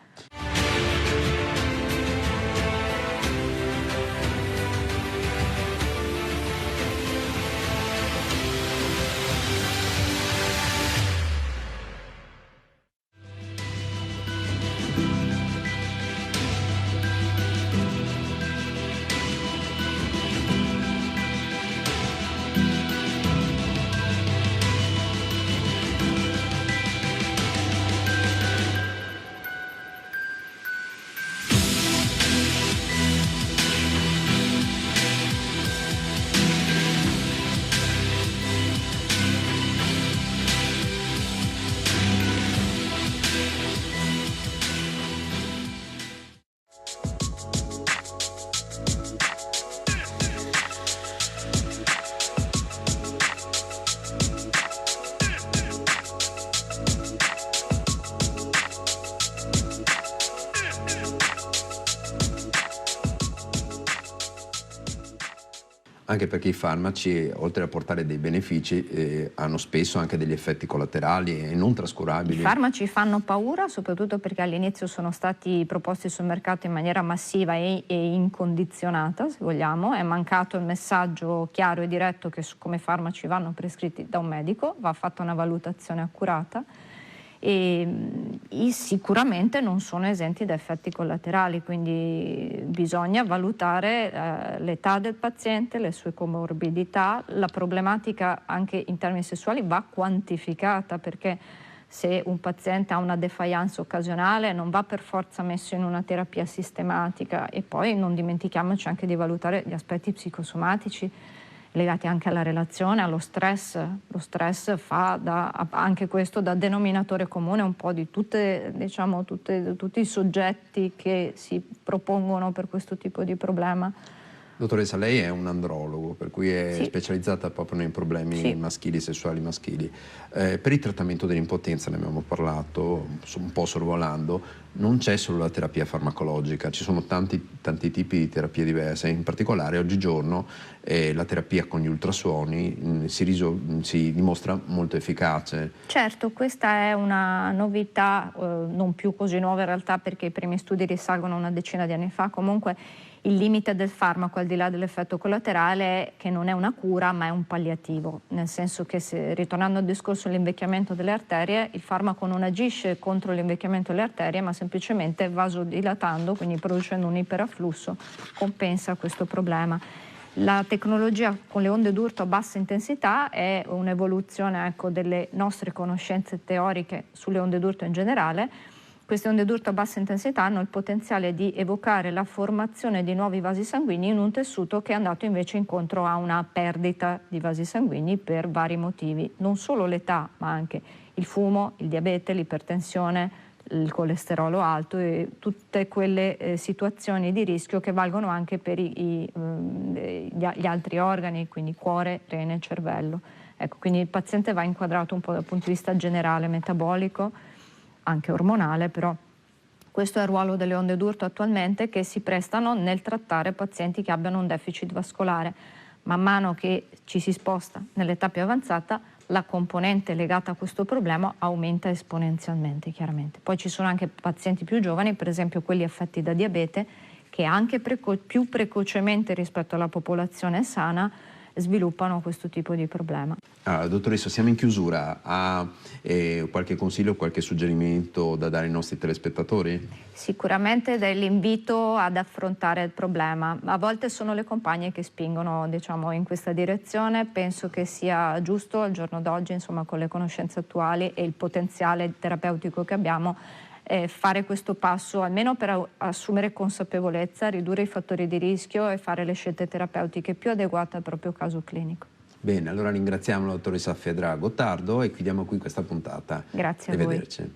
Anche perché i farmaci, oltre a portare dei benefici, hanno spesso anche degli effetti collaterali e non trascurabili. I farmaci fanno paura, soprattutto perché all'inizio sono stati proposti sul mercato in maniera massiva e incondizionata, se vogliamo. È mancato il messaggio chiaro e diretto che come farmaci vanno prescritti da un medico, va fatta una valutazione accurata. E sicuramente non sono esenti da effetti collaterali, quindi bisogna valutare l'età del paziente, le sue comorbidità, la problematica anche in termini sessuali va quantificata, perché se un paziente ha una defiance occasionale non va per forza messo in una terapia sistematica, e poi non dimentichiamoci anche di valutare gli aspetti psicosomatici legati anche alla relazione, allo stress. Lo stress fa anche questo da denominatore comune un po' di tutti i soggetti che si propongono per questo tipo di problema. Dottoressa, lei è un andrologo, per cui è Sì. specializzata proprio nei problemi Sì. maschili, sessuali maschili. Per il trattamento dell'impotenza, ne abbiamo parlato un po' sorvolando, non c'è solo la terapia farmacologica, ci sono tanti tipi di terapie diverse, in particolare oggigiorno la terapia con gli ultrasuoni si dimostra molto efficace. Certo, questa è una novità, non più così nuova in realtà, perché i primi studi risalgono a una decina di anni fa. Comunque il limite del farmaco, al di là dell'effetto collaterale, è che non è una cura ma è un palliativo, nel senso che, ritornando al discorso dell'invecchiamento delle arterie, il farmaco non agisce contro l'invecchiamento delle arterie ma semplicemente vasodilatando, quindi producendo un iperafflusso, compensa questo problema. La tecnologia con le onde d'urto a bassa intensità è un'evoluzione, ecco, delle nostre conoscenze teoriche sulle onde d'urto in generale. Queste onde d'urto a bassa intensità hanno il potenziale di evocare la formazione di nuovi vasi sanguigni in un tessuto che è andato invece incontro a una perdita di vasi sanguigni per vari motivi, non solo l'età ma anche il fumo, il diabete, l'ipertensione, il colesterolo alto e tutte quelle situazioni di rischio che valgono anche per gli altri organi, quindi cuore, rene, cervello. Ecco, quindi il paziente va inquadrato un po' dal punto di vista generale, metabolico, anche ormonale, però questo è il ruolo delle onde d'urto attualmente, che si prestano nel trattare pazienti che abbiano un deficit vascolare. Man mano che ci si sposta nell'età più avanzata, la componente legata a questo problema aumenta esponenzialmente, chiaramente. Poi ci sono anche pazienti più giovani, per esempio quelli affetti da diabete, che anche più precocemente rispetto alla popolazione sana sviluppano questo tipo di problema. Dottoressa, siamo in chiusura. Ha qualche consiglio, qualche suggerimento da dare ai nostri telespettatori? Sicuramente l'invito ad affrontare il problema. A volte sono le compagne che spingono, diciamo, in questa direzione. Penso che sia giusto al giorno d'oggi, insomma, con le conoscenze attuali e il potenziale terapeutico che abbiamo, fare questo passo almeno per assumere consapevolezza, ridurre i fattori di rischio e fare le scelte terapeutiche più adeguate al proprio caso clinico. Bene, allora ringraziamo la dottoressa Fedra Gottardo e chiudiamo qui questa puntata. Grazie a voi. Arrivederci.